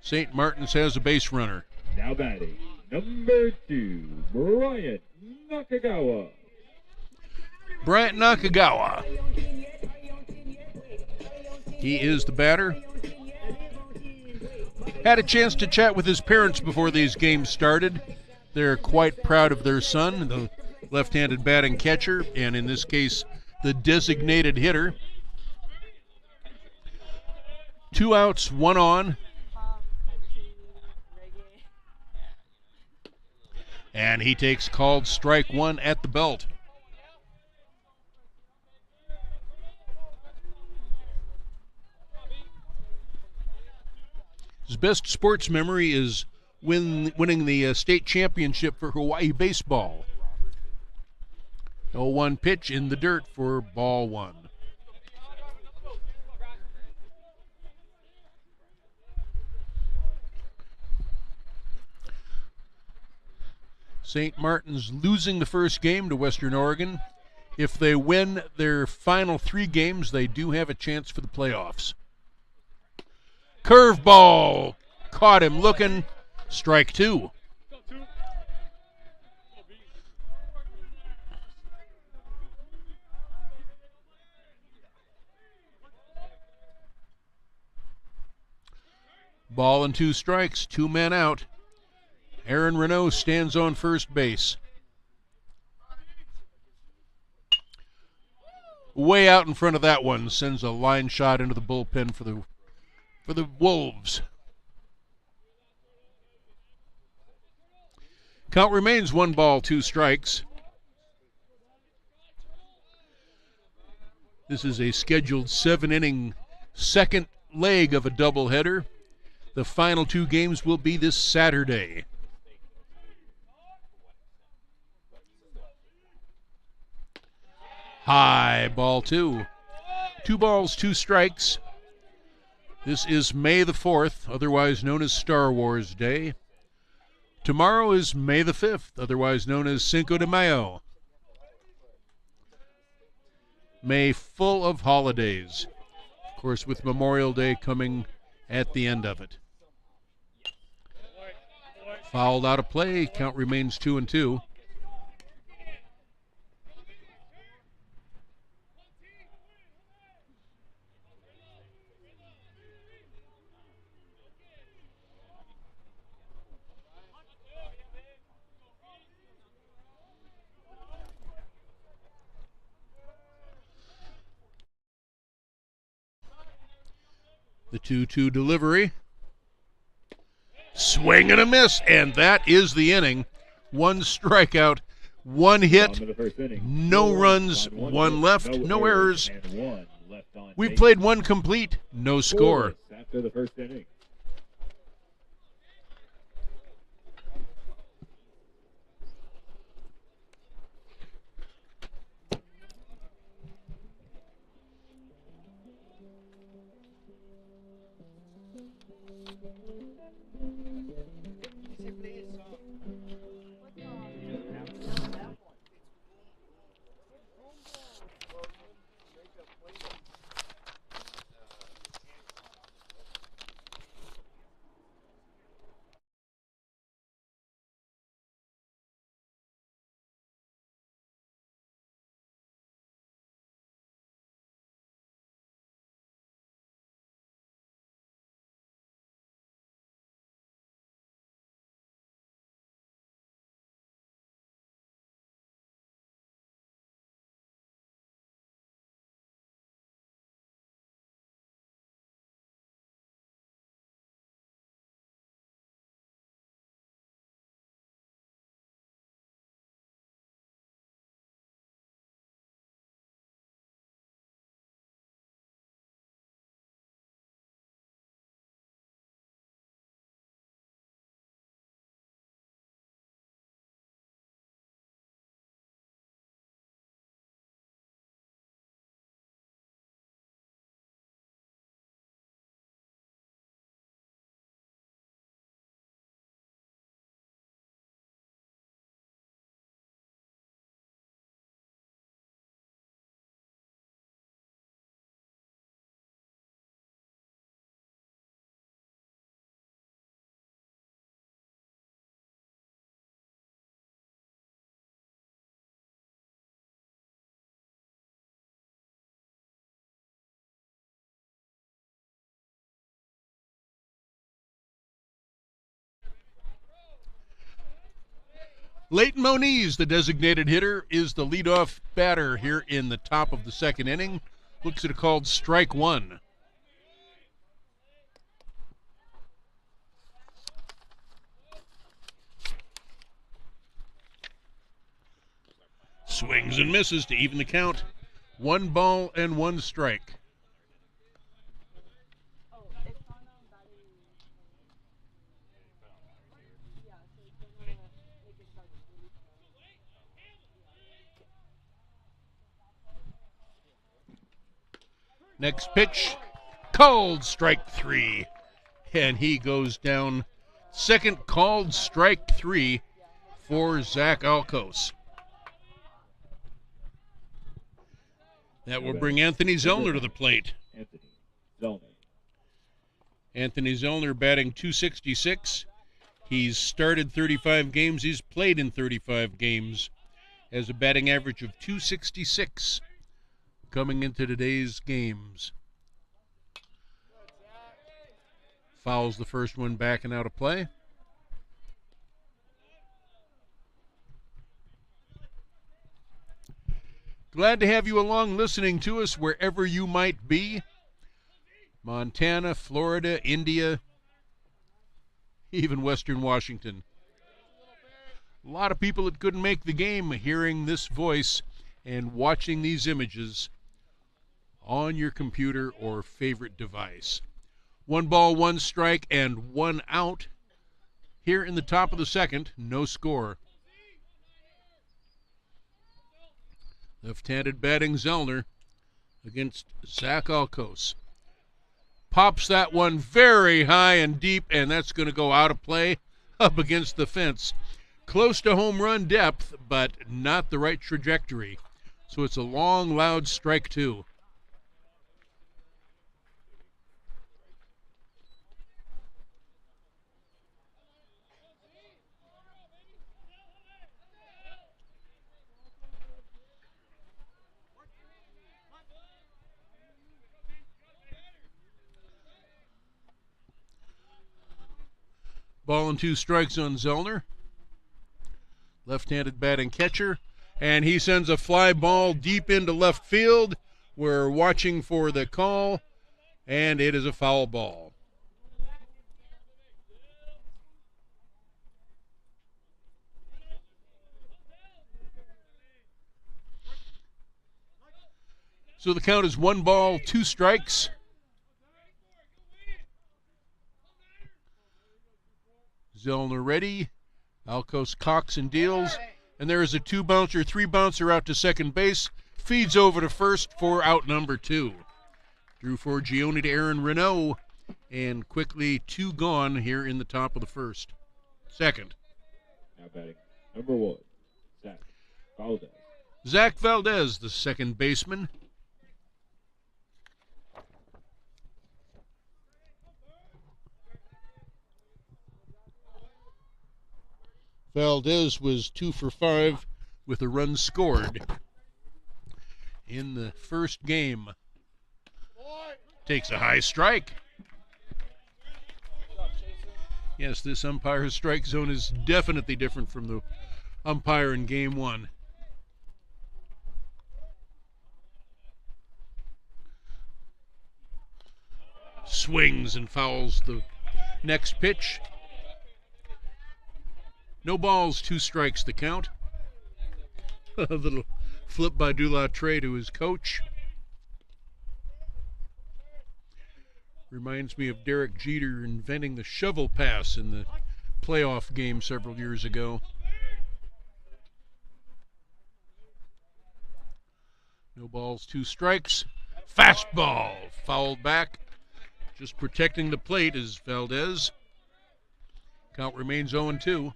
St. Martin's has a base runner. Now batting number 2, Bryant Nakagawa. Bryant Nakagawa. He is the batter. Had a chance to chat with his parents before these games started. They're quite proud of their son, the left-handed batting catcher, and in this case, the designated hitter. 2 outs, 1 on. And he takes called strike 1 at the belt. His best sports memory is winning the state championship for Hawaii baseball. 0-1 pitch in the dirt for ball 1. St. Martin's losing the first game to Western Oregon. If they win their final 3 games, they do have a chance for the playoffs. Curveball. Caught him looking. Strike 2. Ball and 2 strikes, 2 men out. Aaron Renault stands on first base. Way out in front of that one, sends a line shot into the bullpen for the Wolves. Count remains 1 ball, 2 strikes. This is a scheduled 7-inning second leg of a doubleheader. The final 2 games will be this Saturday. High, ball 2. 2 balls, 2 strikes. This is May the 4th, otherwise known as Star Wars Day. Tomorrow is May the 5th, otherwise known as Cinco de Mayo. May full of holidays. Of course, with Memorial Day coming at the end of it. Fouled out of play, count remains 2-2. The 2-2 delivery. Swing and a miss, and that is the inning. 1 strikeout, 1 hit, Bottom of the first inning. no 4 runs, on 1 hit, left, no errors. and 1 left on We've base. played 1 complete, no score. Scoreless after the first inning. Leighton Moniz, the designated hitter, is the leadoff batter here in the top of the second inning. Looks at a called strike 1. Swings and misses to even the count. 1 ball and 1 strike. Next pitch, called strike 3. And he goes down. Second called strike 3 for Zach Alcos. That will bring Anthony Zellner to the plate. Anthony Zellner. Anthony Zellner batting .266. He's started 35 games. He's played in 35 games. Has a batting average of .266 coming into today's games. Fouls the first one back and out of play. Glad to have you along listening to us wherever you might be. Montana, Florida, India, even Western Washington. A lot of people that couldn't make the game hearing this voice and watching these images on your computer or favorite device. 1 ball, 1 strike, and 1 out. Here in the top of the second, no score. Left-handed batting Zellner against Zach Alcos. Pops that one very high and deep, and that's going to go out of play up against the fence. Close to home run depth, but not the right trajectory. So it's a long, loud strike 2. Ball and 2 strikes on Zellner. Left-handed batting catcher. And he sends a fly ball deep into left field. We're watching for the call. And it is a foul ball. So the count is 1 ball, 2 strikes. Zellner ready. Alcos cocks and deals. And there is a 2-bouncer, 3-bouncer out to second base. Feeds over to first for out number 2. Drew Forgione to Aaron Renault. And quickly 2 gone here in the top of the first. Second. Now batting number 1, Zach Valdez. Zach Valdez, the second baseman. Valdez was 2 for 5 with a run scored in the first game. Takes a high strike. Yes, this umpire's strike zone is definitely different from the umpire in game 1. Swings and fouls the next pitch. No balls, 2 strikes the count. A little flip by Dulattre to his coach. Reminds me of Derek Jeter inventing the shovel pass in the playoff game several years ago. No balls, 2 strikes. Fastball, fouled back. Just protecting the plate is Valdez. Count remains 0-2.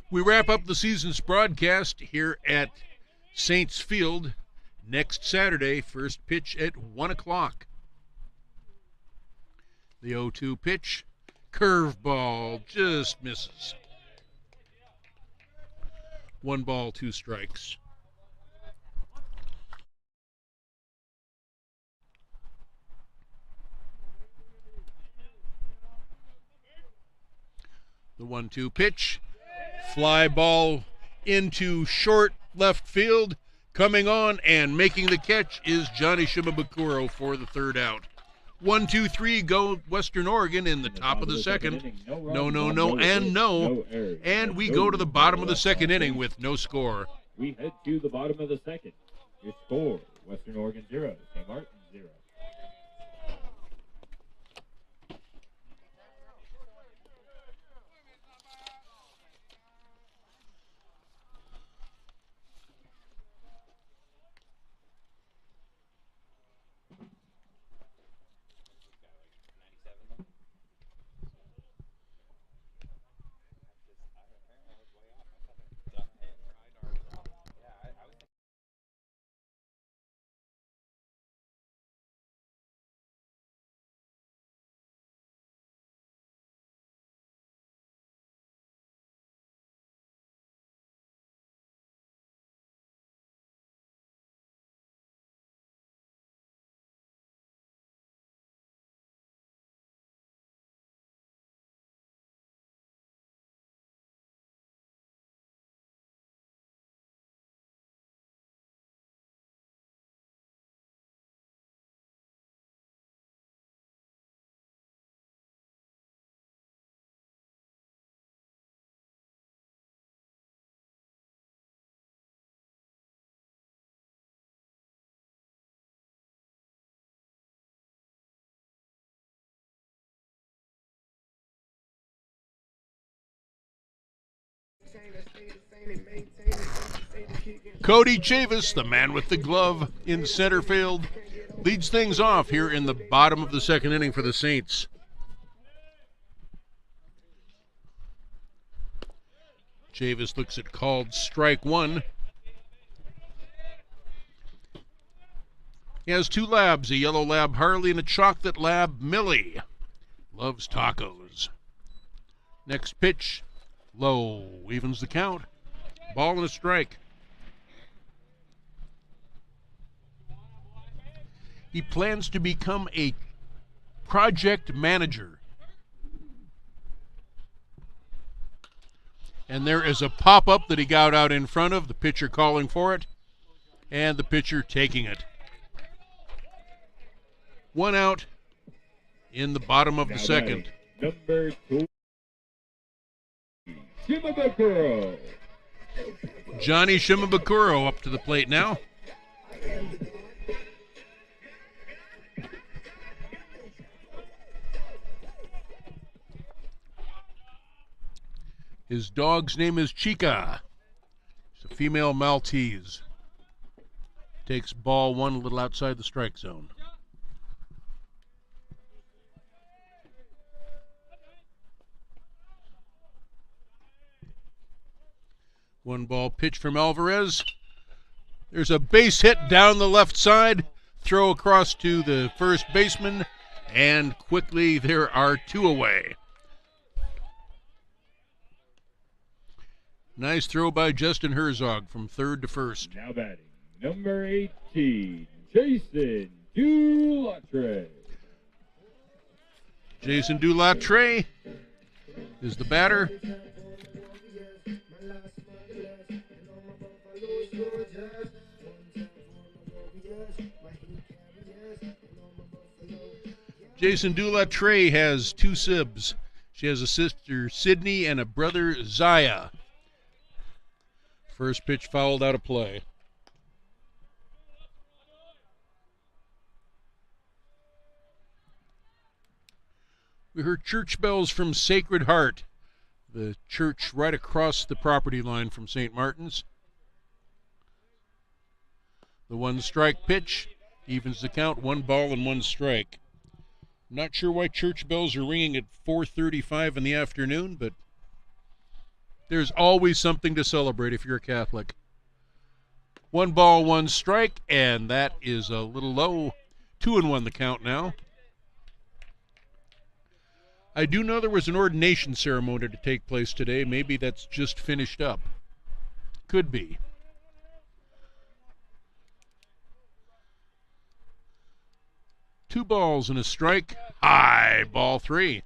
We wrap up the season's broadcast here at Saints Field next Saturday. First pitch at 1 o'clock. The 0-2 pitch. Curveball just misses. 1 ball, 2 strikes. The 1-2 pitch. Fly ball into short left field. Coming on and making the catch is Johnny Shimabukuro for the 3rd out. 1-2-3 go Western Oregon in the top of the second. No, and no. And we go to the bottom of the second inning with no score. We head to the bottom of the second. Your score, Western Oregon 0, St. Martin 0. Cody Chavis, the man with the glove in center field, leads things off here in the bottom of the second inning for the Saints. Chavis looks at called strike 1. He has 2 labs, a yellow lab Harley and a chocolate lab Millie. Loves tacos. Next pitch, low, evens the count. Ball and a strike. He plans to become a project manager. And there is a pop-up that he got out in front of, the pitcher calling for it. and the pitcher taking it. 1 out in the bottom of the second. Number 2, Shimabukuro. Johnny Shimabukuro up to the plate now. His dog's name is Chica. It's a female Maltese. Takes ball 1 a little outside the strike zone. One ball pitch from Alvarez. There's a base hit down the left side. Throw across to the first baseman. And quickly there are 2 away. Nice throw by Justin Herzog from third to first. Now batting, number 18, Jason Dulatre. Jason Dulatre is the batter. Jason Dulatre has 2 sibs. She has a sister, Sydney, and a brother, Zaya. First pitch fouled out of play. We heard church bells from Sacred Heart, the church right across the property line from St. Martin's. The 1-strike pitch evens the count, 1 ball and 1 strike. Not sure why church bells are ringing at 4:35 in the afternoon, but there's always something to celebrate if you're a Catholic. 1 ball, 1 strike, and that is a little low. 2-1 the count now. I do know there was an ordination ceremony to take place today. Maybe that's just finished up. Could be. Two balls and a strike. High, ball 3.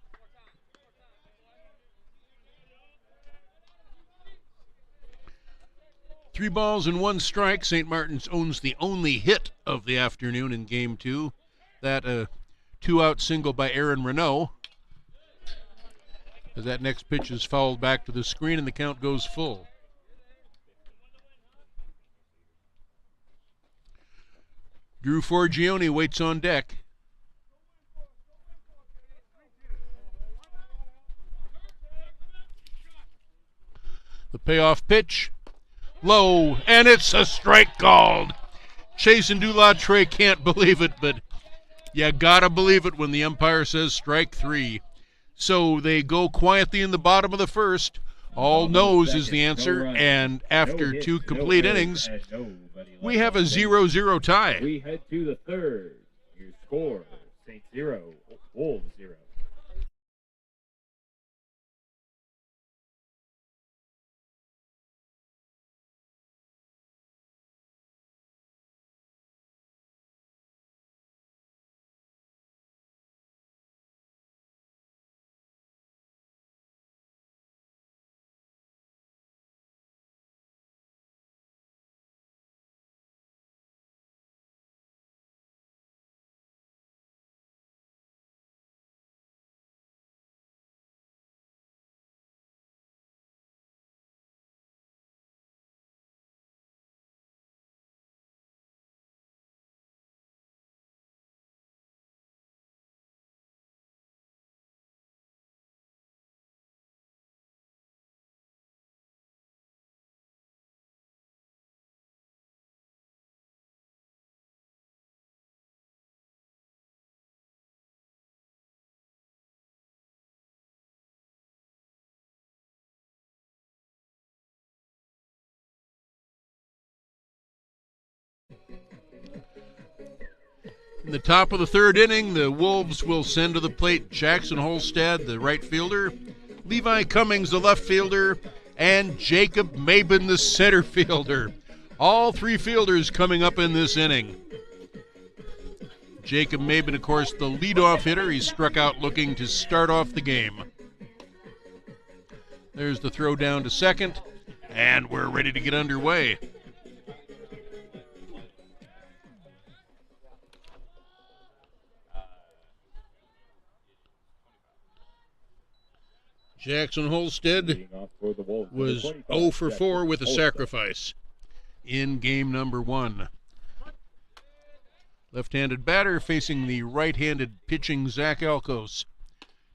Three balls and 1 strike. St. Martin's owns the only hit of the afternoon in Game 2. That 2-out single by Aaron Renault. As that next pitch is fouled back to the screen and the count goes full. Drew Forgione waits on deck. The payoff pitch. Low, and it's a strike called. Jason Dulatre can't believe it, but you gotta believe it when the umpire says strike 3. So they go quietly in the bottom of the first. All no's is the answer, and after 2 complete innings, we have a 0-0 tie. We head to the third. Your score, Saints 0, Wolves 0. In the top of the third inning, the Wolves will send to the plate Jackson Holstad, the right fielder, Levi Cummings, the left fielder, and Jacob Mabin, the center fielder. All 3 fielders coming up in this inning. Jacob Mabin, of course, the leadoff hitter. He struck out looking to start off the game. There's the throw down to second, and we're ready to get underway. Jackson Holstead Leading off for the Wolves, number was 25, 0 for 4 Jackson with a Holstead. sacrifice in game number 1. Left-handed batter facing the right-handed pitching Zach Alkos.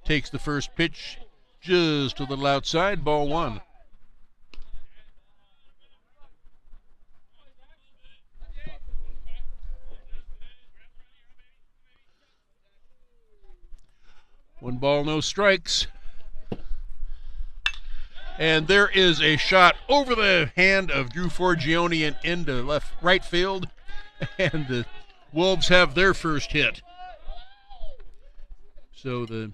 Takes the first pitch just a little outside, ball 1. One ball, no strikes. And there is a shot over the hand of Drew Forgione and into right field. And the Wolves have their first hit. So the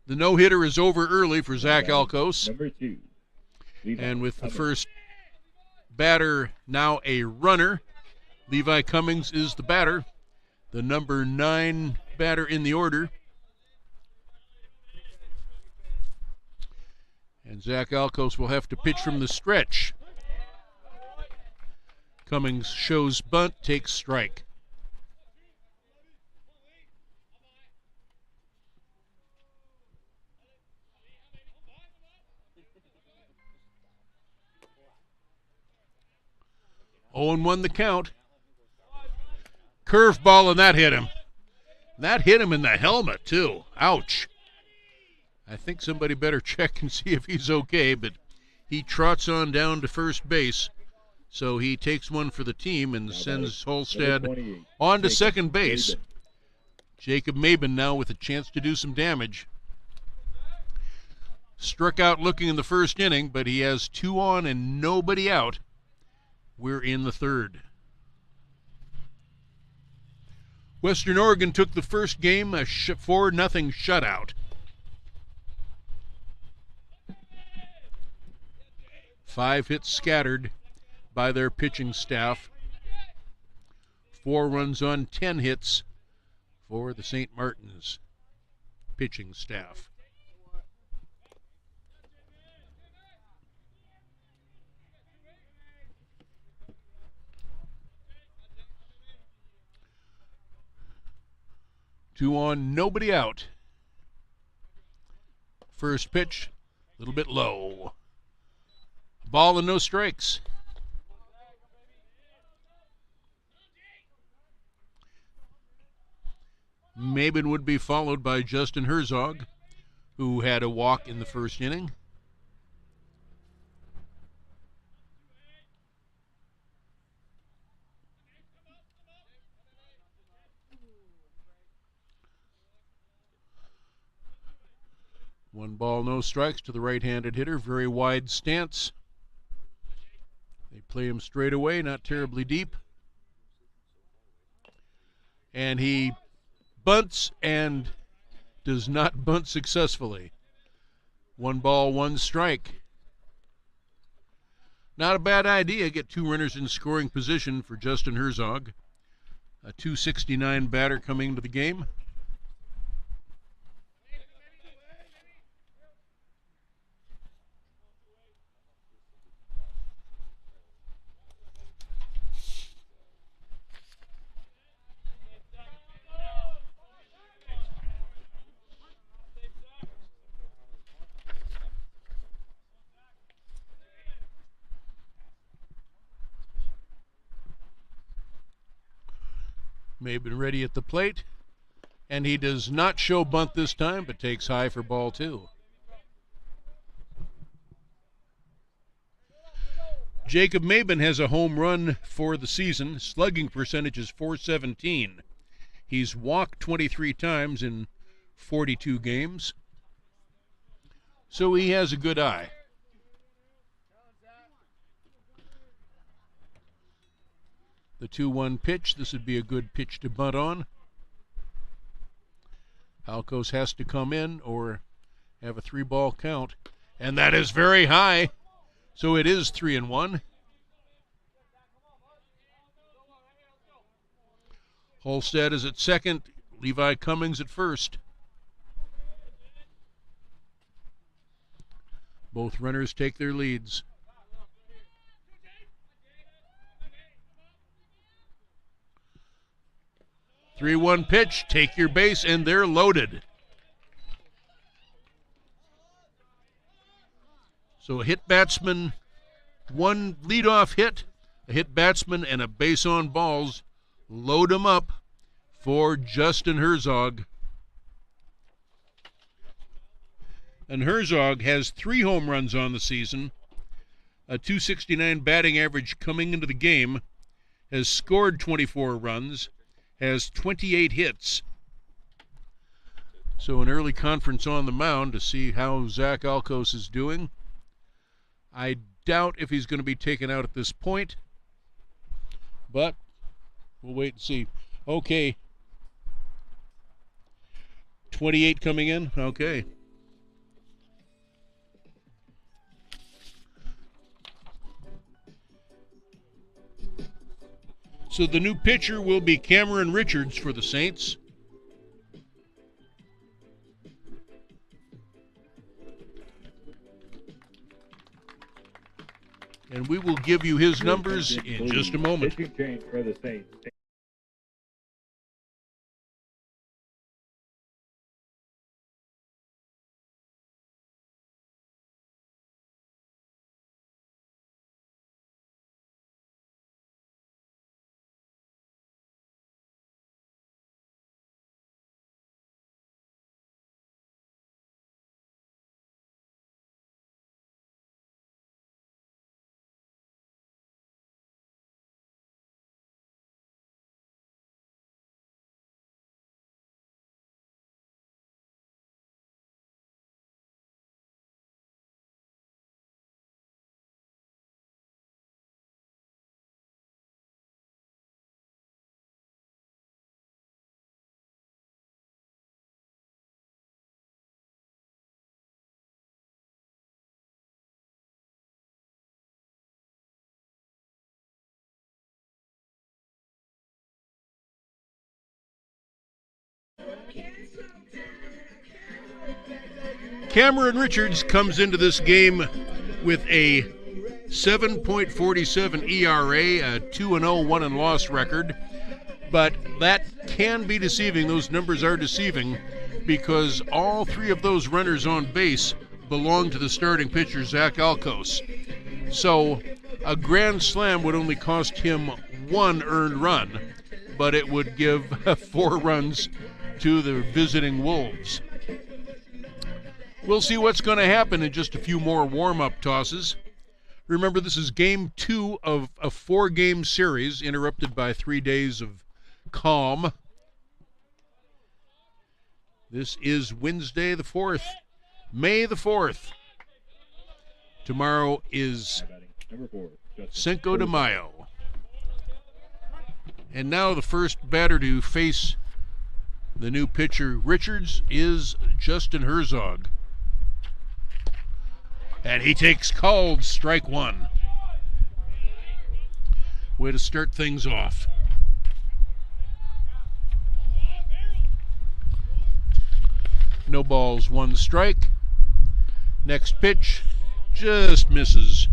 no-hitter is over early for Zach Alkos. Number 2. Levi And with the Cummings. first batter now a runner, Levi Cummings is the batter, the number 9 batter in the order. And Zach Alkos will have to pitch from the stretch. Cummings shows bunt, takes strike. Owen won the count. Curveball, and that hit him. That hit him in the helmet, too. Ouch. I think somebody better check and see if he's okay, but he trots on down to first base. So he takes one for the team and sends Holstead Number 28, on to Jacob second base. Maben. Jacob Maben now with a chance to do some damage. Struck out looking in the first inning, but he has 2 on and nobody out. We're in the third. Western Oregon took the first game, a 4-0 shutout. 5 hits scattered by their pitching staff. 4 runs on 10 hits for the St. Martin's pitching staff. Two on, nobody out. First pitch, a little bit low. Ball and no strikes. Maben would be followed by Justin Herzog, who had a walk in the first inning. One ball, no strikes to the right-handed hitter. Very wide stance. They play him straight away, not terribly deep. And he bunts and does not bunt successfully. 1 ball, 1 strike. Not a bad idea. Get 2 runners in scoring position for Justin Herzog. A .269 batter coming into the game. Maben ready at the plate, and he does not show bunt this time, but takes high for ball 2. Jacob Maben has a home run for the season. Slugging percentage is .417. He's walked 23 times in 42 games, so he has a good eye. The 2-1 pitch, this would be a good pitch to bunt on. Alkos has to come in or have a 3-ball count, and that is very high, so it is 3-1. Holstead is at second, Levi Cummings at first. Both runners take their leads. Three-one pitch, take your base, and they're loaded. So a hit batsman, one leadoff hit, a hit batsman, and a base on balls. Load 'em up for Justin Herzog. And Herzog has 3 home runs on the season, a .269 batting average coming into the game, has scored 24 runs, has 28 hits. So an early conference on the mound to see how Zach Alcos is doing. I doubt if he's going to be taken out at this point, but we'll wait and see. Okay. 28 coming in? Okay. So the new pitcher will be Cameron Richards for the Saints. And we will give you his numbers in just a moment. Pitching change for the Saints. Cameron Richards comes into this game with a 7.47 ERA, a 2-0 1-loss record. But that can be deceiving. Those numbers are deceiving because all 3 of those runners on base belong to the starting pitcher, Zach Alcos. So a grand slam would only cost him 1 earned run, but it would give 4 runs to the visiting Wolves. We'll see what's going to happen in just a few more warm-up tosses. Remember, this is game 2 of a 4-game series, interrupted by 3 days of calm. This is Wednesday the 4th, May the 4th. Tomorrow is Cinco de Mayo. And now the first batter to face the new pitcher, Richards, is Justin Herzog. And he takes called strike 1. Way to start things off. No balls, 1 strike. Next pitch just misses.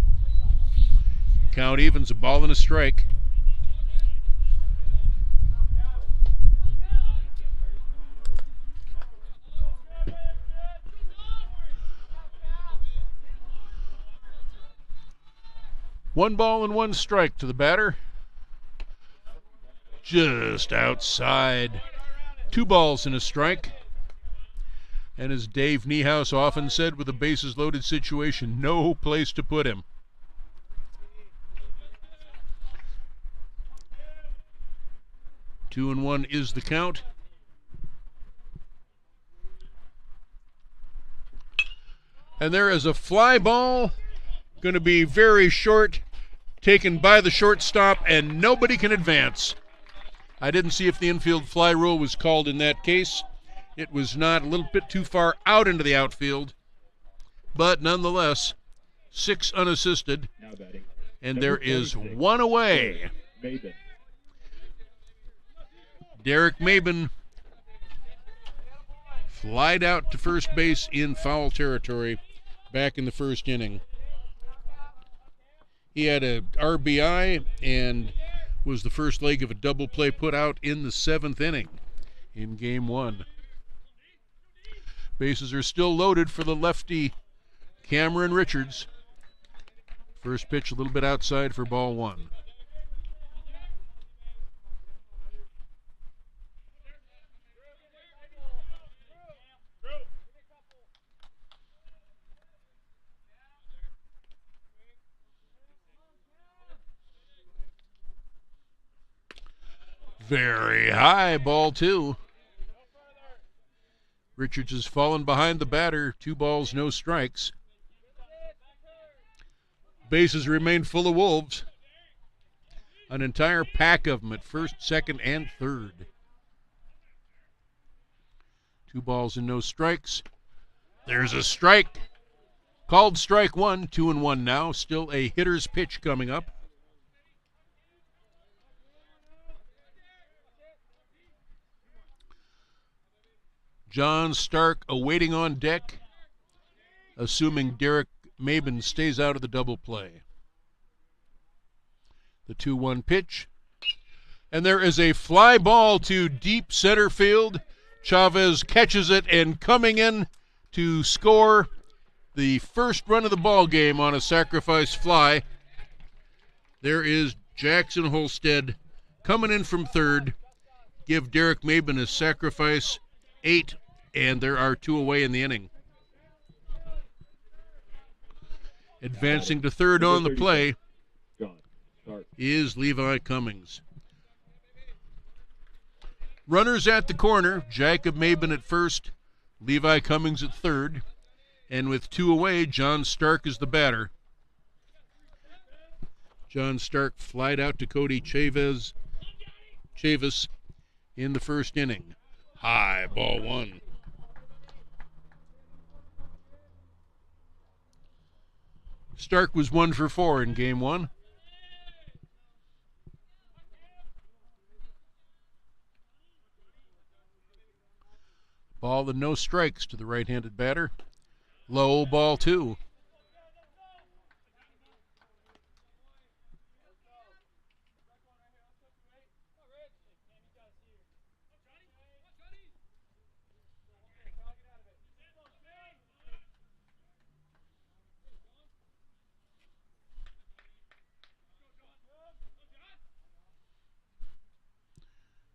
Count evens, a ball and a strike. One ball and 1 strike to the batter. Just outside. 2 balls and a strike. And as Dave Niehaus often said with a bases loaded situation, no place to put him. Two and 1 is the count. And there is a fly ball, going to be very short, taken by the shortstop, and nobody can advance. I didn't see if the infield fly rule was called in that case. It was not, a little bit too far out into the outfield, but nonetheless, 6 unassisted, and there is 1 away. Derek Mabin flied out to first base in foul territory back in the first inning. He had a RBI and was the first leg of a double play put out in the 7th inning in game 1. Bases are still loaded for the lefty Cameron Richards. First pitch a little bit outside for ball one. Very high, ball two. Richards has fallen behind the batter. 2 balls, no strikes. Bases remain full of Wolves. An entire pack of them at first, second, and third. 2 balls and no strikes. There's a strike. Called strike one, 2-1 now. Still a hitter's pitch coming up. John Stark awaiting on deck, assuming Derek Maben stays out of the double play. The 2-1 pitch. And there is a fly ball to deep center field. Chavez catches it, and coming in to score the first run of the ball game on a sacrifice fly, there is Jackson Holstead coming in from third. Give Derek Maben a sacrifice 8, and there are 2 away in the inning. Advancing to third on the play is Levi Cummings. Runners at the corner, Jacob Maben at first, Levi Cummings at third, and with 2 away, John Stark is the batter. John Stark flied out to Cody Chavis in the first inning. High, ball one. Stark was 1 for 4 in game 1. Ball and no strikes to the right-handed batter. Low, ball 2.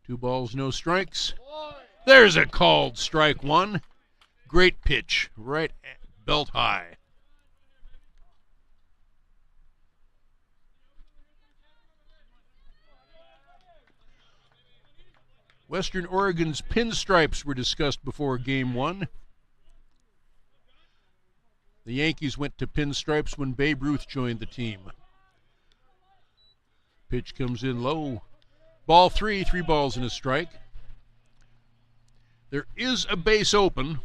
Two balls, no strikes. There's a called strike one. Great pitch, right at belt high. Western Oregon's pinstripes were discussed before game 1. The Yankees went to pinstripes when Babe Ruth joined the team. Pitch comes in low. Ball 3, 3 balls and a strike. There is a base open,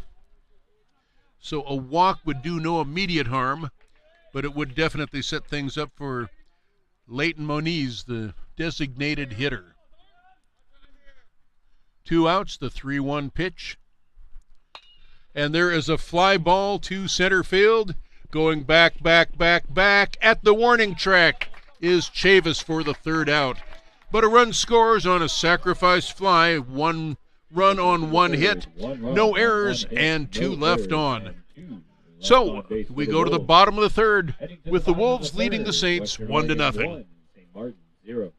so a walk would do no immediate harm, but it would definitely set things up for Leighton Moniz, the designated hitter. 2 outs, the 3-1 pitch. And there is a fly ball to center field. Going back at the warning track is Chavis for the 3rd out. But a run scores on a sacrifice fly, 1 run on 1 hit, no errors, and 2 left on. So we go to the bottom of the 3rd with the Wolves leading the Saints 1-0. St. Martin 0.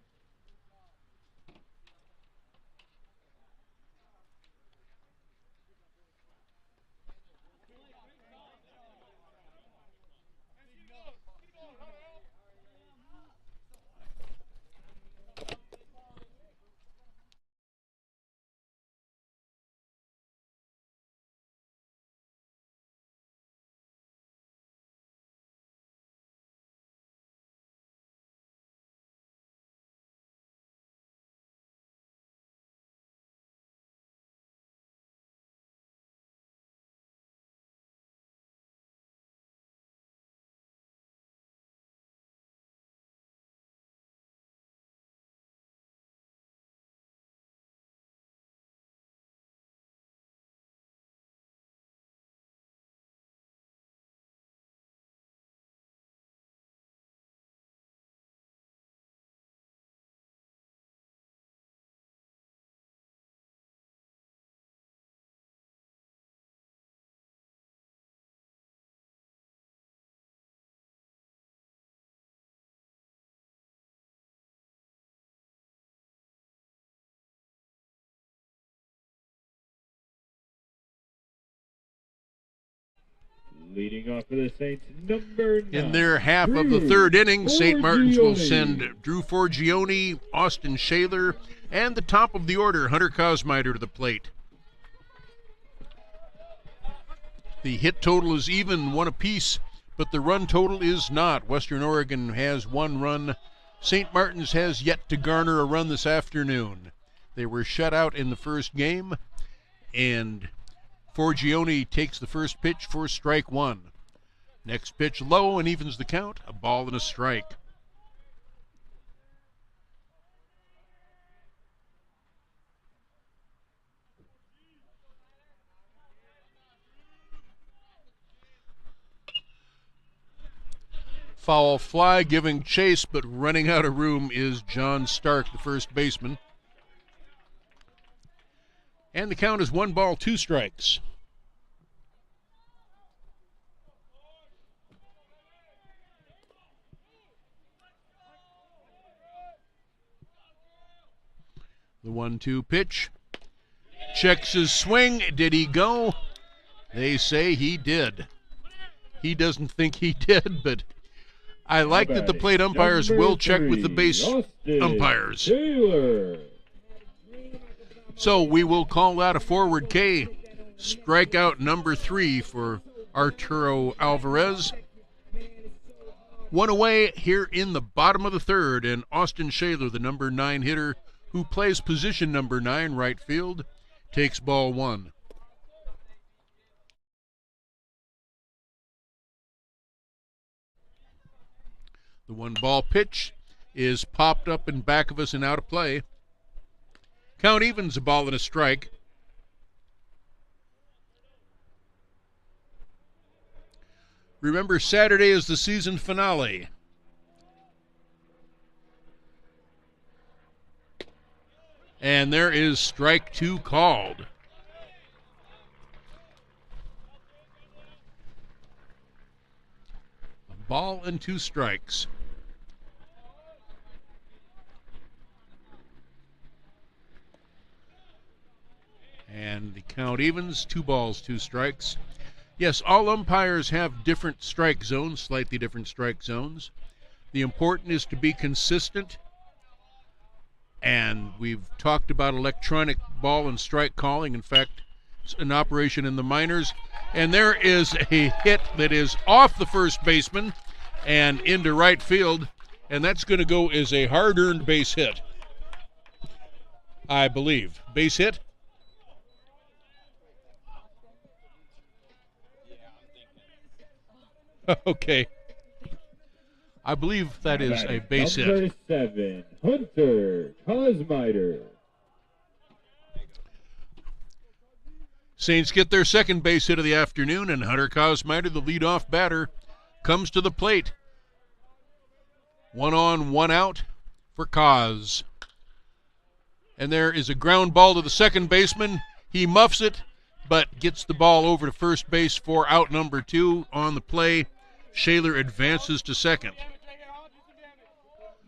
Leading off for the Saints, number 9. In their half of the third inning, St. Martin's will send Drew Forgione, Austin Shaler, and the top of the order, Hunter Kosmider, to the plate. The hit total is even, one apiece, but the run total is not. Western Oregon has 1 run. St. Martin's has yet to garner a run this afternoon. They were shut out in the first game, and Forgione takes the first pitch for strike 1. Next pitch low and evens the count, a ball and a strike. Foul fly, giving chase, but running out of room is John Stark, the first baseman. And the count is 1 ball, 2 strikes. The 1-2 pitch. Checks his swing. Did he go? They say he did. He doesn't think he did, but I like that the plate umpires will check with the base umpires. Taylor. So we will call that a forward K. Strikeout number 3 for Arturo Alvarez. 1 away here in the bottom of the third, and Austin Shaler, the number 9 hitter, who plays position number 9, right field, takes ball 1. The 1-ball pitch is popped up in back of us and out of play. Count evens, a ball and a strike. Remember, Saturday is the season finale. And there is strike 2 called. A ball and 2 strikes. And the count evens, 2 balls, 2 strikes. Yes, all umpires have different strike zones, slightly different strike zones. The important is to be consistent. And we've talked about electronic ball and strike calling. In fact, it's an operation in the minors. And there is a hit that is off the first baseman and into right field. And that's going to go as a hard-earned base hit, I believe. Base hit? Okay. I believe that is a base hit. Number 7, Hunter Kosmider. Saints get their second base hit of the afternoon, and Hunter Kosmider, the leadoff batter, comes to the plate. 1 on, 1 out for Kos. And there is a ground ball to the second baseman. He muffs it, but gets the ball over to first base for out number 2 on the play. Shaler advances to second.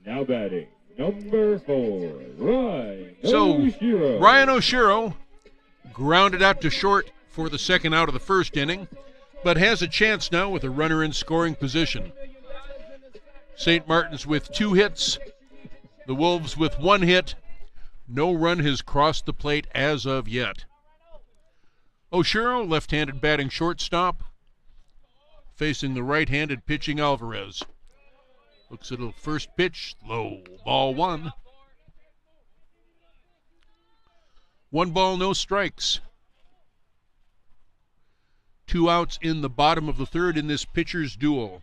Now batting, number 4, Ryan So, Ryan Oshiro grounded out to short for the second out of the first inning, but has a chance now with a runner in scoring position. St. Martin's with 2 hits, the Wolves with 1 hit. No run has crossed the plate as of yet. Oshiro, left-handed batting shortstop, facing the right-handed pitching Alvarez. Looks at a first pitch, low, ball 1. 1 ball, no strikes. 2 outs in the bottom of the third in this pitcher's duel.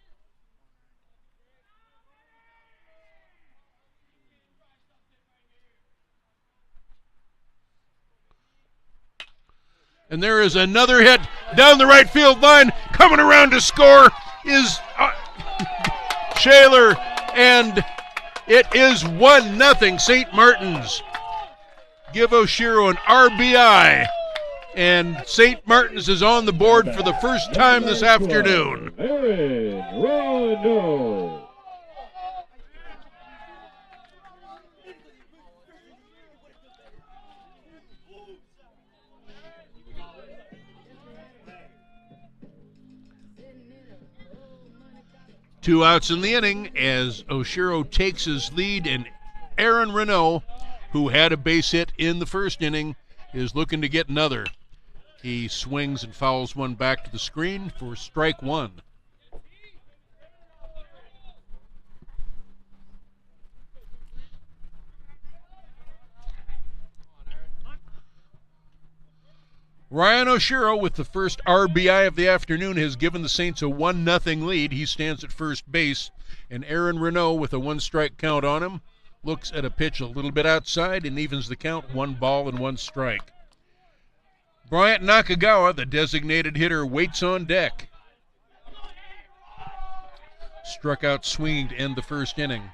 And there is another hit down the right field line. Coming around to score is Shaler, and it is 1-0 St. Martin's. Give Oshiro an RBI, and St. Martin's is on the board for the first time this afternoon. Aaron Rono. 2 outs in the inning as Oshiro takes his lead, and Aaron Renault, who had a base hit in the first inning, is looking to get another. He swings and fouls one back to the screen for strike one. Ryan Oshiro, with the first RBI of the afternoon, has given the Saints a 1-0 lead. He stands at first base, and Aaron Renault, with a 1-strike count on him, looks at a pitch a little bit outside and evens the count, 1 ball and 1 strike. Bryant Nakagawa, the designated hitter, waits on deck. Struck out swinging to end the first inning.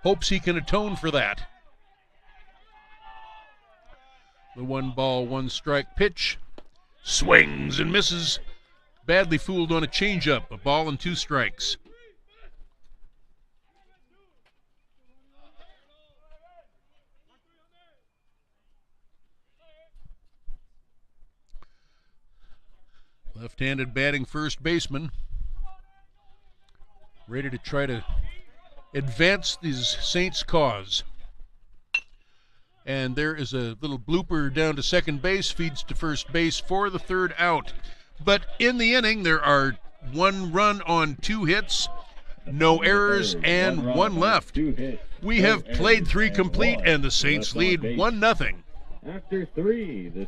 Hopes he can atone for that. The 1 ball, 1 strike pitch. Swings and misses. Badly fooled on a changeup. A ball and 2 strikes. Left-handed batting first baseman. Ready to try to advance these Saints' cause. And there is a little blooper down to second base, feeds to first base for the 3rd out. But in the inning, there are 1 run on 2 hits, no errors, and 1 left. We have played 3 complete, and the Saints lead 1-0. After 3, the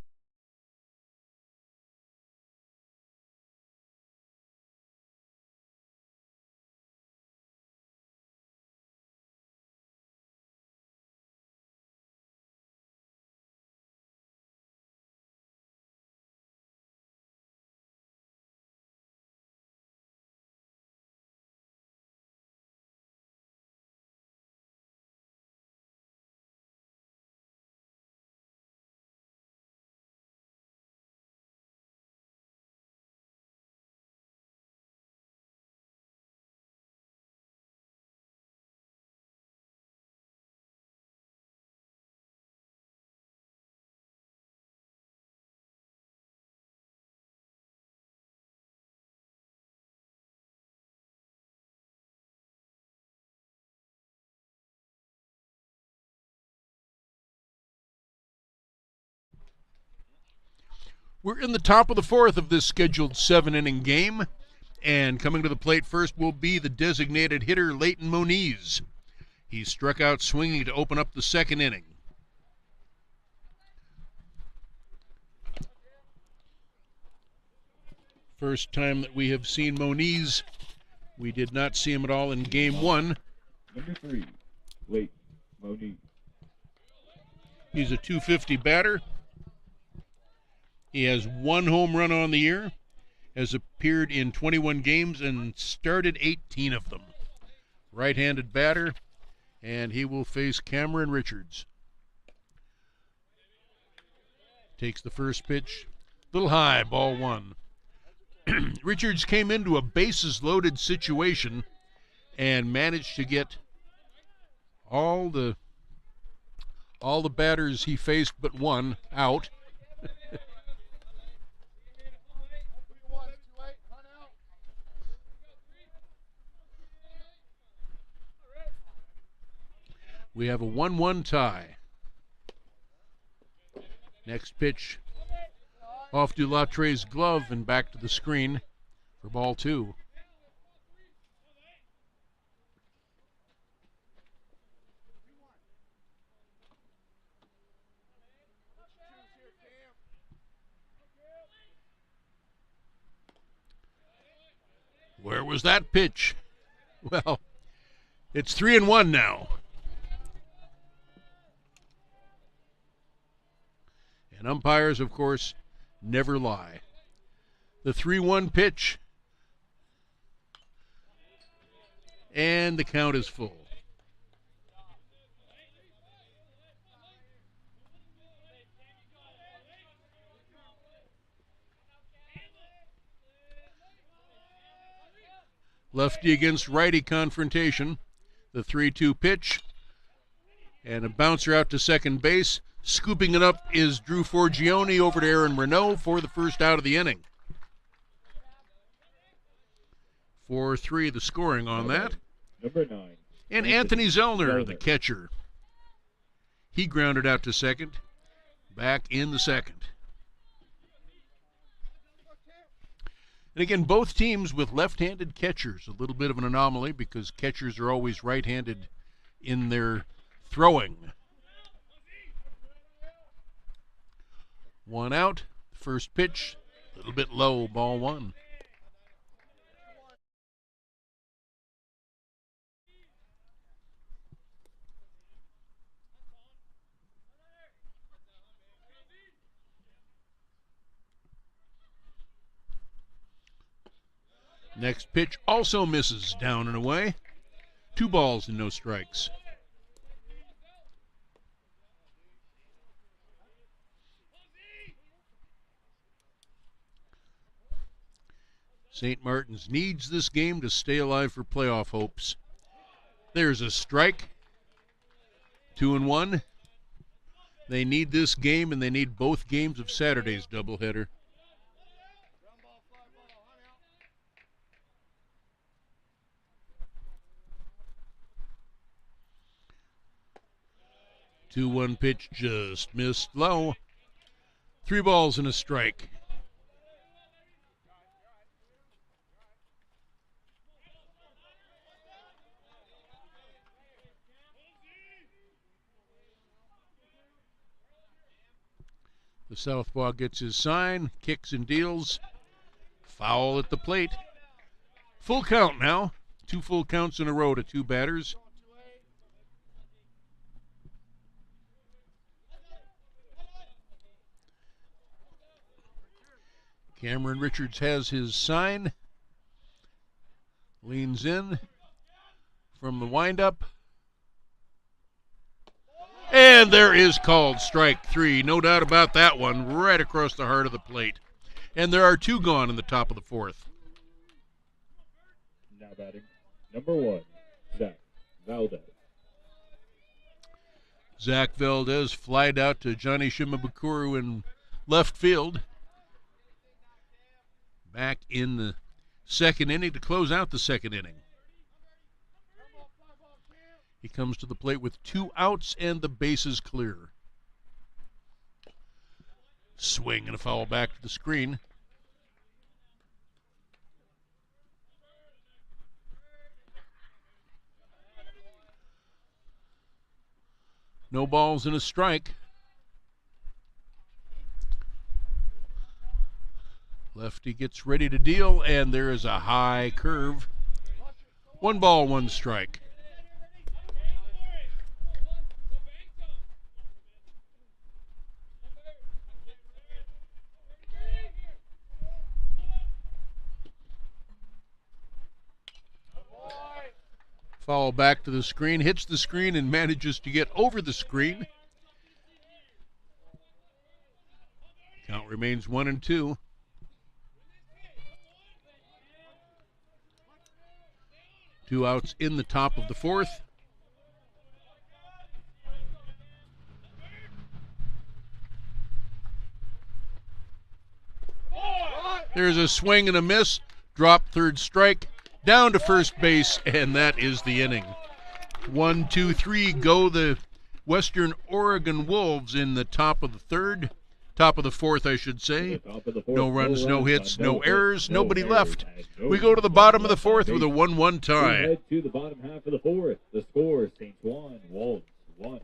We're in the top of the 4th of this scheduled 7-inning game, and coming to the plate first will be the designated hitter, Leighton Moniz. He struck out swinging to open up the 2nd inning. First time that we have seen Moniz. We did not see him at all in game 1. number 3, Leighton Moniz. He's a .250 batter. He has 1 home run on the year, has appeared in 21 games and started 18 of them. Right-handed batter, and he will face Cameron Richards. Takes the first pitch, little high, ball 1. Richards came into a bases-loaded situation and managed to get all the batters he faced but 1 out. We have a 1-1 tie. Next pitch off Dulatre's glove and back to the screen for ball 2. Where was that pitch? Well, it's 3-1 now. And umpires, of course, never lie. The 3-1 pitch. And the count is full. Lefty against righty confrontation. The 3-2 pitch. And a bouncer out to second base. Scooping it up is Drew Forgione over to Aaron Renault for the 1st out of the inning. 4-3 the scoring on that. Number 9. And Anthony Zellner, the catcher. He grounded out to second. Back in the second. And again, both teams with left-handed catchers. A little bit of an anomaly because catchers are always right-handed in their throwing. 1 out. First pitch, a little bit low, ball 1. Next pitch also misses, down and away. 2 balls and no strikes. St. Martin's needs this game to stay alive for playoff hopes. There's a strike. 2-1. They need this game, and they need both games of Saturday's doubleheader. Two-one pitch just missed low. 3 balls and a strike. The southpaw gets his sign, kicks and deals. Foul at the plate. Full count now. 2 full counts in a row to 2 batters. Cameron Richards has his sign. Leans in from the windup. And there is called strike 3. No doubt about that one. Right across the heart of the plate. And there are 2 gone in the top of the 4th. Now batting, number 1, Zach Valdez. Zach Valdez flied out to Johnny Shimabukuro in left field. Back in the second inning to close out the second inning. He comes to the plate with 2 outs and the bases clear. Swing and a foul back to the screen. No balls and a strike. Lefty gets ready to deal, and there is a high curve. 1 ball, 1 strike. Foul back to the screen, hits the screen and manages to get over the screen. Count remains 1-2. Two outs in the top of the 4th. There's a swing and a miss. Drop, 3rd strike. Down to first base, and that is the inning. 1, 2, 3 go the Western Oregon Wolves in the top of the 3rd. Top of the 4th, I should say. No runs, no hits, no errors, nobody left. We go to the bottom of the 4th with a 1-1 tie. Head to the bottom half of the 4th. The score, Saints 1, Wolves 1.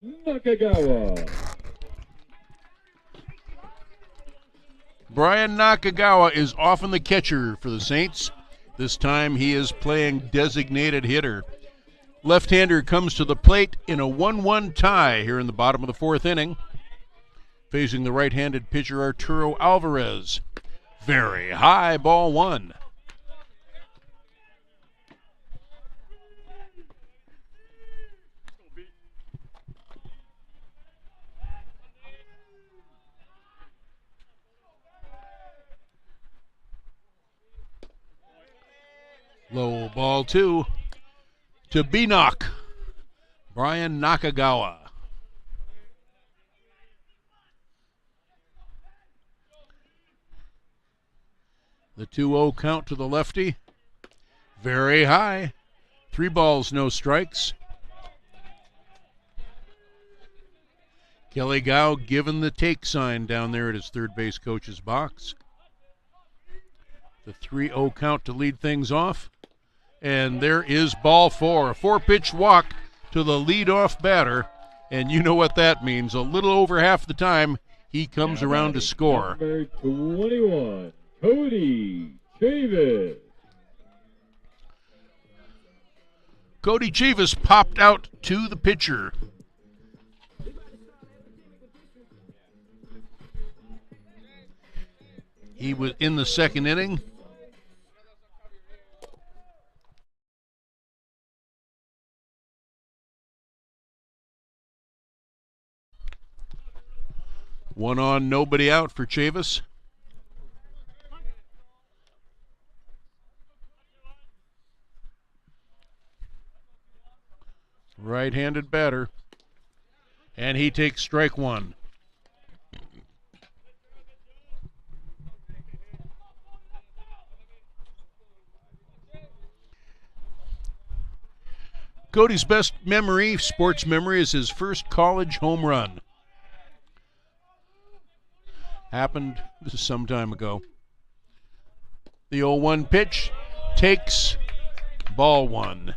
Nakagawa. Brian Nakagawa is often the catcher for the Saints. This time he is playing designated hitter. Left-hander comes to the plate in a 1-1 tie here in the bottom of the fourth inning. Facing the right-handed pitcher Arturo Alvarez. Very high, ball one. Low, ball two. To Beanock, Brian Nakagawa. The 2-0 count to the lefty. Very high. 3 balls, no strikes. Kelly Gow given the take sign down there at his third base coach's box. The 3-0 count to lead things off. And there is ball 4. A 4-pitch walk to the leadoff batter. And you know what that means. A little over half the time, he comes around to score. Number 21, Cody Chavis. Cody Chavis popped out to the pitcher. He was in the second inning. One on, nobody out for Chavis. Right-handed batter. And he takes strike one. Cody's best memory, sports memory, is his first college home run. Happened some time ago. The 0-1 pitch takes ball one.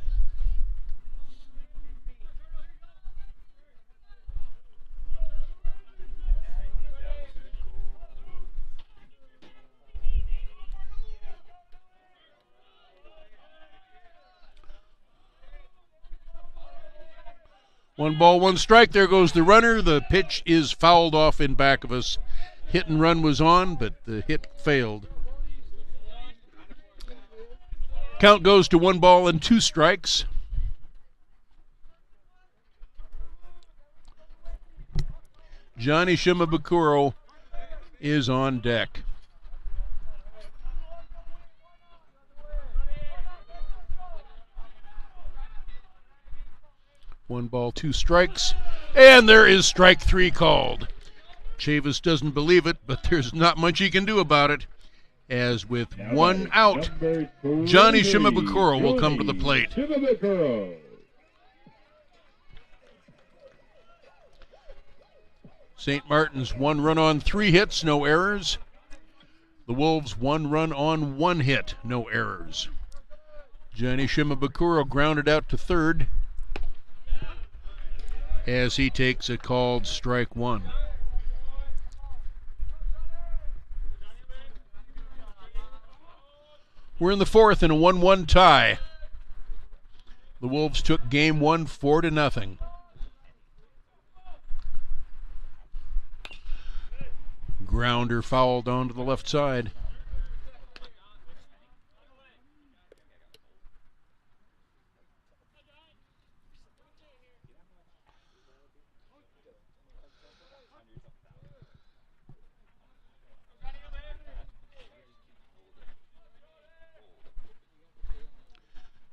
One ball, one strike. There goes the runner. The pitch is fouled off in back of us. Hit and run was on, but the hit failed. Count goes to 1 ball and 2 strikes. Johnny Shimabukuro is on deck. One ball, 2 strikes, and there is strike 3 called. Chavis doesn't believe it, but there's not much he can do about it. As with 1 out, Johnny Shimabukuro will come to the plate. Shimabukuro. St. Martin's 1 run on 3 hits, no errors. The Wolves 1 run on 1 hit, no errors. Johnny Shimabukuro grounded out to third as he takes a called strike 1. We're in the fourth in a 1-1 tie. The Wolves took game 1 4-0. Grounder fouled onto the left side.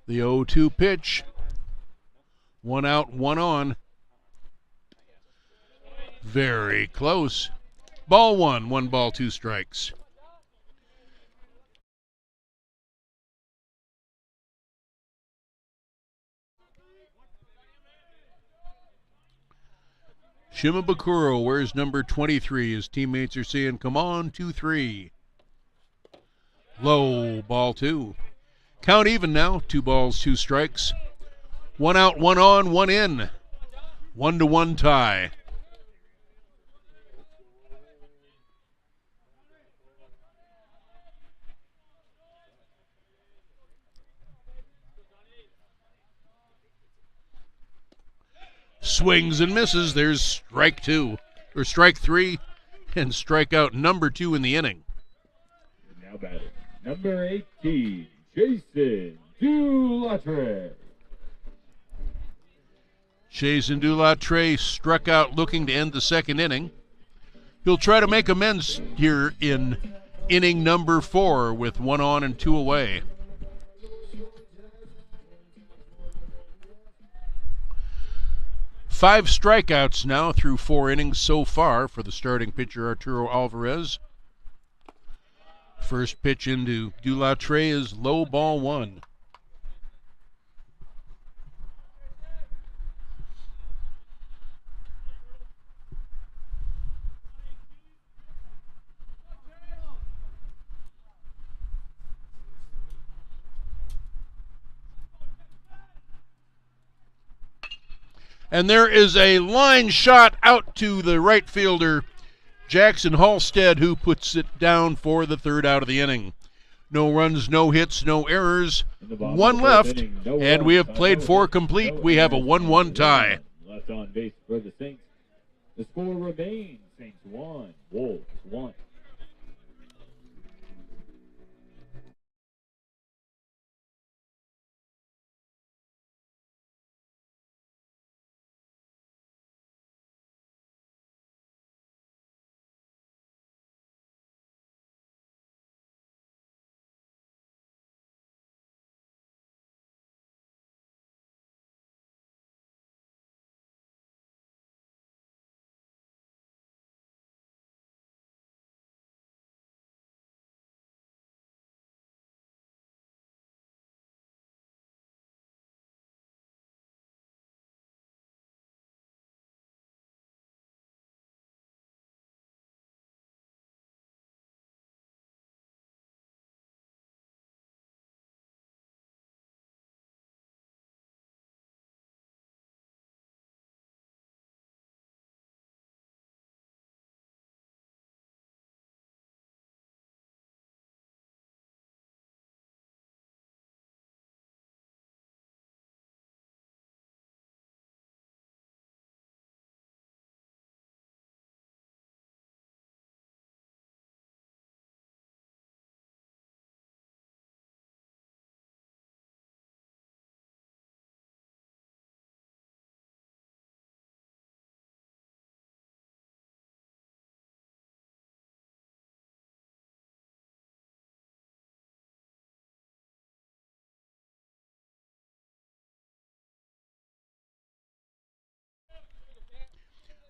The 0-2 pitch. 1 out, 1 on. Very close. Ball 1, 1 ball, 2 strikes. Shimabukuro wears number 23. His teammates are saying, come on, 2-3. Low, ball 2. Count even now, 2 balls, 2 strikes. 1 out, 1 on, 1 in. 1-1 tie. Swings and misses. There's strike three, and strikeout number 2 in the inning. Now batting, number 18, Jason Dulatre. Jason Dulatre struck out looking to end the second inning. He'll try to make amends here in inning number 4 with 1 on and 2 away. Five strikeouts now through 4 innings so far for the starting pitcher Arturo Alvarez. First pitch into Dulatre is low, ball 1. And there is a line shot out to the right fielder, Jackson Halstead, who puts it down for the 3rd out of the inning. No runs, no hits, no errors. 1 left, and we have played 4 complete. We have a 1-1 tie. Left on base for the Saints. The score remains Saints 1, Wolves 1.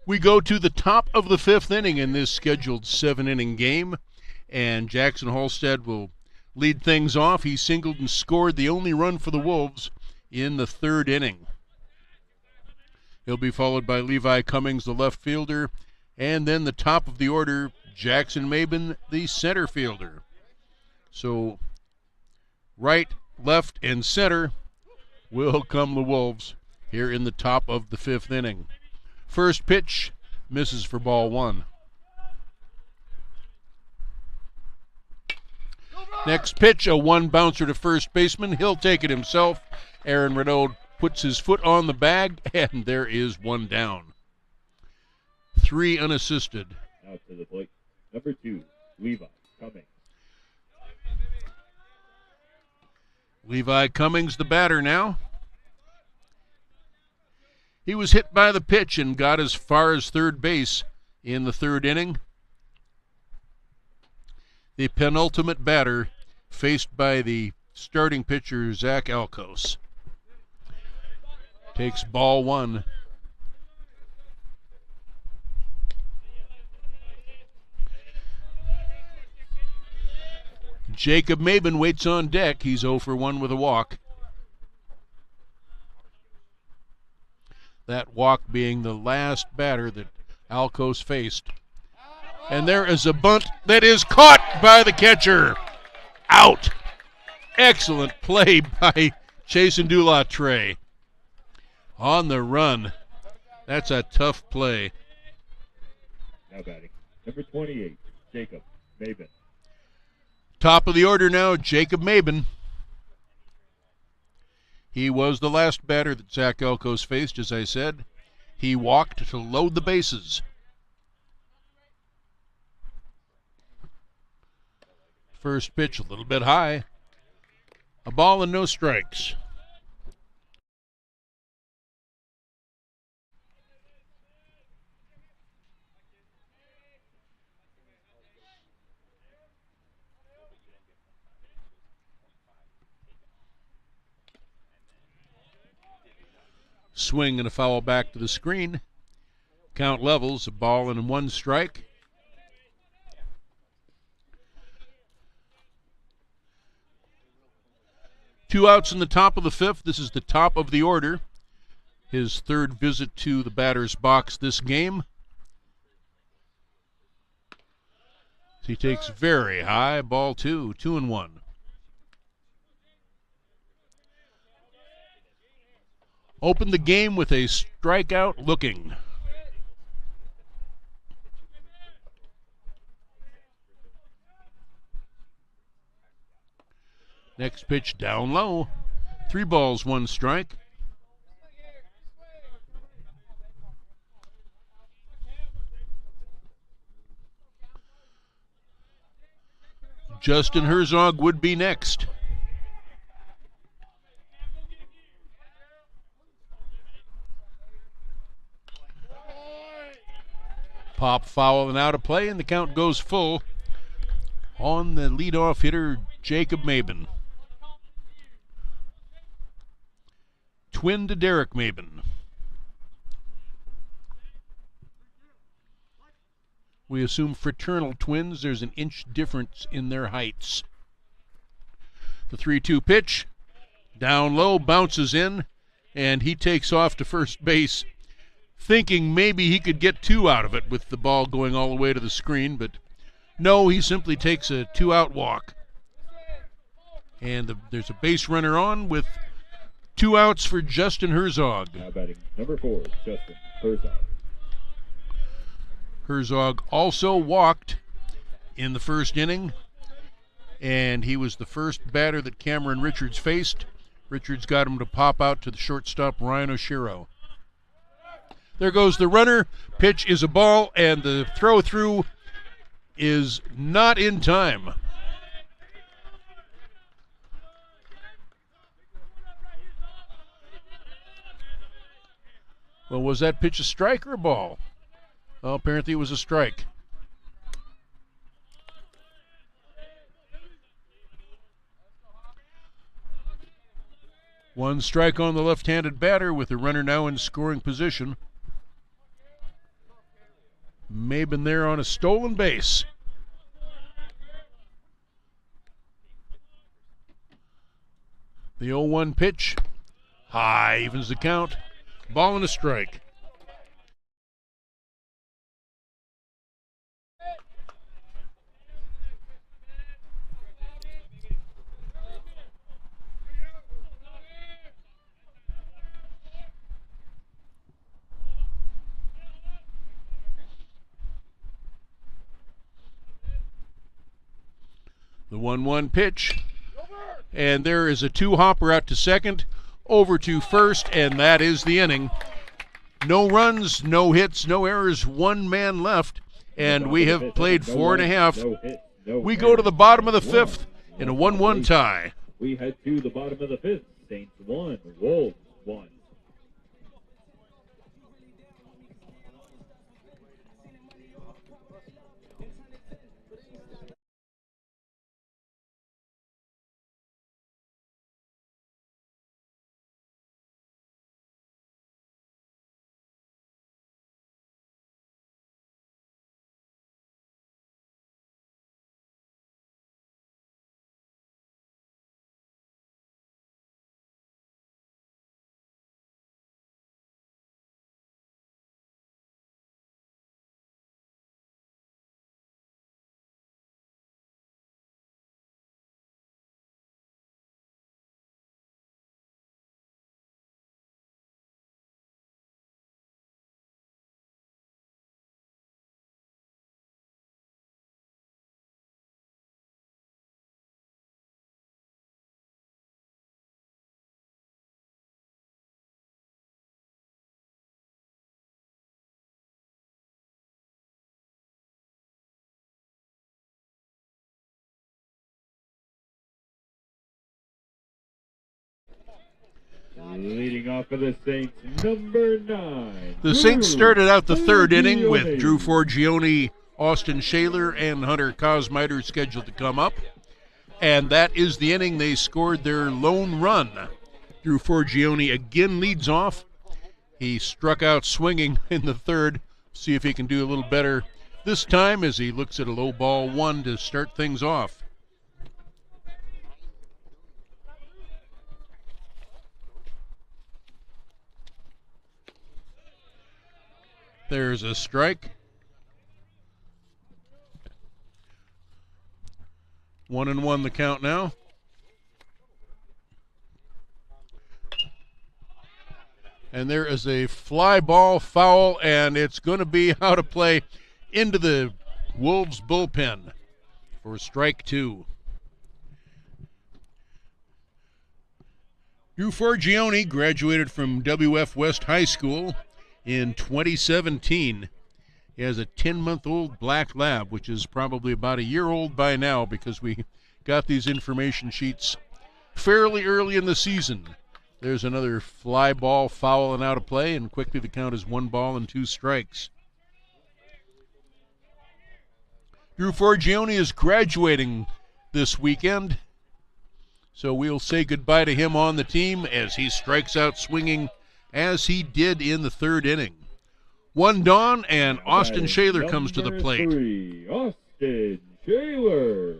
We go to the top of the 5th inning in this scheduled 7-inning game, and Jackson Halstead will lead things off. He singled and scored the only run for the Wolves in the 3rd inning. He'll be followed by Levi Cummings, the left fielder, and then the top of the order, Jackson Maben, the center fielder. So right, left, and center will come the Wolves here in the top of the 5th inning. First pitch misses for ball 1. Next pitch, a 1 bouncer to first baseman. He'll take it himself. Aaron Renaud puts his foot on the bag, and there is 1 down. 3 unassisted. Out to the plate, number 2, Levi Cummings. Levi Cummings, the batter now. He was hit by the pitch and got as far as third base in the 3rd inning. The penultimate batter faced by the starting pitcher, Zach Alcos. Takes ball 1. Jacob Maben waits on deck. He's 0 for 1 with a walk. That walk being the last batter that Alcos faced. And there is a bunt that is caught by the catcher. Out. Excellent play by Jason Dulatre. On the run. That's a tough play. Now batting, number 28, Jacob Maben. Top of the order now, Jacob Maben. He was the last batter that Zach Elkos faced, as I said. He walked to load the bases. First pitch a little bit high. A ball and no strikes. Swing and a foul back to the screen. Count levels, a ball and one strike. Two outs in the top of the fifth. This is the top of the order. His third visit to the batter's box this game. He takes very high, ball 2, 2-1. Opened the game with a strikeout looking. Next pitch down low. 3 balls, 1 strike. Justin Herzog would be next. Pop foul and out of play, and the count goes full on the leadoff hitter, Jacob Maben. Twin to Derek Maben. We assume fraternal twins. There's an inch difference in their heights. The 3-2 pitch. Down low, bounces in, and he takes off to first base, thinking maybe he could get 2 out of it with the ball going all the way to the screen, but no, he simply takes a 2-out walk. And there's a base runner on with 2 outs for Justin Herzog. Now batting, number 4, Justin Herzog. Herzog also walked in the first inning, and he was the first batter that Cameron Richards faced. Richards got him to pop out to the shortstop, Ryan Oshiro. There goes the runner. Pitch is a ball, and the throw-through is not in time. Well, was that pitch a strike or a ball? Well, apparently it was a strike. One strike on the left-handed batter with the runner now in scoring position. Maben there on a stolen base. The 0-1 pitch. High, evens the count. Ball and a strike. The 1-1 pitch, and there is a 2-hopper out to second, over to first, and that is the inning. No runs, no hits, no errors, 1 man left, and we have played 4.5. We go to the bottom of the 5th in a 1-1 tie. We head to the bottom of the 5th. Saints 1, Wolves 1. Leading off for the Saints, number 9. The Saints started out the third inning with Forgione. Drew Forgione, Austin Shaler, and Hunter Cosmiter scheduled to come up. And that is the inning they scored their lone run. Drew Forgione again leads off. He struck out swinging in the third. See if he can do a little better this time as he looks at a low ball one to start things off. There's a strike. 1-1 the count now. And there is a fly ball foul, and it's going to be out of play into the Wolves bullpen for strike 2. Drew Forgione graduated from WF West High School in 2017. He has a 10-month-old black lab, which is probably about a year old by now because we got these information sheets fairly early in the season. There's another fly ball foul and out of play, and quickly the count is 1 ball and 2 strikes. Drew Forgione is graduating this weekend, so we'll say goodbye to him on the team as he strikes out swinging as he did in the third inning. 1 down, and Austin Shaler comes to the plate. Number 3, Austin Shaler.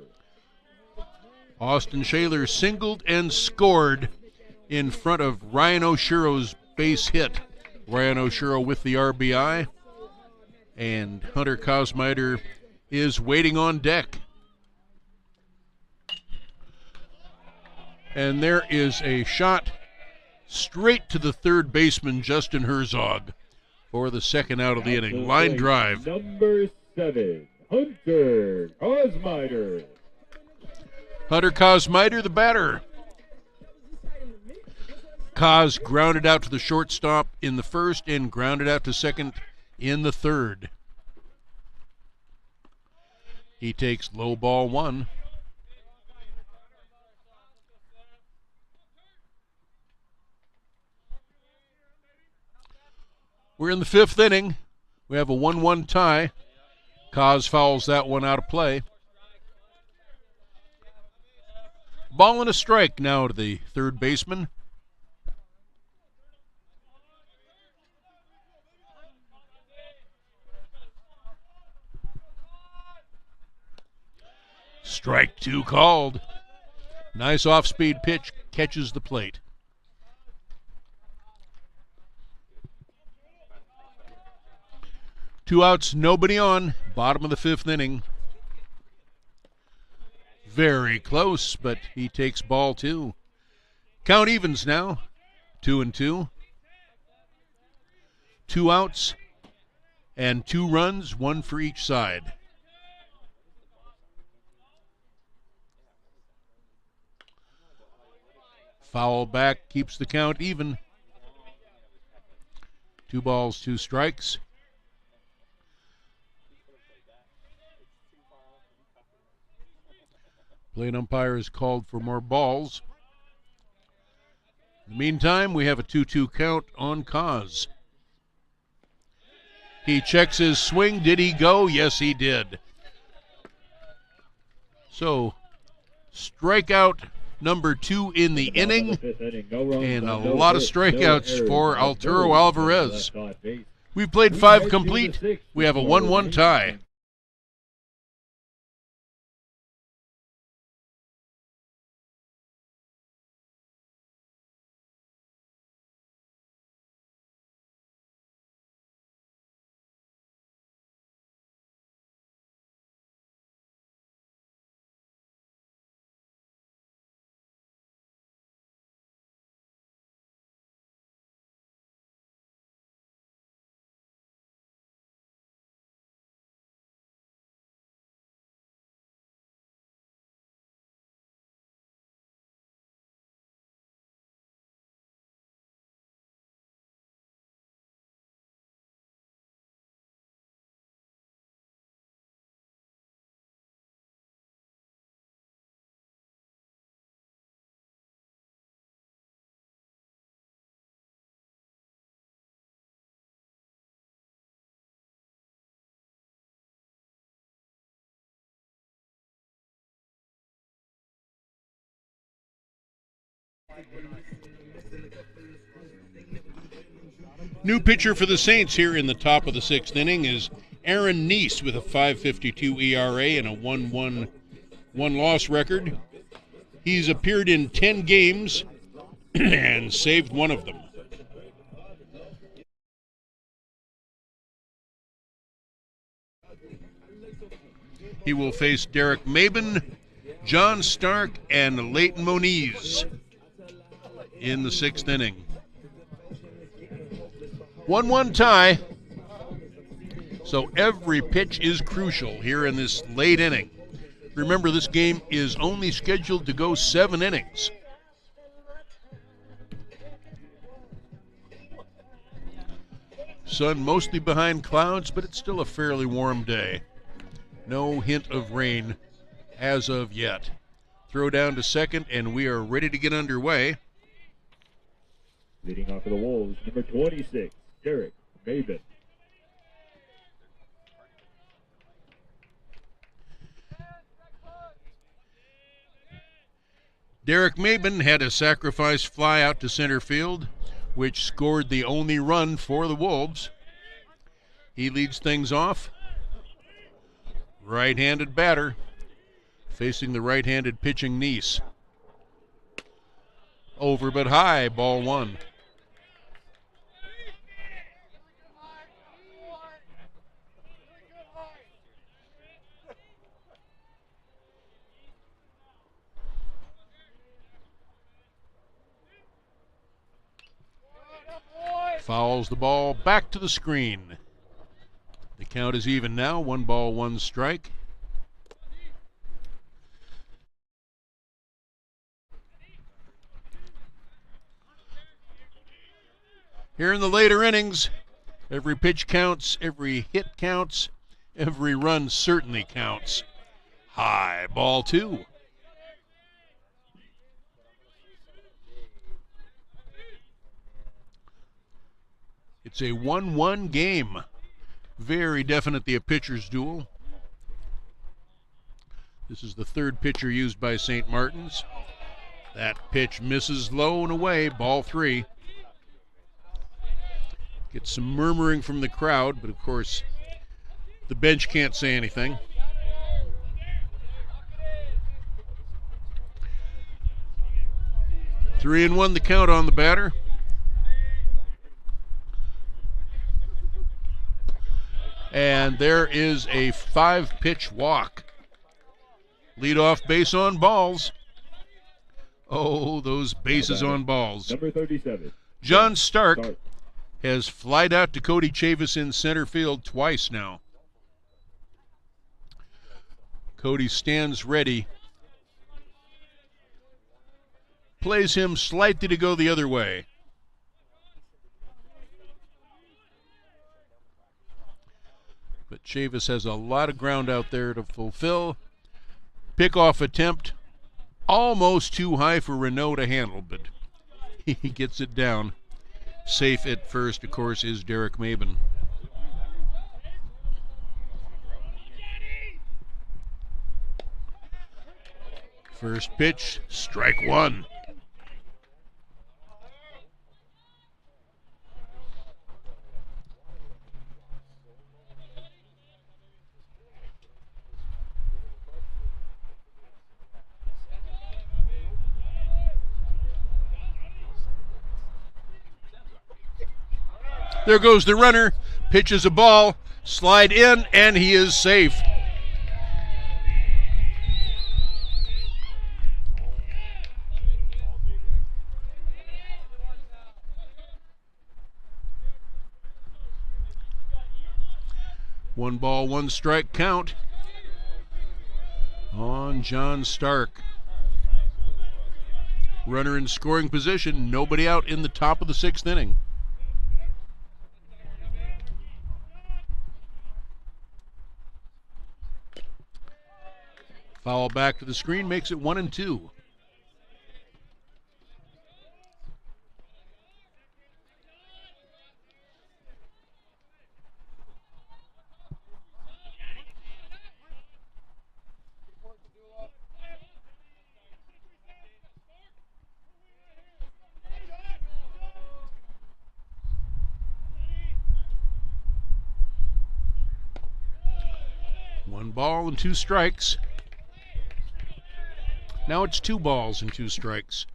Austin Shaler singled and scored in front of Ryan Oshiro's base hit. Ryan Oshiro with the RBI, and Hunter Cosmiter is waiting on deck. And there is a shot straight to the third baseman, Justin Herzog, for the second out of the inning. Line drive. Number 7, Hunter Cosmiter. Hunter Cosmiter, the batter. Cos grounded out to the shortstop in the first and grounded out to second in the third. He takes low ball 1. We're in the 5th inning. We have a 1-1 tie. Cos fouls that one out of play. Ball and a strike now to the third baseman. Strike 2 called. Nice off-speed pitch, catches the plate. Two outs, nobody on. Bottom of the 5th inning. Very close, but he takes ball 2. Count evens now. 2-2. 2 outs and 2 runs, 1 for each side. Foul back keeps the count even. 2 balls, 2 strikes. Plate umpire has called for more balls. In the meantime, we have a 2-2 count on Cos. He checks his swing. Did he go? Yes, he did. So, strikeout number 2 in the inning, and a lot of strikeouts for Arturo Alvarez. We've played 5 complete. We have a 1-1 tie. New pitcher for the Saints here in the top of the sixth inning is Aaron Neese with a 5.52 ERA and a 1-1 one-loss record. He's appeared in 10 games and saved one of them. He will face Derek Mabin, John Stark, and Leighton Moniz in the sixth inning. 1-1 tie. So every pitch is crucial here in this late inning. Remember, this game is only scheduled to go 7 innings. Sun mostly behind clouds, but it's still a fairly warm day. No hint of rain as of yet. Throw down to second, and we are ready to get underway. Leading off for the Wolves, number 26, Derek Maven. Derek Mabin had a sacrifice fly out to center field, which scored the only run for the Wolves. He leads things off. Right-handed batter facing the right-handed pitching Neese. Over but high, ball one. Fouls the ball back to the screen. The count is even now, 1 ball, 1 strike. Here in the later innings, every pitch counts, every hit counts, every run certainly counts. High, ball 2. It's a 1-1 game. Very definitely a pitcher's duel. This is the third pitcher used by St. Martin's. That pitch misses low and away, ball 3. Gets some murmuring from the crowd, but of course the bench can't say anything. Three and one the count on the batter. And there is a 5-pitch walk. Leadoff base on balls. Oh, those bases on balls. Number 37. John Stark has flied out to Cody Chavis in center field twice now. Cody stands ready. Plays him slightly to go the other way. But Chavis has a lot of ground out there to fulfill. Pickoff attempt, almost too high for Renault to handle, but he gets it down. Safe at first, of course, is Derek Mabin. First pitch, strike 1. There goes the runner, pitches a ball, slide in, and he is safe. One ball, 1 strike count on John Stark. Runner in scoring position, nobody out in the top of the 6th inning. Foul back to the screen makes it 1-2. ball and 2 strikes. Now it's 2 balls and 2 strikes.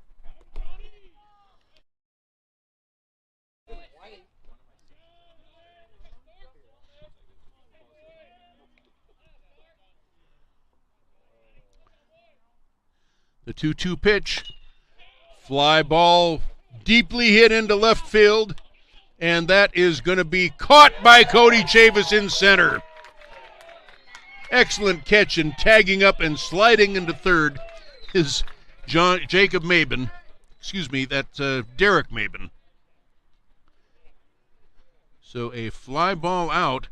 The 2-2 pitch. Fly ball deeply hit into left field. And that is going to be caught by Cody Chavis in center. Excellent catch, and tagging up and sliding into third is Jacob Maben. Excuse me, that's Derek Maben. So a fly ball out.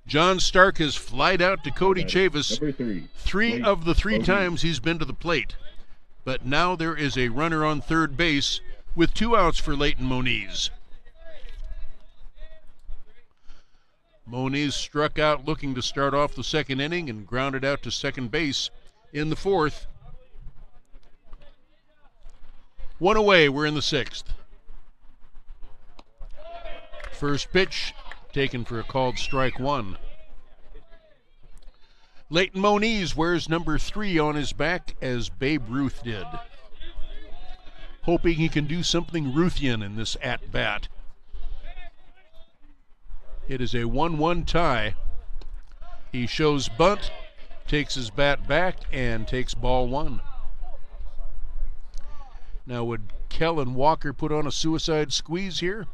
John Stark has flied out to Cody Chavis three of the 3 times he's been to the plate. But now there is a runner on third base with 2 outs for Leighton Moniz. Moniz struck out looking to start off the 2nd inning and grounded out to second base in the 4th. 1 away, we're in the 6th. First pitch taken for a called strike 1. Leighton Moniz wears number 3 on his back as Babe Ruth did. Hoping he can do something Ruthian in this at-bat. It is a 1-1 tie. He shows bunt, takes his bat back, and takes ball 1. Now, would Kellen Walker put on a suicide squeeze here?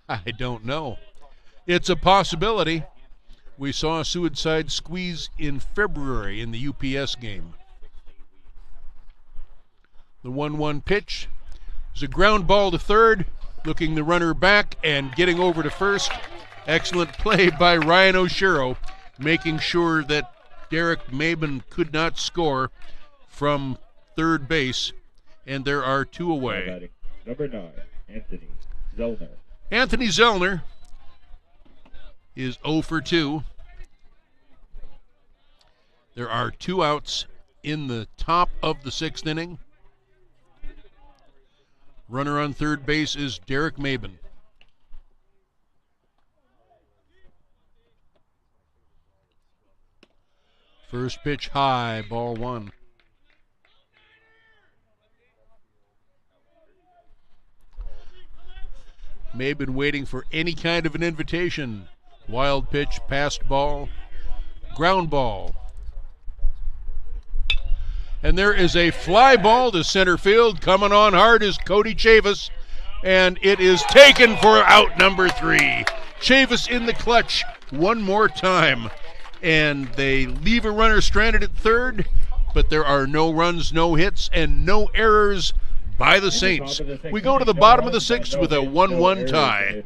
I don't know. It's a possibility. We saw a suicide squeeze in February in the UPS game. The 1-1 pitch is a ground ball to third, looking the runner back and getting over to first. Excellent play by Ryan Oshiro, making sure that Derek Maben could not score from third base, and there are 2 away. Number 9, Anthony Zellner. Anthony Zellner is 0 for 2. There are 2 outs in the top of the 6th inning. Runner on third base is Derek Maben. First pitch high, ball 1. Maben waiting for any kind of an invitation. Wild pitch, passed ball, ground ball. And there is a fly ball to center field. Coming on hard is Cody Chavis, and it is taken for out number 3. Chavis in the clutch one more time. And they leave a runner stranded at third, but there are no runs, no hits, and no errors by the Saints. We go to the bottom of the 6th with a 1-1 tie.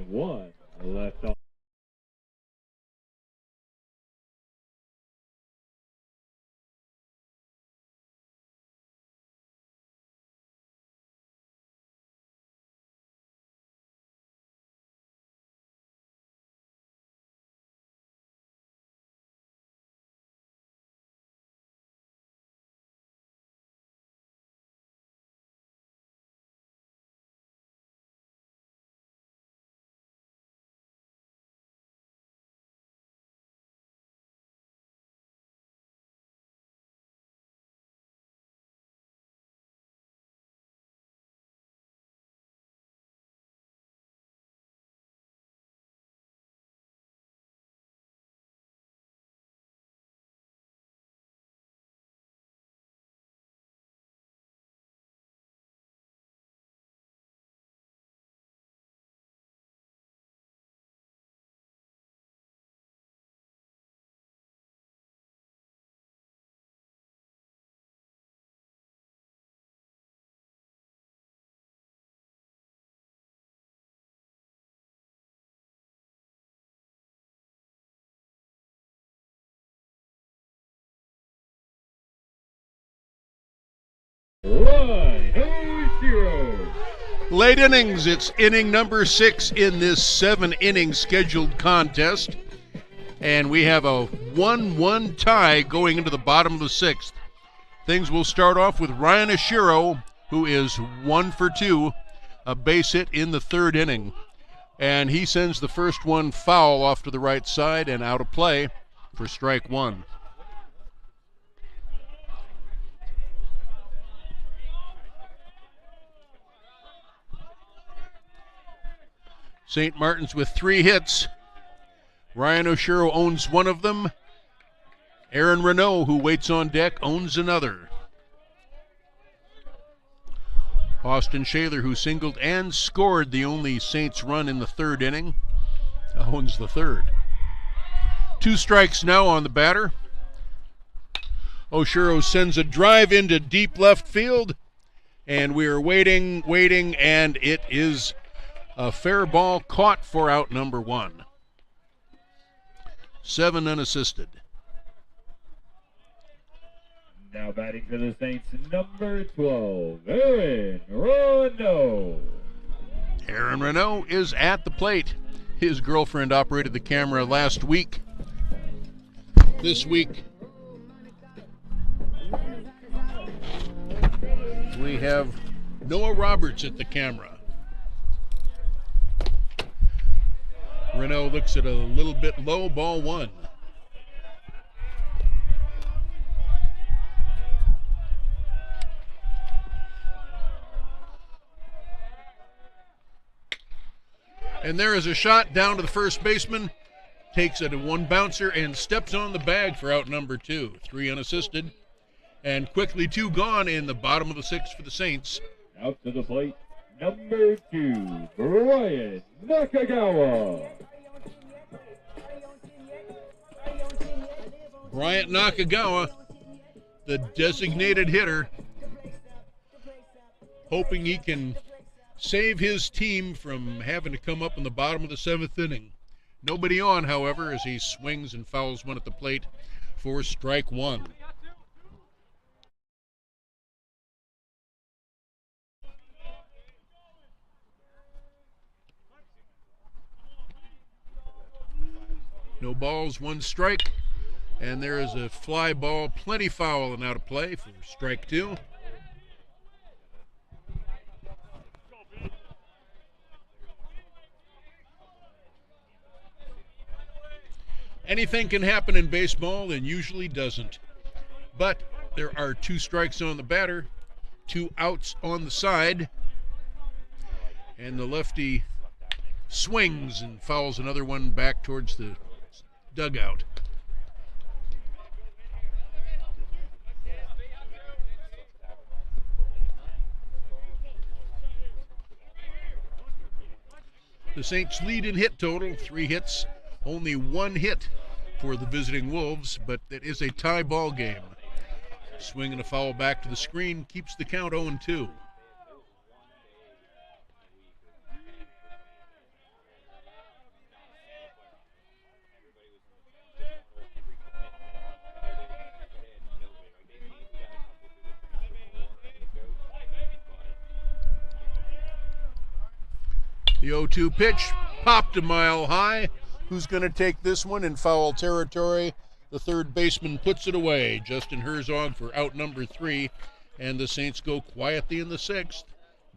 Late innings, it's inning number 6 in this 7-inning scheduled contest. And we have a 1-1 tie going into the bottom of the 6th. Things will start off with Ryan Oshiro, who is 1 for 2, a base hit in the 3rd inning. And he sends the first one foul off to the right side and out of play for strike 1. St. Martin's with 3 hits. Ryan Oshiro owns one of them. Aaron Renault, who waits on deck, owns another. Austin Shaler, who singled and scored the only Saints run in the 3rd inning, owns the 3rd. 2 strikes now on the batter. Oshiro sends a drive into deep left field, and we are waiting, and it is a fair ball caught for out number 1. 7 unassisted. Now batting for the Saints, number 12, Aaron Renault. Aaron Renault is at the plate. His girlfriend operated the camera last week. This week, we have Noah Roberts at the camera. Renault looks at a little bit low, ball 1. And there is a shot down to the first baseman. Takes it a 1 bouncer and steps on the bag for out number 2. 3 unassisted. And quickly 2 gone in the bottom of the 6th for the Saints. Out to the plate, number 2, Brian Nakagawa. Bryant Nakagawa, the designated hitter, hoping he can save his team from having to come up in the bottom of the 7th inning. Nobody on, however, as he swings and fouls one at the plate for strike 1. No balls, 1 strike, and there is a fly ball, plenty foul and out of play for strike 2. Anything can happen in baseball and usually doesn't. But there are 2 strikes on the batter, 2 outs on the side, and the lefty swings and fouls another one back towards the dugout. The Saints lead in hit total, 3 hits. Only 1 hit for the visiting Wolves, but it is a tie ball game. Swing and a foul back to the screen keeps the count 0-2. The 0-2 pitch popped a mile high. Who's going to take this one in foul territory? The 3rd baseman puts it away. Justin Herzog for out number 3. And the Saints go quietly in the 6th.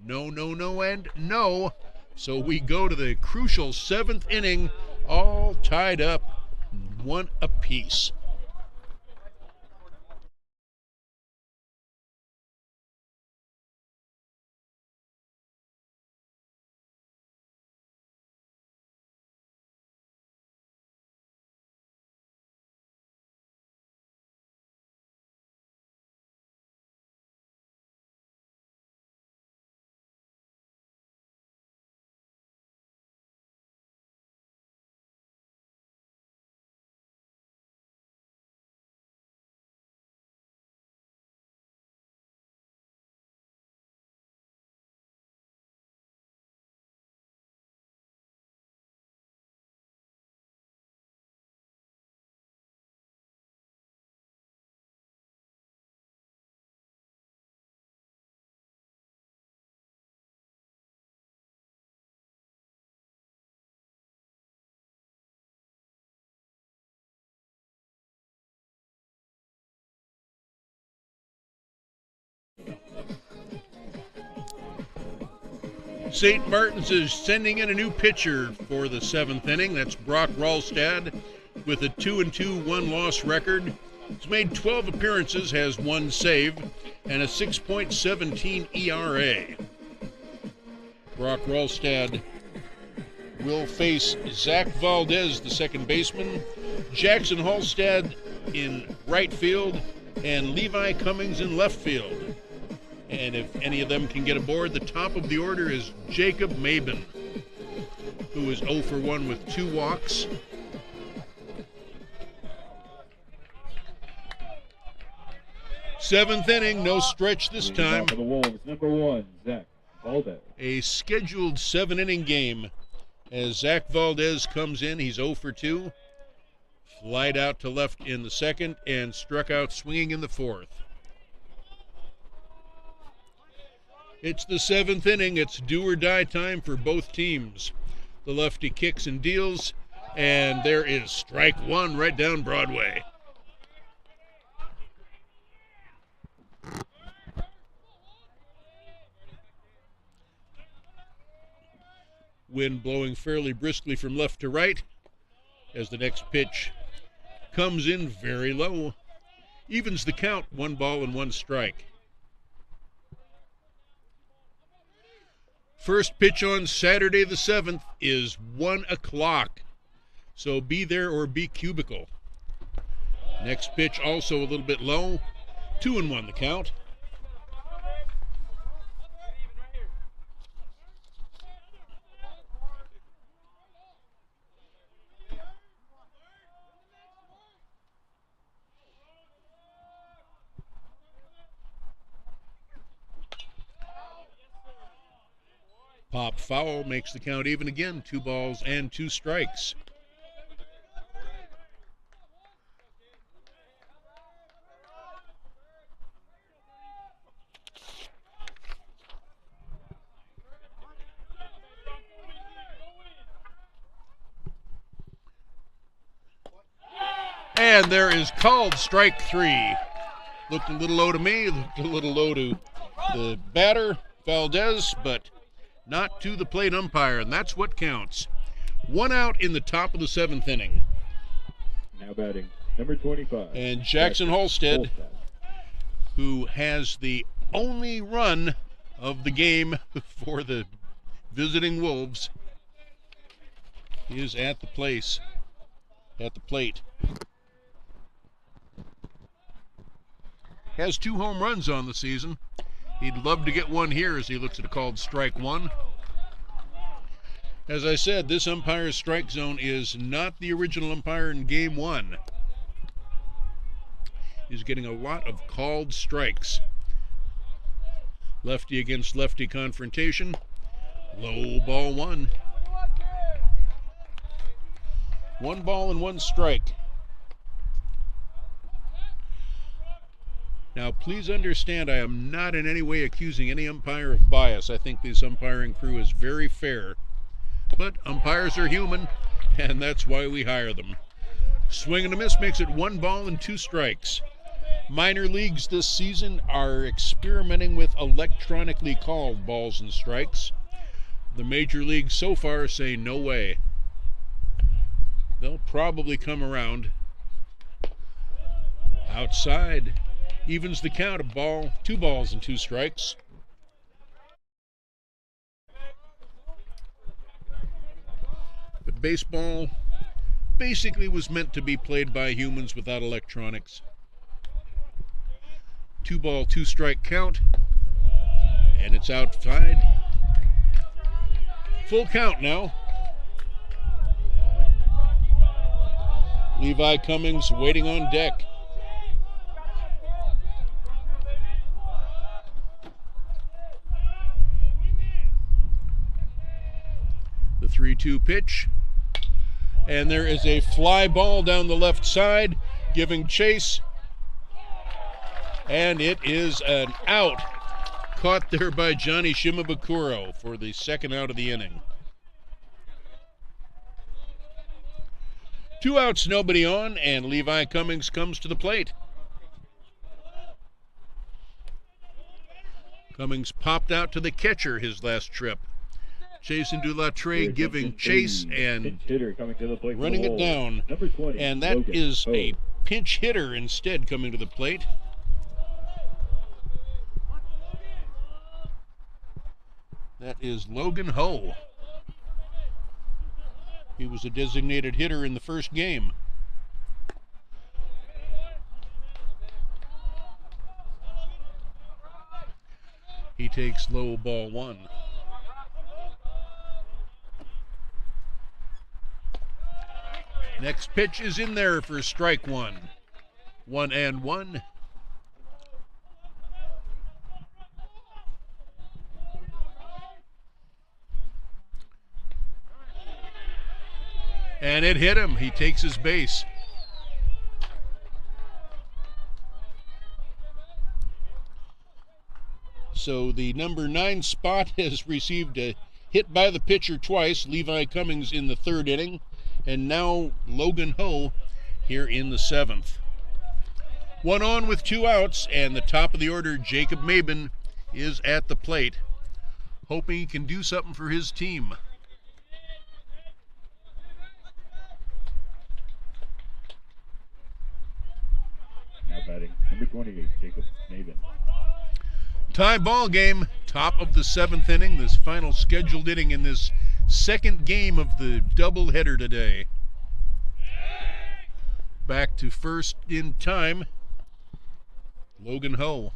No, and no. So we go to the crucial 7th inning, all tied up, 1 apiece. St. Martin's is sending in a new pitcher for the 7th inning. That's Brock Ralstad with a 2-2 1-loss record. He's made 12 appearances, has 1 save, and a 6.17 ERA. Brock Ralstad will face Zach Valdez, the second baseman, Jackson Halstead in right field, and Levi Cummings in left field. And if any of them can get aboard, the top of the order is Jacob Mabin, who is 0 for 1 with 2 walks. Seventh inning, no stretch this time. For the Wolves, number 1, Zach Valdez. A scheduled 7-inning game as Zach Valdez comes in. He's 0 for 2. Flied out to left in the second and struck out swinging in the fourth. It's the 7th inning. It's do or die time for both teams. The lefty kicks and deals, and there is strike 1 right down Broadway. Wind blowing fairly briskly from left to right as the next pitch comes in very low. Evens the count, 1 ball and 1 strike. First pitch on Saturday the 7th is 1 o'clock. So be there or be cubicle. Next pitch also a little bit low. 2-1 the count. Pop foul makes the count even again. 2 balls and 2 strikes. And there is called strike 3. Looked a little low to me, looked a little low to the batter, Valdez, but not to the plate umpire, and that's what counts. 1 out in the top of the 7th inning. Now batting, number 25. And Jackson Halstead, who has the only run of the game for the visiting Wolves, is at the plate. Has 2 home runs on the season. He'd love to get one here as he looks at a called strike 1. As I said, this umpire's strike zone is not the original umpire in game 1. He's getting a lot of called strikes. Lefty against lefty confrontation. Low ball 1. 1 ball and 1 strike. Now, please understand, I am not in any way accusing any umpire of bias. I think this umpiring crew is very fair. But umpires are human, and that's why we hire them. Swing and a miss makes it 1 ball and 2 strikes. Minor leagues this season are experimenting with electronically called balls and strikes. The major leagues so far say no way. They'll probably come around. Outside. Evens the count, 2 balls and 2 strikes. But baseball basically was meant to be played by humans without electronics. 2 ball, 2 strike count, and it's outside. Full count now. Levi Cummings waiting on deck. The 3-2 pitch, and there is a fly ball down the left side giving chase, and it is an out, caught there by Johnny Shimabukuro for the 2nd out of the inning. 2 outs, nobody on, and Levi Cummings comes to the plate. Cummings popped out to the catcher his last trip. Jason Dulattre giving chase and running it down. And that is a pinch hitter instead coming to the plate. That is Logan Ho. He was a designated hitter in the first game. He takes low, ball 1. Next pitch is in there for strike 1. 1-1. And it hit him. He takes his base. So the number 9 spot has received a hit by the pitcher twice, Levi Cummings in the 3rd inning, and now Logan Ho here in the 7th. 1 on with 2 outs, and the top of the order, Jacob Maben, is at the plate, hoping he can do something for his team. Now batting, number 28, Jacob Maben. Tie ball game, top of the 7th inning, this final scheduled inning in this second game of the doubleheader today. Back to first in time, Logan Ho.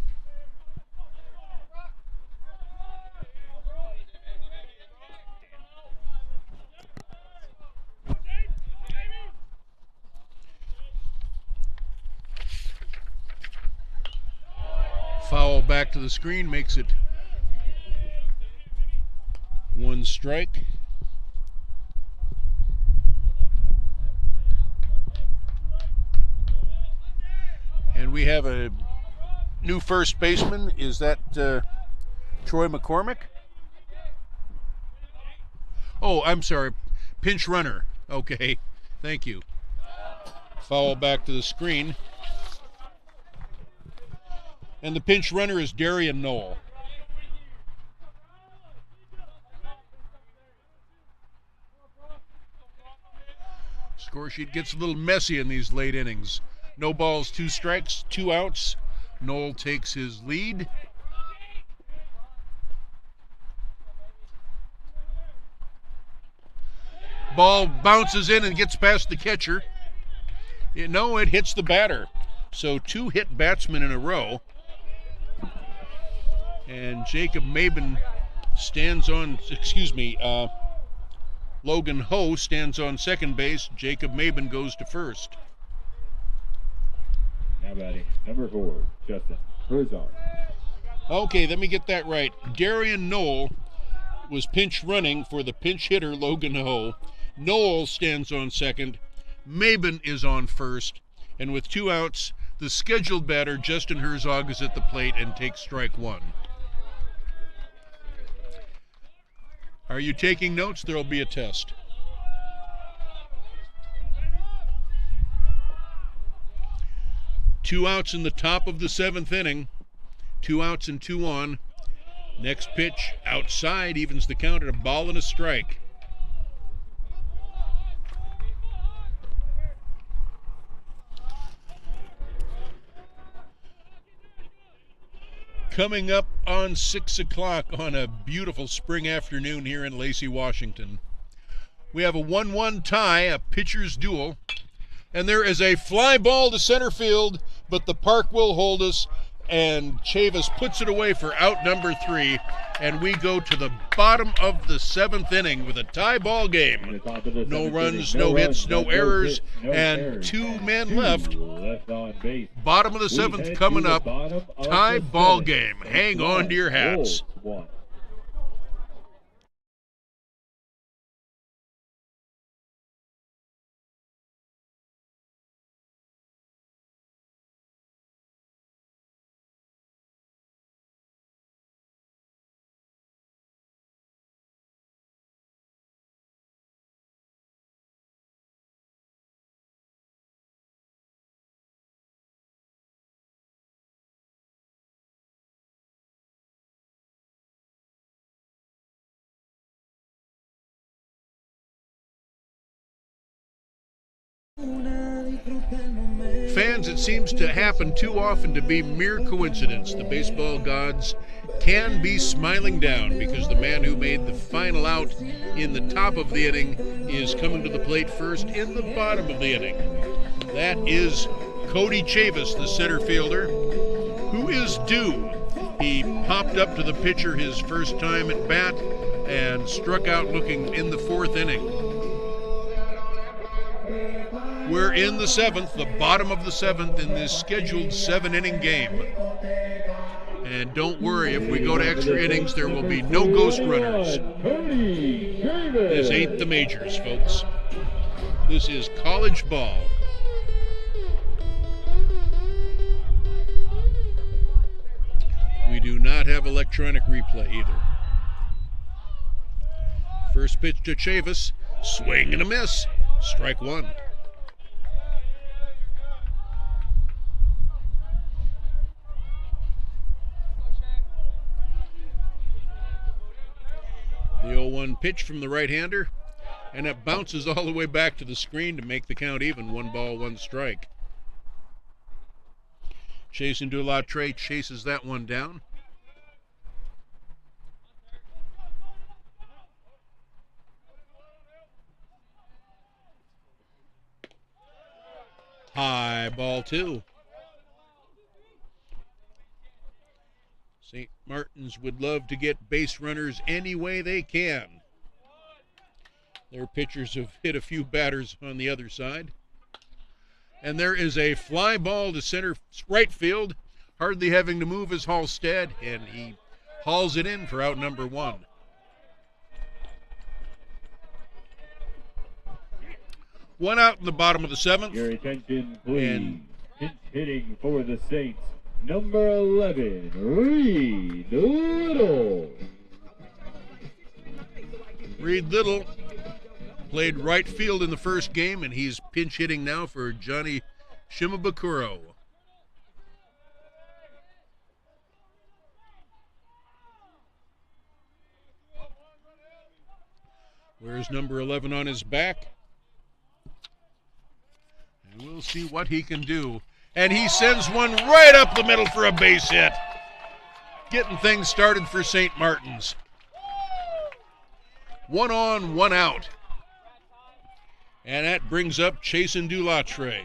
Foul back to the screen makes it 1 strike. And we have a new first baseman. Is that Troy McCormick? Oh, I'm sorry. Pinch runner. Okay. Thank you. Foul back to the screen. And the pinch runner is Darian Knoll. Score sheet gets a little messy in these late innings. No balls, 2 strikes, 2 outs. Knoll takes his lead. Ball bounces in and gets past the catcher. No, it hits the batter. So 2 hit batsmen in a row. And Jacob Maben stands on, Logan Ho stands on second base. Jacob Maben goes to first. Now batting, number 4, Justin Herzog. Okay, let me get that right. Darian Knoll was pinch running for the pinch hitter Logan Ho. Knoll stands on second. Maben is on first. And with 2 outs, the scheduled batter, Justin Herzog, is at the plate and takes strike 1. Are you taking notes? There will be a test. Two outs in the top of the 7th inning. 2 outs and 2 on. Next pitch outside evens the count at a ball and a strike. Coming up on 6 o'clock on a beautiful spring afternoon here in Lacey, Washington, we have a 1-1 tie, a pitcher's duel, and there is a fly ball to center field, but the park will hold us, and Chavis puts it away for out number 3, and we go to the bottom of the 7th inning with a tie ball game. No runs, no hits, no errors, and 2 men left. On base. Bottom of the 7th coming up. Tie ball game. Hang on to your hats. 1. Fans, it seems to happen too often to be mere coincidence. The baseball gods can be smiling down because the man who made the final out in the top of the inning is coming to the plate first in the bottom of the inning. That is Cody Chavis, the center fielder, who is due. He popped up to the pitcher his first time at bat and struck out looking in the fourth inning. We're in the seventh, the bottom of the seventh in this scheduled 7-inning game. And don't worry, if we go to extra innings, there will be no ghost runners. This ain't the majors, folks. This is college ball. We do not have electronic replay either. First pitch to Chavis, swing and a miss, strike one. The 0-1 pitch from the right-hander, and it bounces all the way back to the screen to make the count even. 1 ball, 1 strike. Jason Dulattre chases that one down. High ball 2. St. Martin's would love to get base runners any way they can. Their pitchers have hit a few batters on the other side. And there is a fly ball to right field, hardly having to move is Halstead, and he hauls it in for out number 1. One out in the bottom of the 7th. Your attention, please. Pinch hitting for the Saints, number 11, Reed Little. Reed Little played right field in the first game, and he's pinch hitting now for Johnny Shimabukuro. Where's number 11 on his back? And we'll see what he can do. And he sends one right up the middle for a base hit. Getting things started for St. Martin's. 1 on, 1 out. And that brings up Chasen Dulattre.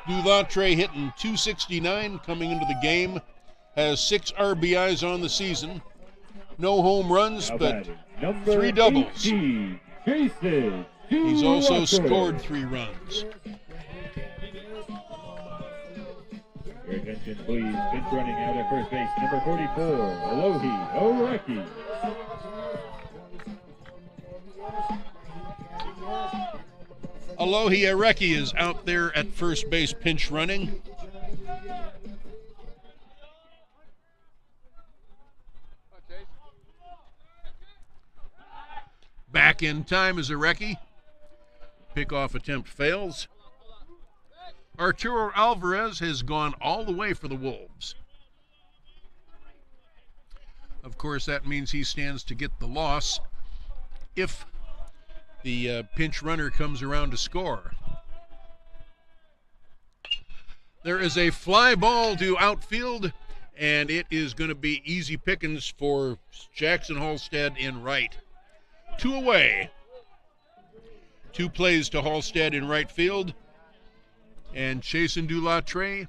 Dulattre hitting .269 coming into the game. Has 6 RBIs on the season. No home runs, but 3 doubles. 18, Jason He's also Dulattre. scored 3 runs. Your attention, please. Pinch running out at first base, number 44, Alohi Oreki. Alohi Areki is out there at first base pinch running. Back in time is Areki. Pickoff attempt fails. Arturo Alvarez has gone all the way for the Wolves. Of course, that means he stands to get the loss if the pinch runner comes around to score. There is a fly ball to outfield, and it is going to be easy pickings for Jackson Halstead in right. 2 away. 2 plays to Halstead in right field. And Chasen Dulattre,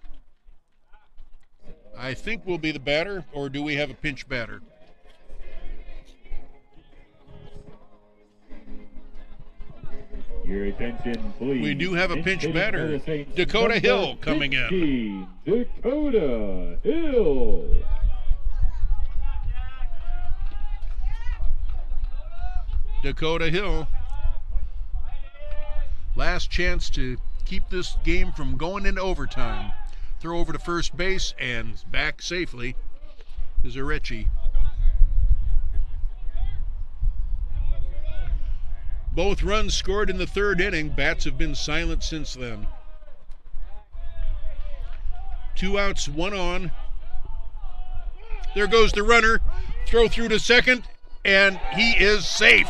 I think, will be the batter, or do we have a pinch batter? Your attention, please. We do have a pinch hitting batter. for the Saints, Dakota number Hill coming in. 15, Dakota Hill. Dakota Hill. Last chance to keep this game from going into overtime. Throw over to first base and back safely is Arechi. Both runs scored in the 3rd inning. Bats have been silent since then. 2 outs, 1 on. There goes the runner. Throw through to second, and he is safe.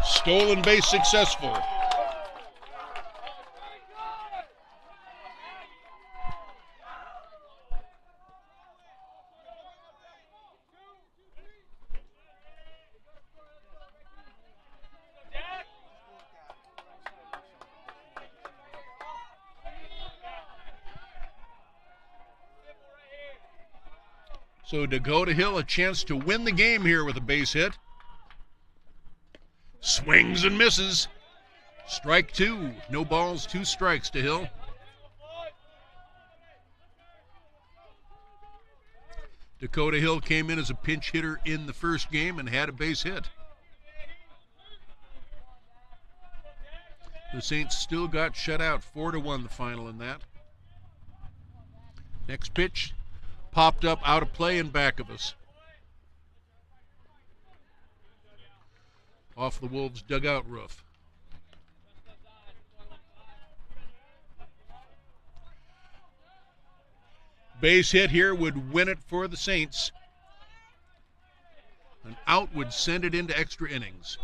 Stolen base successful. So Dakota Hill a chance to win the game here with a base hit. Swings and misses. Strike two. No balls, 2 strikes to Hill. Dakota Hill came in as a pinch hitter in the first game and had a base hit. The Saints still got shut out, 4-1 the final in that. Next pitch popped up out of play and back of us. Off the Wolves' dugout roof. Base hit here would win it for the Saints. An out would send it into extra innings.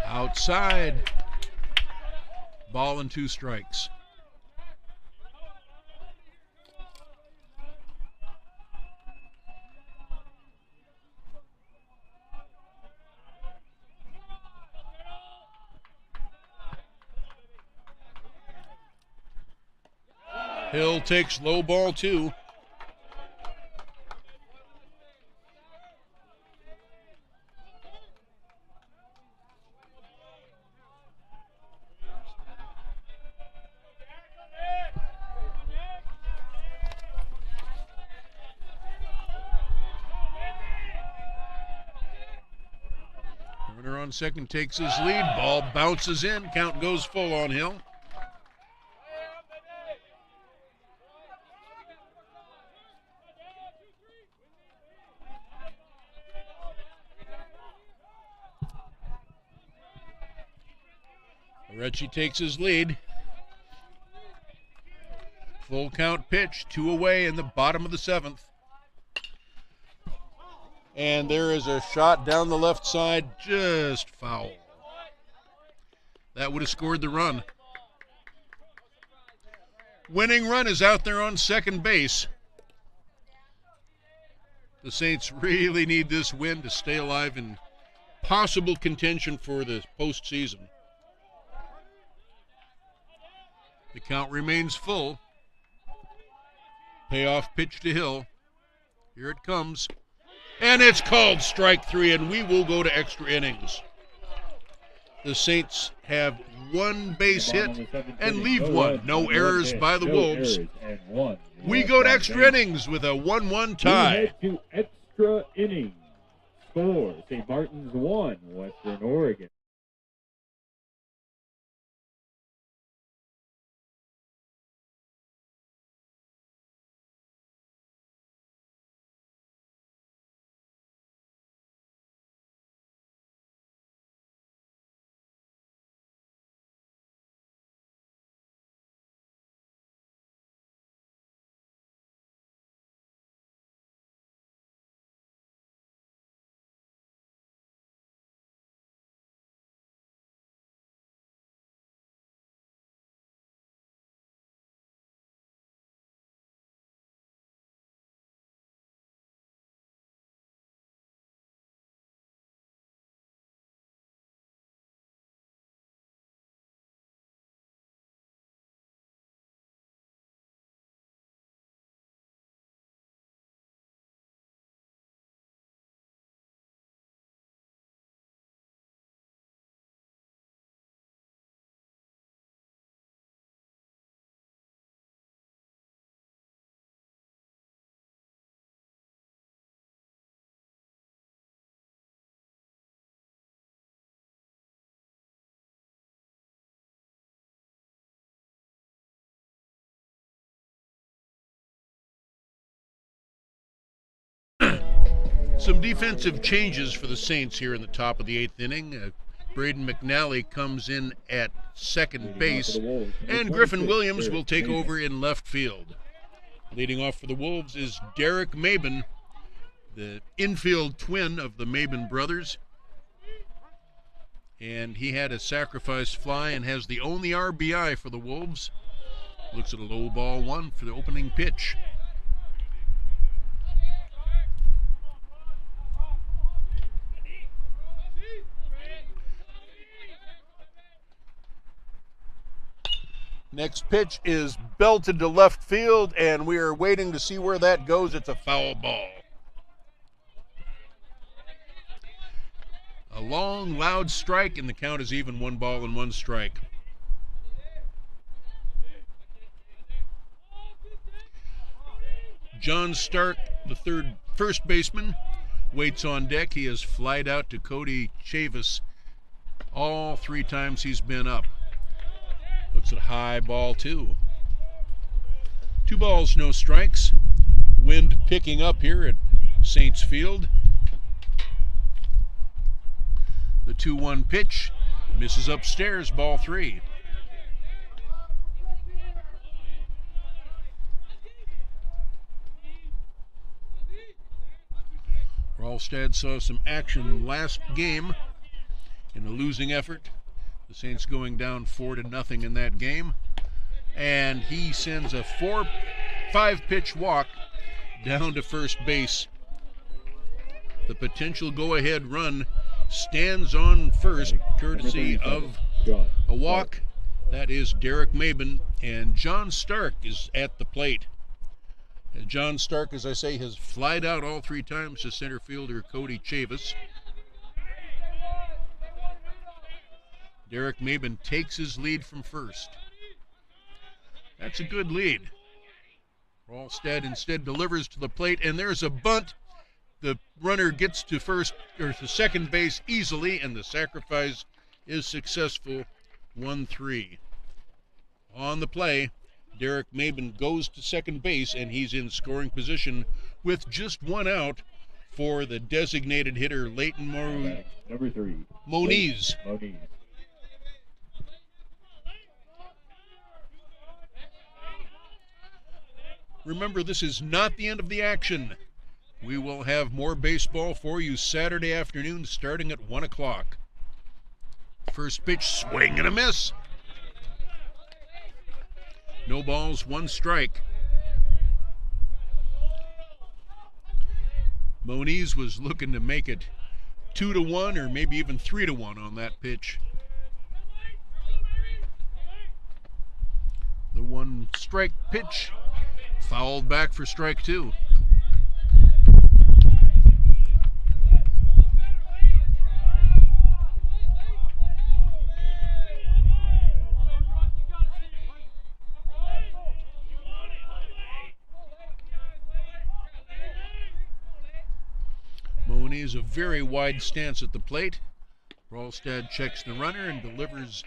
Outside. Ball and 2 strikes. Hill takes low ball 2. Runner on second takes his lead. Ball bounces in. Count goes full on Hill. Reggie takes his lead. Full count pitch, 2 away in the bottom of the 7th. And there is a shot down the left side, just foul. That would have scored the run. Winning run is out there on second base. The Saints really need this win to stay alive in possible contention for the postseason. The count remains full. Payoff pitch to Hill. Here it comes. And it's called strike 3, and we will go to extra innings. The Saints have 1 base hit and leave 1. No errors by the Wolves. We go to extra innings with a 1-1 tie. We head to extra innings. Score, St. Martin's 1, Western Oregon. Some defensive changes for the Saints here in the top of the 8th inning. Braden McNally comes in at second base, and Griffin Williams will take over in left field. Leading off for the Wolves is Derek Maben, the infield twin of the Maben brothers. And he had a sacrifice fly and has the only RBI for the Wolves. Looks at a low ball 1 for the opening pitch. Next pitch is belted to left field, and we are waiting to see where that goes. It's a foul ball. A long, loud strike, and the count is even, 1 ball and 1 strike. John Stark, the first baseman, waits on deck. He has flied out to Cody Chavis all 3 times he's been up. Looks at a high ball, 2. 2 balls, no strikes. Wind picking up here at Saints Field. The 2-1 pitch misses upstairs, ball 3. Ralstad saw some action last game in a losing effort. The Saints going down 4-0 in that game. And he sends a 5 pitch walk down to first base. The potential go-ahead run stands on first, courtesy of a walk. That is Derek Mabin, and John Stark is at the plate. And John Stark, as I say, has flied out all 3 times to center fielder Cody Chavis. Derek Mabin takes his lead from first. That's a good lead. Ralstad instead delivers to the plate, and there's a bunt. The runner gets to first or to second base easily, and the sacrifice is successful. 1-3. On the play, Derek Mabin goes to second base, and he's in scoring position with just 1 out for the designated hitter, Leighton Number 3. Moniz. Remember, this is not the end of the action. We will have more baseball for you Saturday afternoon starting at 1 o'clock. First pitch, swing and a miss. No balls, 1 strike. Moniz was looking to make it 2-1 or maybe even 3-1 on that pitch. The 1 strike pitch fouled back for strike 2. Moniz a very wide stance at the plate. Ralstad checks the runner and delivers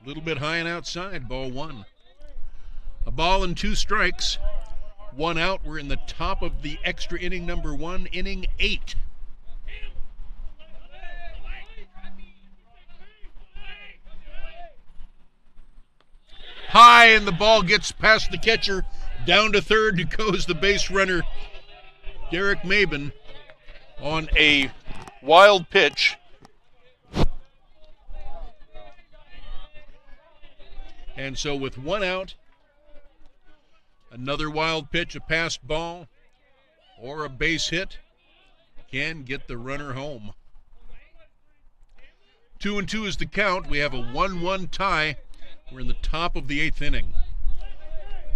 a little bit high and outside, ball 1. A ball and 2 strikes. 1 out. We're in the top of the extra inning number 1, inning 8. High, and the ball gets past the catcher. Down to third goes the base runner, Derek Mabin, on a wild pitch. And so with 1 out, another wild pitch, a passed ball, or a base hit can get the runner home. 2-2 is the count. We have a 1-1 tie. We're in the top of the 8th inning.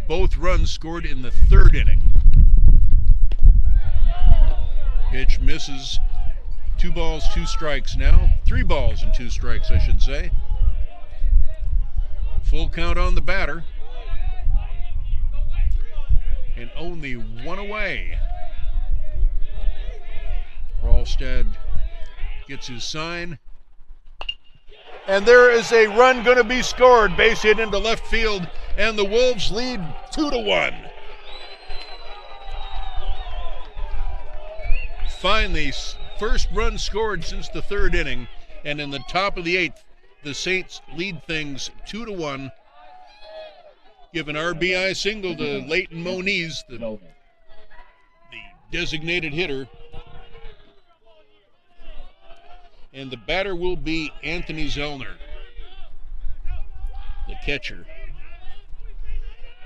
Both runs scored in the 3rd inning. Pitch misses. 2 balls, 2 strikes now. 3 balls and 2 strikes, I should say. Full count on the batter. And only 1 away. Ralstad gets his sign. And there is a run going to be scored. Base hit into left field, and the Wolves lead 2-1. Finally, first run scored since the 3rd inning, and in the top of the 8th, the Saints lead things 2-1. Give an RBI single to Leighton Moniz, the designated hitter. And the batter will be Anthony Zellner, the catcher.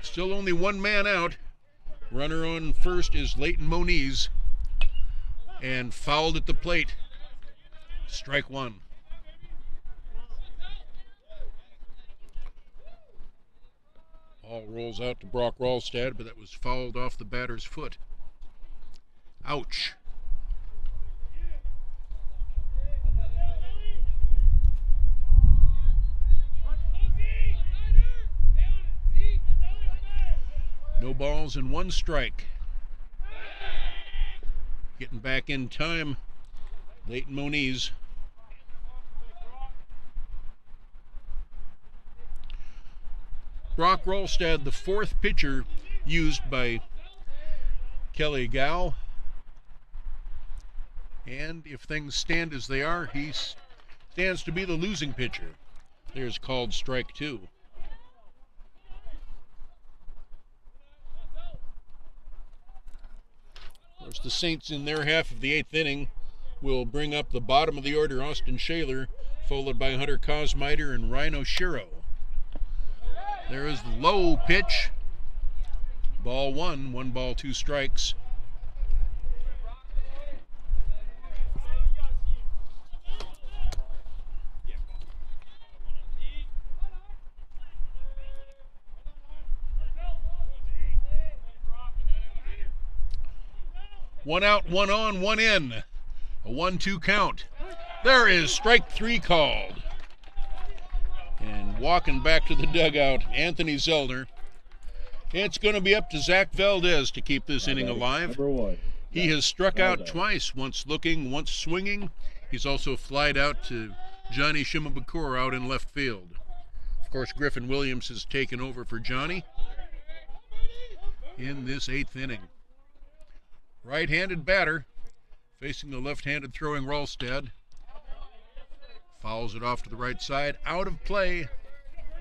Still only 1 man out. Runner on first is Leighton Moniz, and fouled at the plate. Strike 1. Ball rolls out to Brock Rolstad, but that was fouled off the batter's foot. Ouch. No balls and one strike. Getting back in time, Leighton Moniz. Brock Rolstad, the fourth pitcher used by Kelly Gow. And if things stand as they are, he stands to be the losing pitcher. There's called strike two. Of course, the Saints in their half of the eighth inning will bring up the bottom of the order, Austin Shaler, followed by Hunter Kosmiter and Rhino Shiro. There is the low pitch. Ball one, 1 ball, 2 strikes. One out, one on, one in. A 1-2 count. There is strike three called. And walking back to the dugout, Anthony Zellner. It's going to be up to Zach Valdez to keep this inning alive. He has struck out twice, once looking, once swinging. He's also flied out to Johnny Shimabukuro out in left field. Of course, Griffin Williams has taken over for Johnny in this eighth inning. Right-handed batter facing the left-handed throwing Rolstad. Fouls it off to the right side. Out of play.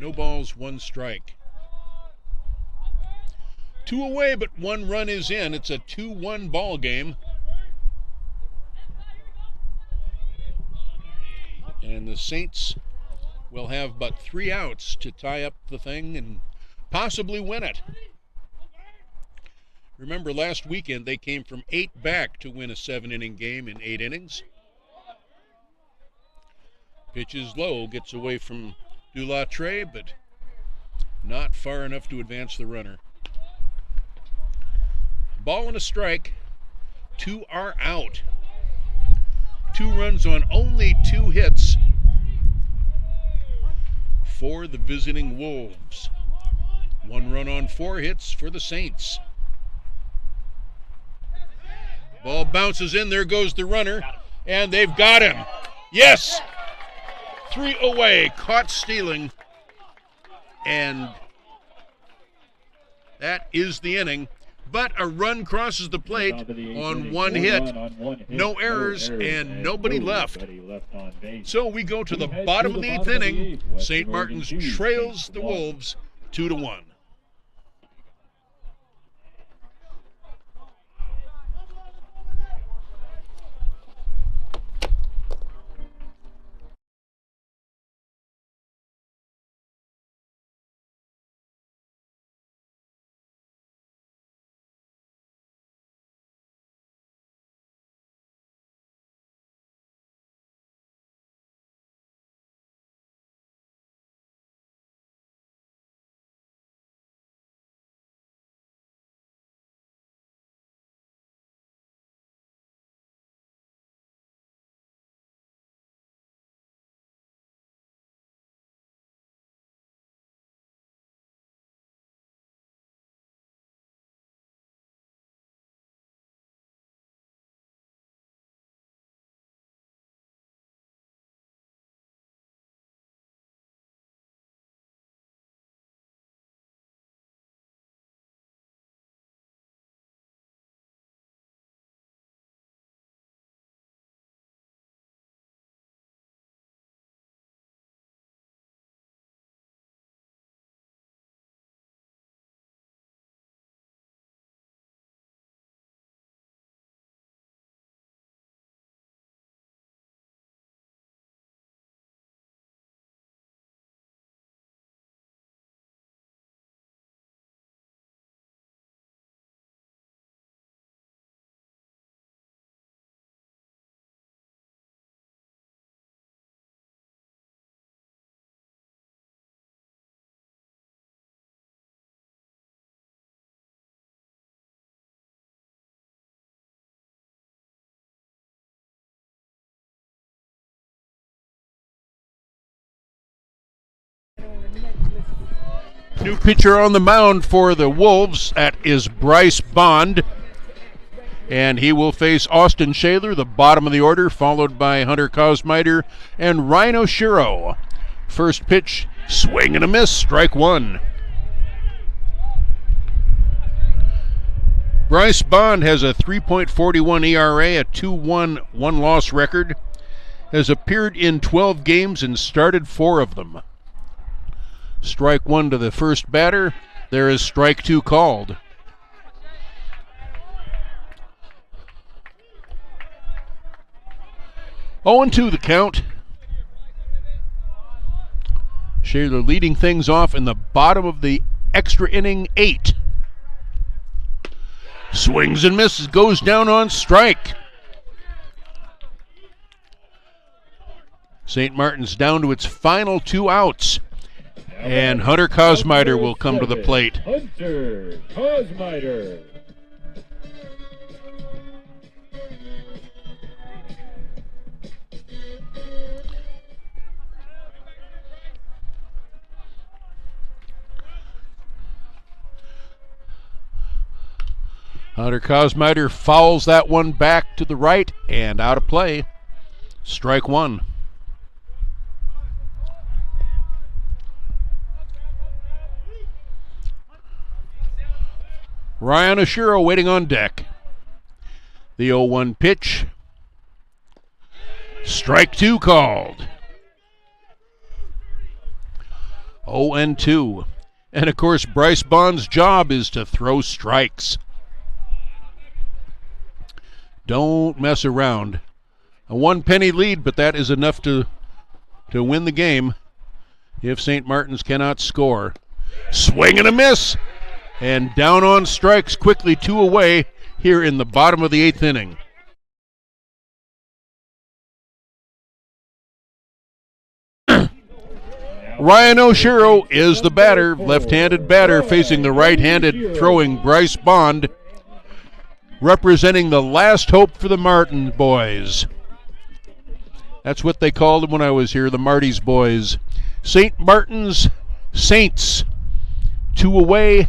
No balls, 1 strike. 2 away, but 1 run is in. It's a 2-1 ball game. And the Saints will have but 3 outs to tie up the thing and possibly win it. Remember, last weekend they came from 8 back to win a 7-inning game in 8 innings. Pitches low, gets away from Dulatre, but not far enough to advance the runner. Ball and a strike. 2 are out. 2 runs on only 2 hits for the visiting Wolves. 1 run on 4 hits for the Saints. Ball bounces in, there goes the runner, and they've got him. Yes! 3 away, caught stealing, and that is the inning. But a run crosses the plate on 1 hit, no errors, and nobody left. So we go to the bottom of the 8th inning. St. Martin's trails the Wolves 2-1. New pitcher on the mound for the Wolves. That is Bryce Bond. And he will face Austin Shaler, the bottom of the order, followed by Hunter Kosmiter and Ryan Oshiro. First pitch, swing and a miss, strike one. Bryce Bond has a 3.41 ERA, a 2-1 one-loss record, has appeared in 12 games and started 4 of them. Strike one to the first batter. There is strike two called. Oh, 0-2 the count. Shaler leading things off in the bottom of the extra inning 8. Swings and misses, goes down on strike. St. Martin's down to its final 2 outs. And Hunter Kosmiter will come to the plate. Hunter Kosmiter. Hunter Kosmiter fouls that one back to the right and out of play. Strike one. Ryan Oshiro waiting on deck. The 0-1 pitch. Strike two called. 0-2. And of course, Bryce Bond's job is to throw strikes. Don't mess around. A 1-penny lead, but that is enough to win the game if St. Martin's cannot score. Swing and a miss. And down on strikes, quickly 2 away here in the bottom of the 8th inning. Ryan Oshiro is the batter, left-handed batter facing the right-handed throwing Bryce Bond, representing the last hope for the Martin boys. That's what they called them when I was here, the Marty's boys. St. Martin's Saints, 2 away.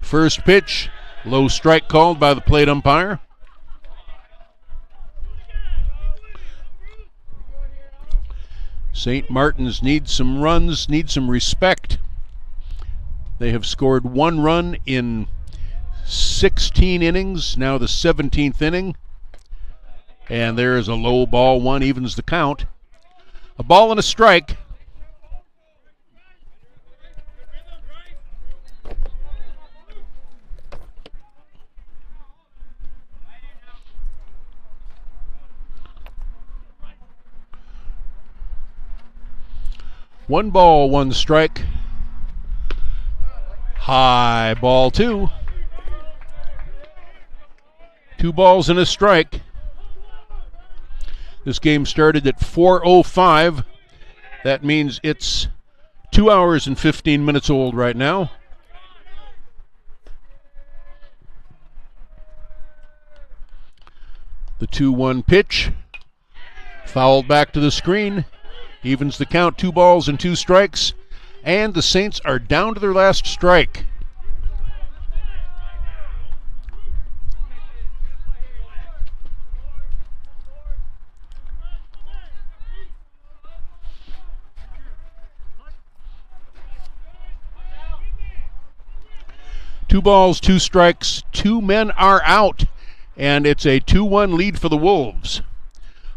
First pitch, low strike called by the plate umpire. St. Martin's needs some runs, needs some respect. They have scored 1 run in 16 innings, now the 17th inning. And there is a low ball, 1 evens the count. A ball and a strike. One ball, 1 strike. High ball 2. 2 balls and a strike. This game started at 4:05. That means it's 2 hours and 15 minutes old right now. The 2-1 pitch. Fouled back to the screen. Evens the count, 2 balls and 2 strikes. And the Saints are down to their last strike. Two balls, 2 strikes, 2 men are out, and it's a 2-1 lead for the Wolves.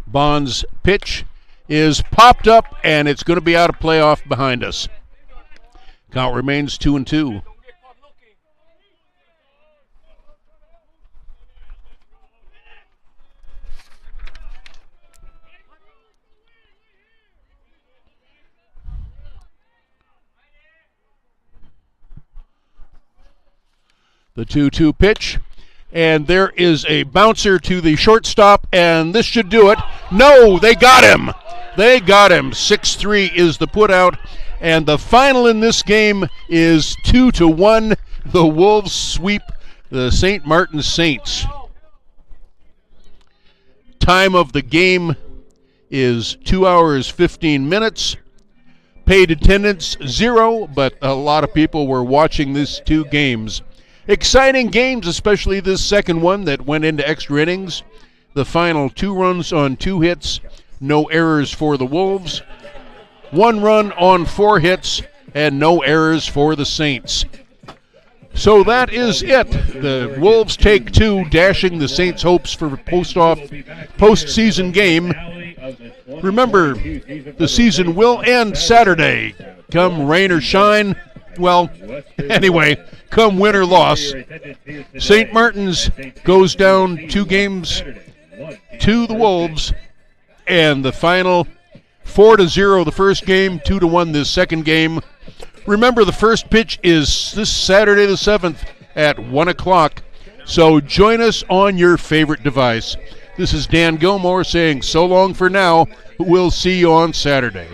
Bond's pitch is popped up, and it's going to be out of play off behind us. Count remains 2-2. The 2-2 pitch, and there is a bouncer to the shortstop, and this should do it. No, they got him. They got him. 6-3 is the putout, and the final in this game is 2-1. The Wolves sweep the St. Martin Saints. Time of the game is 2 hours, 15 minutes. Paid attendance 0, but a lot of people were watching these two games. Exciting games, especially this second one that went into extra innings. The final 2 runs on 2 hits, no errors for the Wolves. 1 run on 4 hits, and no errors for the Saints. So that is it. The Wolves take 2, dashing the Saints' hopes for a postseason game. Remember, the season will end Saturday, come rain or shine. Well, anyway, come win or loss. St. Martin's goes down 2 games to the Wolves, and the final 4-0 the first game, 2-1 this second game. Remember, the first pitch is this Saturday the 7th at 1 o'clock, so join us on your favorite device. This is Dan Gilmore saying so long for now. We'll see you on Saturday.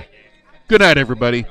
Good night, everybody.